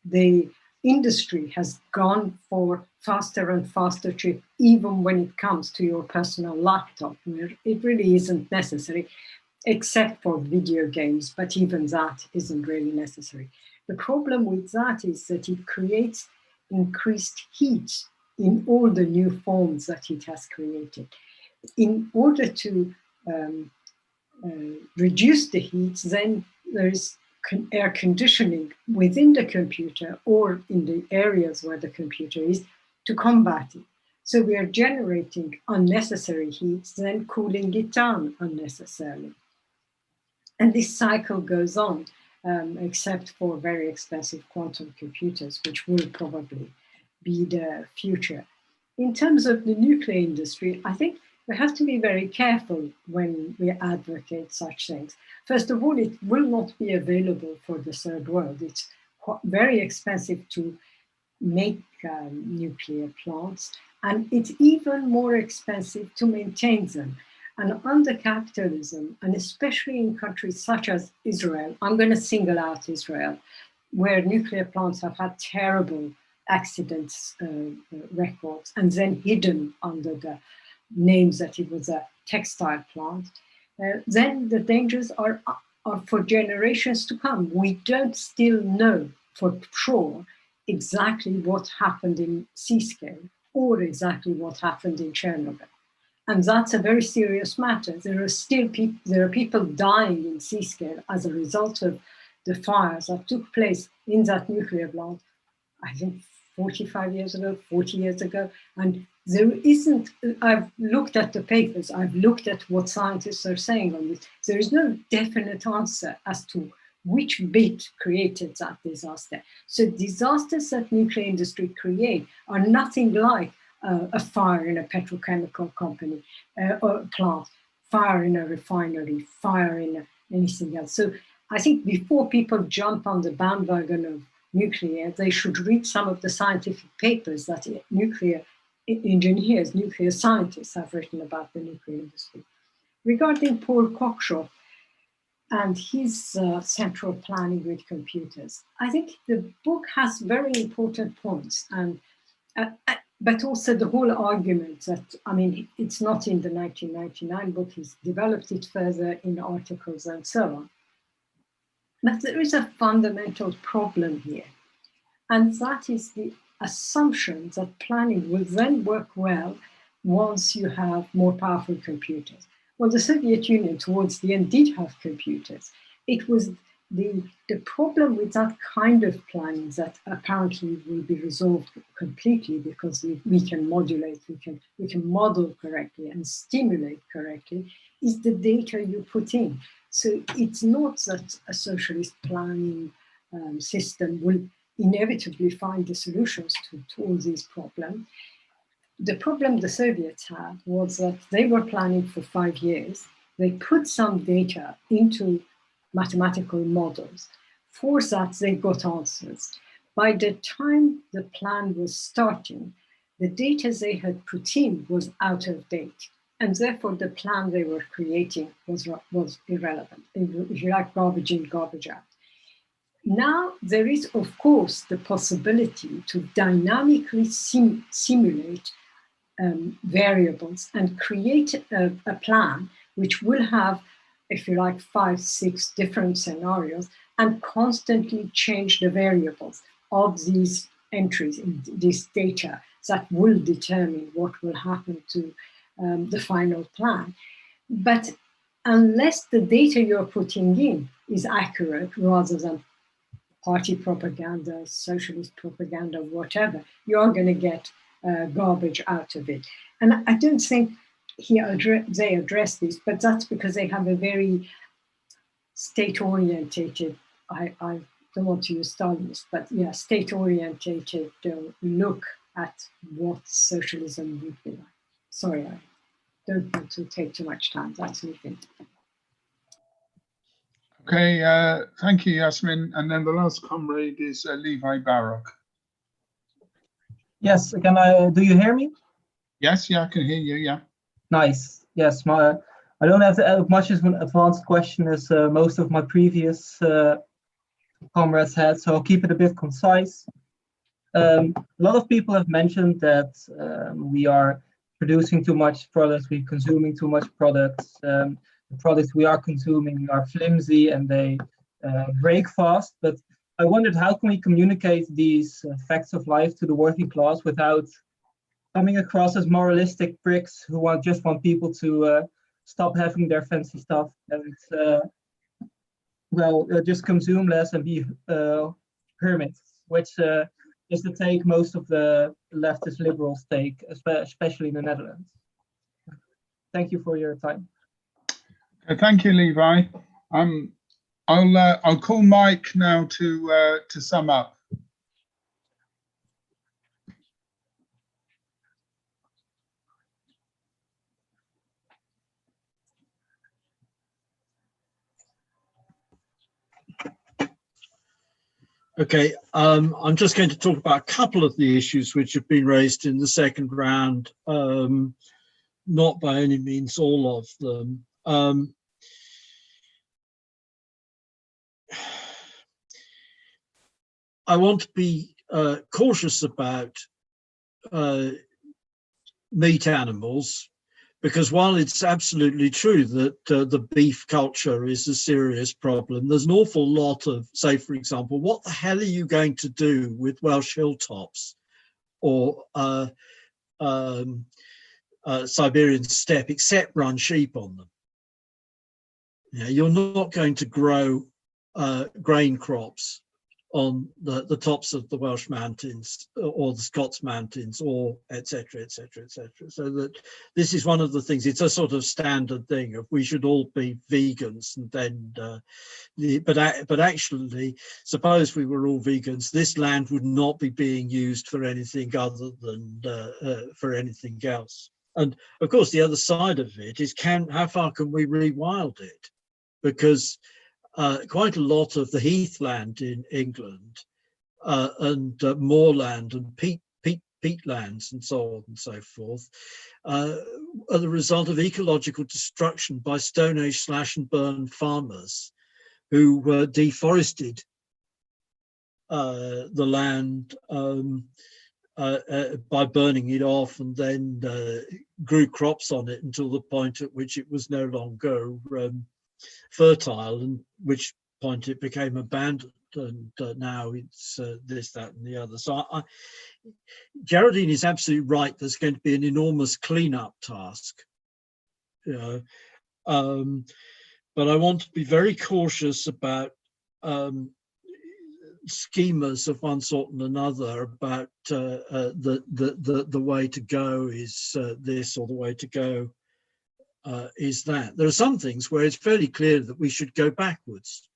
the industry has gone for faster and faster chip, even when it comes to your personal laptop. It really isn't necessary, except for video games, but even that isn't really necessary. The problem with that is that it creates increased heat in all the new forms that it has created. In order to reduce the heat, then there is air conditioning within the computer or in the areas where the computer is to combat it. So we are generating unnecessary heat, then cooling it down unnecessarily. And this cycle goes on, except for very expensive quantum computers, which will probably be the future. In terms of the nuclear industry, I think we have to be very careful when we advocate such things. First of all, it will not be available for the third world. It's very expensive to make nuclear plants, and it's even more expensive to maintain them. And under capitalism, and especially in countries such as Israel, I'm going to single out Israel, where nuclear plants have had terrible accidents records and then hidden under the names that it was a textile plant, then the dangers are for generations to come. We don't still know for sure exactly what happened in Seascale or exactly what happened in Chernobyl. And that's a very serious matter. There are people dying in Seascale as a result of the fires that took place in that nuclear plant, I think 45 years ago, 40 years ago. And there isn't, I've looked at the papers, I've looked at what scientists are saying on this. There is no definite answer as to which bit created that disaster. So disasters that nuclear industry create are nothing like a fire in a petrochemical company or plant, fire in a refinery, fire in anything else. So I think before people jump on the bandwagon of nuclear, they should read some of the scientific papers that nuclear engineers, nuclear scientists have written about the nuclear industry. Regarding Paul Cockshott, and his central planning with computers. I think the book has very important points, and but also the whole argument that, I mean, it's not in the 1999 book, he's developed it further in articles and so on. But there is a fundamental problem here, and that is the assumption that planning will then work well once you have more powerful computers. Well, the Soviet Union towards the end did have computers. It was the problem with that kind of planning that apparently will be resolved completely because we can modulate, we can model correctly and stimulate correctly, is the data you put in. So it's not that a socialist planning system will inevitably find the solutions to all these problems. The problem the Soviets had was that they were planning for 5 years. They put some data into mathematical models. For that, they got answers. By the time the plan was starting, the data they had put in was out of date. And therefore, the plan they were creating was irrelevant. If you like, garbage in, garbage out. Now, there is, of course, the possibility to dynamically simulate variables and create a plan which will have, if you like, 5, 6 different scenarios and constantly change the variables of these entries in this data that will determine what will happen to the final plan. But unless the data you're putting in is accurate rather than party propaganda, socialist propaganda, whatever, you're going to get garbage out of it. And I don't think they address this, but that's because they have a very state-orientated, I don't want to use Stalinist, but yeah, state-orientated look at what socialism would be like. Sorry, I don't want to take too much time. That's me thinking. Okay, thank you, Yasmin. And then the last comrade is Levi Baruch. Yes, do you hear me? Yes, yeah, I can hear you, yeah. Nice, yes. I don't have to add much as an advanced question as most of my previous comrades had, so I'll keep it a bit concise. A lot of people have mentioned that we are producing too much products, we're consuming too much products. The products we are consuming are flimsy and they break fast, but I wondered, how can we communicate these facts of life to the working class without coming across as moralistic pricks who just want people to stop having their fancy stuff and just consume less and be hermits, which is the take most of the leftist liberals take, especially in the Netherlands. Thank you for your time. Thank you, Levi. I'll call Mike now to sum up. Okay, I'm just going to talk about a couple of the issues which have been raised in the second round, not by any means all of them. I want to be cautious about meat animals, because while it's absolutely true that the beef culture is a serious problem, there's an awful lot of, say, for example, what the hell are you going to do with Welsh hilltops or Siberian steppe except run sheep on them? You know, you're not going to grow grain crops on the tops of the Welsh mountains or the Scots mountains, or et cetera, et cetera, et cetera. So that this is one of the things, it's a sort of standard thing of we should all be vegans, and then, but actually, suppose we were all vegans, this land would not be being used for anything other than for anything else. And of course, the other side of it is how far can we rewild it? Because quite a lot of the heathland in England and moorland and peatlands and so on and so forth are the result of ecological destruction by Stone Age slash and burn farmers who deforested the land by burning it off, and then grew crops on it until the point at which it was no longer fertile, and which point it became abandoned, and now it's this, that, and the other. So Geraldine is absolutely right. There's going to be an enormous cleanup task, you know, but I want to be very cautious about schemas of one sort and another about the way to go is this, or the way to go is that. There are some things where it's fairly clear that we should go backwards.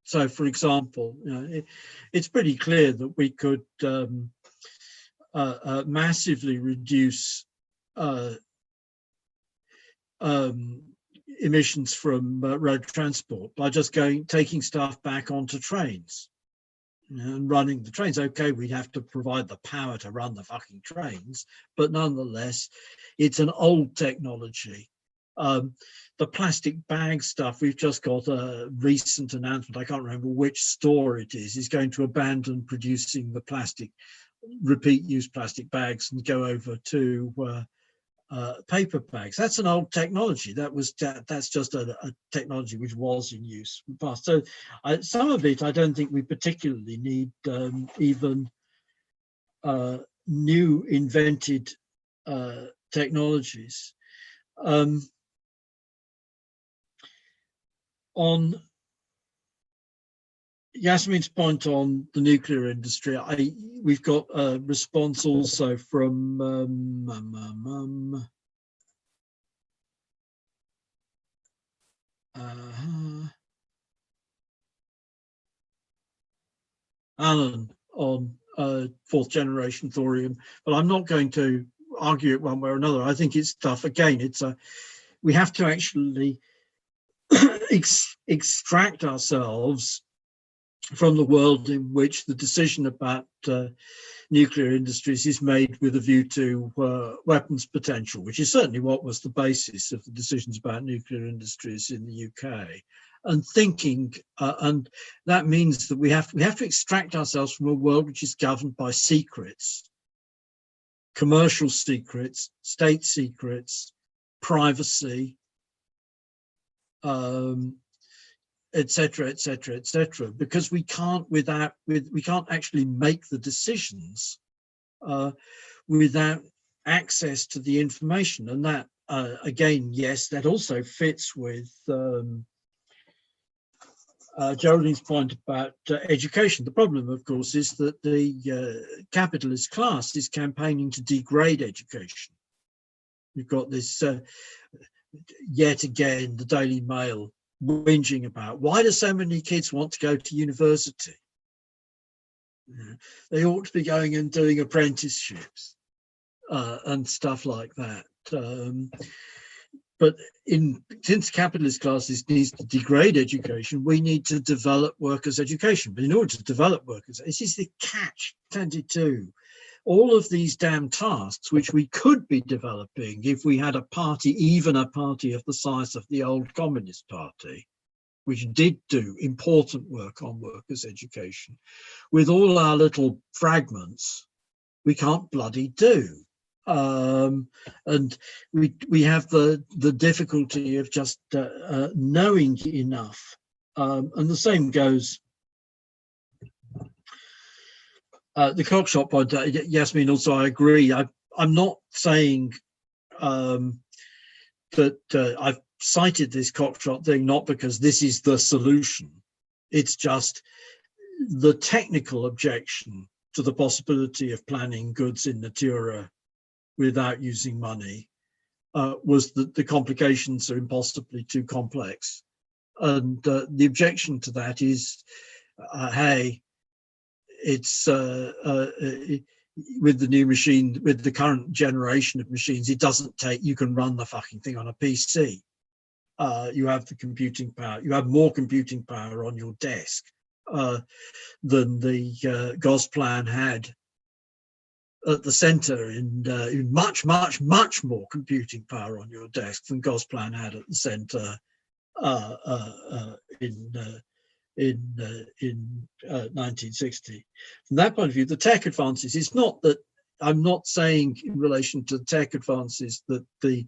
So, for example, you know, it's pretty clear that we could massively reduce emissions from road transport by just taking stuff back onto trains, you know, and running the trains. Okay, we'd have to provide the power to run the fucking trains, but nonetheless, it's an old technology. The plastic bag stuff, we've just got a recent announcement, I can't remember which store it is going to abandon producing the plastic, repeat use plastic bags, and go over to paper bags. That's an old technology. That's just a technology which was in use in the past. So some of it, I don't think we particularly need even new invented technologies. On Yasmin's point on the nuclear industry, we've got a response also from Alan on fourth generation thorium, but I'm not going to argue it one way or another. I think it's tough. Again, we have to actually extract ourselves from the world in which the decision about nuclear industries is made with a view to weapons potential, which is certainly what was the basis of the decisions about nuclear industries in the UK. And thinking, and that means that we have to extract ourselves from a world which is governed by secrets, commercial secrets, state secrets, privacy, etc., etc., etc., because we can't actually make the decisions without access to the information. And that again, yes, that also fits with Geraldine's point about education. The problem, of course, is that the capitalist class is campaigning to degrade education. We've got this yet again, the Daily Mail whinging about why do so many kids want to go to university? They ought to be going and doing apprenticeships and stuff like that. But since capitalist classes needs to degrade education, we need to develop workers' education. But in order to develop workers, this is the catch-22. All of these damn tasks, which we could be developing if we had a party, even a party of the size of the old Communist Party, which did do important work on workers' education, with all our little fragments, we can't bloody do. And we have the difficulty of just knowing enough. And the same goes. The cockshot point, Yasmin, also I agree. I'm not saying that I've cited this cockshot thing not because this is the solution. It's just the technical objection to the possibility of planning goods in natura without using money was that the complications are impossibly too complex. And the objection to that is, hey, it's with the new machine, with the current generation of machines, it doesn't take, you can run the fucking thing on a PC. You have the computing power, you have more computing power on your desk than the Gosplan had at the center, in much more computing power on your desk than Gosplan had at the center in 1960. From that point of view, the tech advances, it's not that I'm not saying in relation to tech advances that the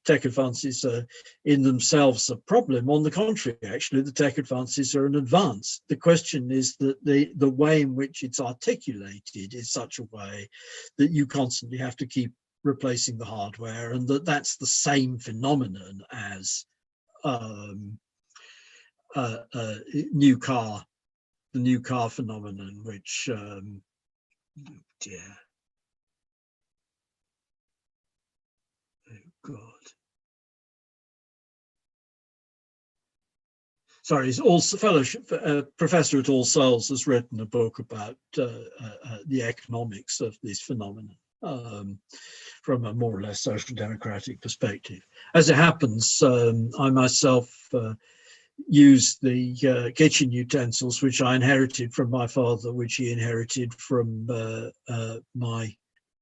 tech advances are in themselves a problem. On the contrary, actually, the tech advances are an advance. The question is that the way in which it's articulated is such a way that you constantly have to keep replacing the hardware, and that's the same phenomenon as the new car phenomenon, which God. Sorry, it's also professor at All Souls has written a book about the economics of this phenomenon from a more or less social democratic perspective. As it happens, I myself use the kitchen utensils which I inherited from my father, which he inherited from my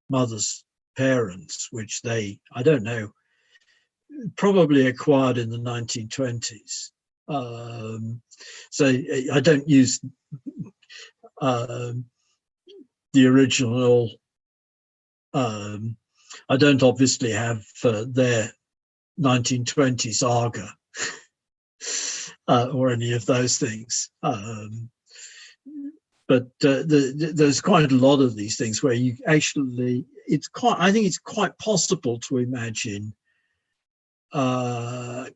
mother's parents, which they, I don't know, probably acquired in the 1920s. So I don't use the original. I don't obviously have their 1920s Aga or any of those things. But there's quite a lot of these things where you actually, I think it's quite possible to imagine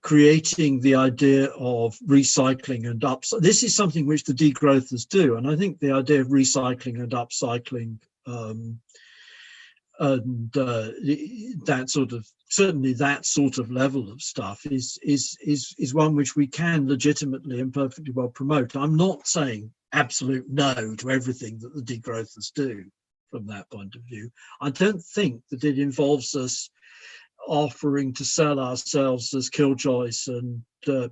creating the idea of recycling and upcycling. This is something which the degrowthers do, and I think the idea of recycling and upcycling and that sort of, certainly that sort of level of stuff is one which we can legitimately and perfectly well promote. I'm not saying absolute no to everything that the degrowthers do from that point of view. I don't think that it involves us offering to sell ourselves as killjoys and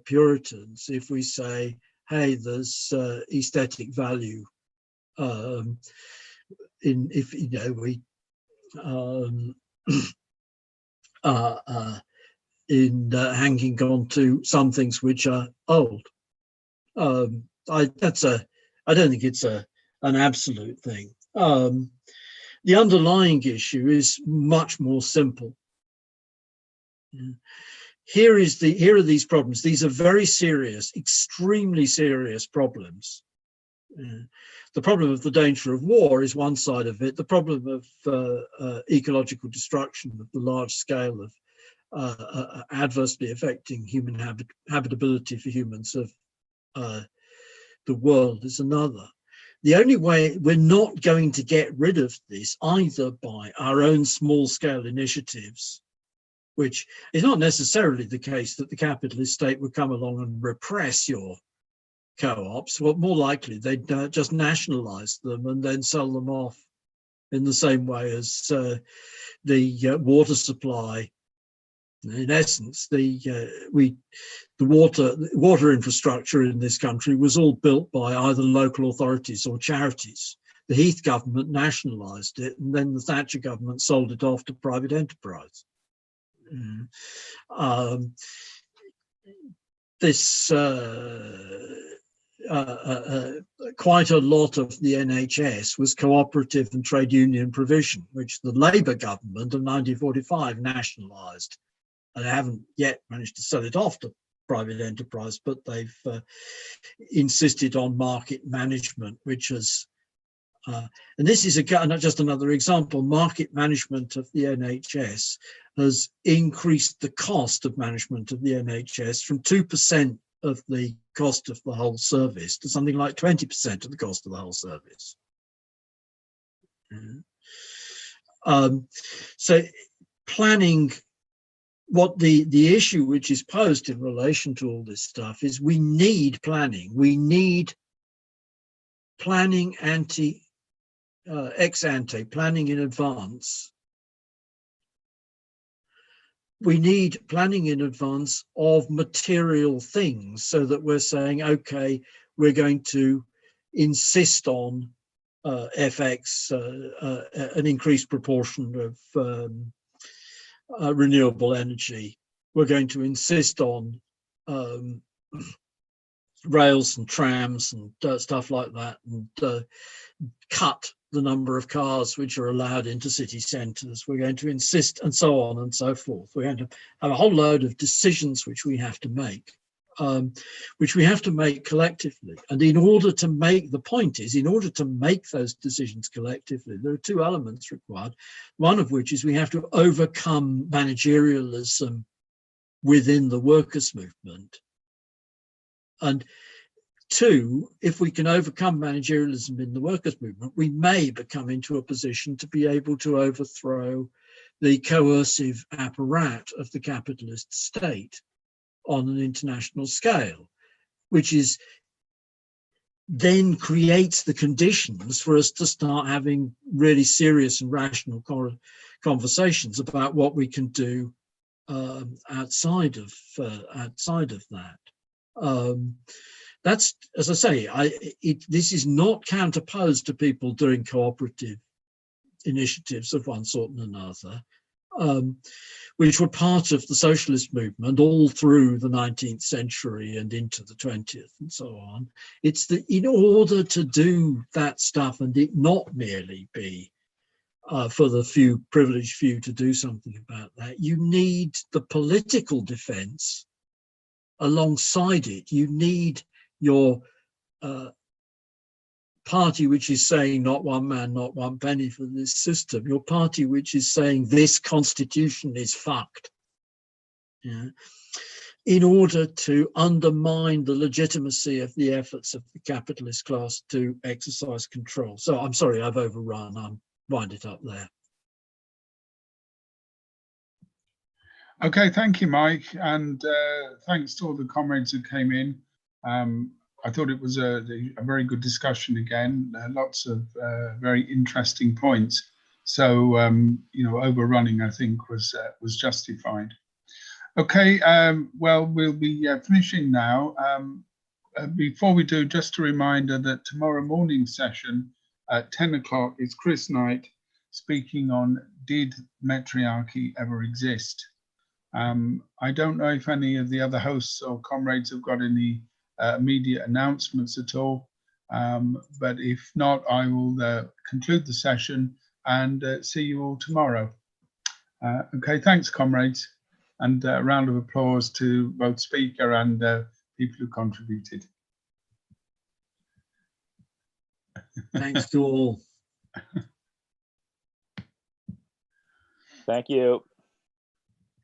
Puritans if we say, hey, there's aesthetic value if you know we in hanging on to some things which are old. I don't think it's an absolute thing. The underlying issue is much more simple. Here are these problems. These are very serious, extremely serious problems. The problem of the danger of war is one side of it. The problem of ecological destruction of the large scale of adversely affecting human habitability for humans of the world is another. The only way we're not going to get rid of this either by our own small-scale initiatives, which is not necessarily the case that the capitalist state would come along and repress your co-ops. Well, more likely they'd just nationalize them and then sell them off in the same way as the water supply. In essence, the water infrastructure in this country was all built by either local authorities or charities. The Heath government nationalised it, and then the Thatcher government sold it off to private enterprise. Quite a lot of the NHS was cooperative and trade union provision, which the Labour government of 1945 nationalised. And they haven't yet managed to sell it off to private enterprise, but they've insisted on market management, which has, and this is just another example, market management of the NHS has increased the cost of management of the NHS from 2% of the cost of the whole service to something like 20% of the cost of the whole service. So planning, what the issue which is posed in relation to all this stuff is we need planning. We need planning ex ante, planning in advance. We need planning in advance of material things so that we're saying, okay, we're going to insist on FX, an increased proportion of renewable energy. We're going to insist on rails and trams and stuff like that, and cut the number of cars which are allowed into city centres. We're going to insist, and so on and so forth. We're going to have a whole load of decisions which we have to make, collectively. And in order to make, the point is, in order to make those decisions collectively, there are two elements required. One of which is we have to overcome managerialism within the workers' movement. And two, if we can overcome managerialism in the workers' movement, we may become into a position to be able to overthrow the coercive apparatus of the capitalist state on an international scale, which is then creates the conditions for us to start having really serious and rational conversations about what we can do outside of that. That's, as I say, this is not counterposed to people doing cooperative initiatives of one sort and another, which were part of the socialist movement all through the 19th century and into the 20th and so on. It's that in order to do that stuff and it not merely be for the privileged few to do something about that, you need the political defense alongside it. You need your party which is saying not one man, not one penny for this system, your party which is saying this constitution is fucked, in order to undermine the legitimacy of the efforts of the capitalist class to exercise control. So I'm sorry, I've overrun. I'll wind it up there. Okay, thank you, Mike, and thanks to all the comrades who came in. I thought it was a very good discussion again, lots of very interesting points. So, overrunning, I think, was justified. Okay, well, we'll be finishing now. Before we do, just a reminder that tomorrow morning's session at 10 o'clock is Chris Knight speaking on Did Matriarchy Ever Exist? I don't know if any of the other hosts or comrades have got any immediate announcements at all, but if not, I will conclude the session and see you all tomorrow. Okay, thanks, comrades, and a round of applause to both speaker and people who contributed. Thanks to all. Thank you.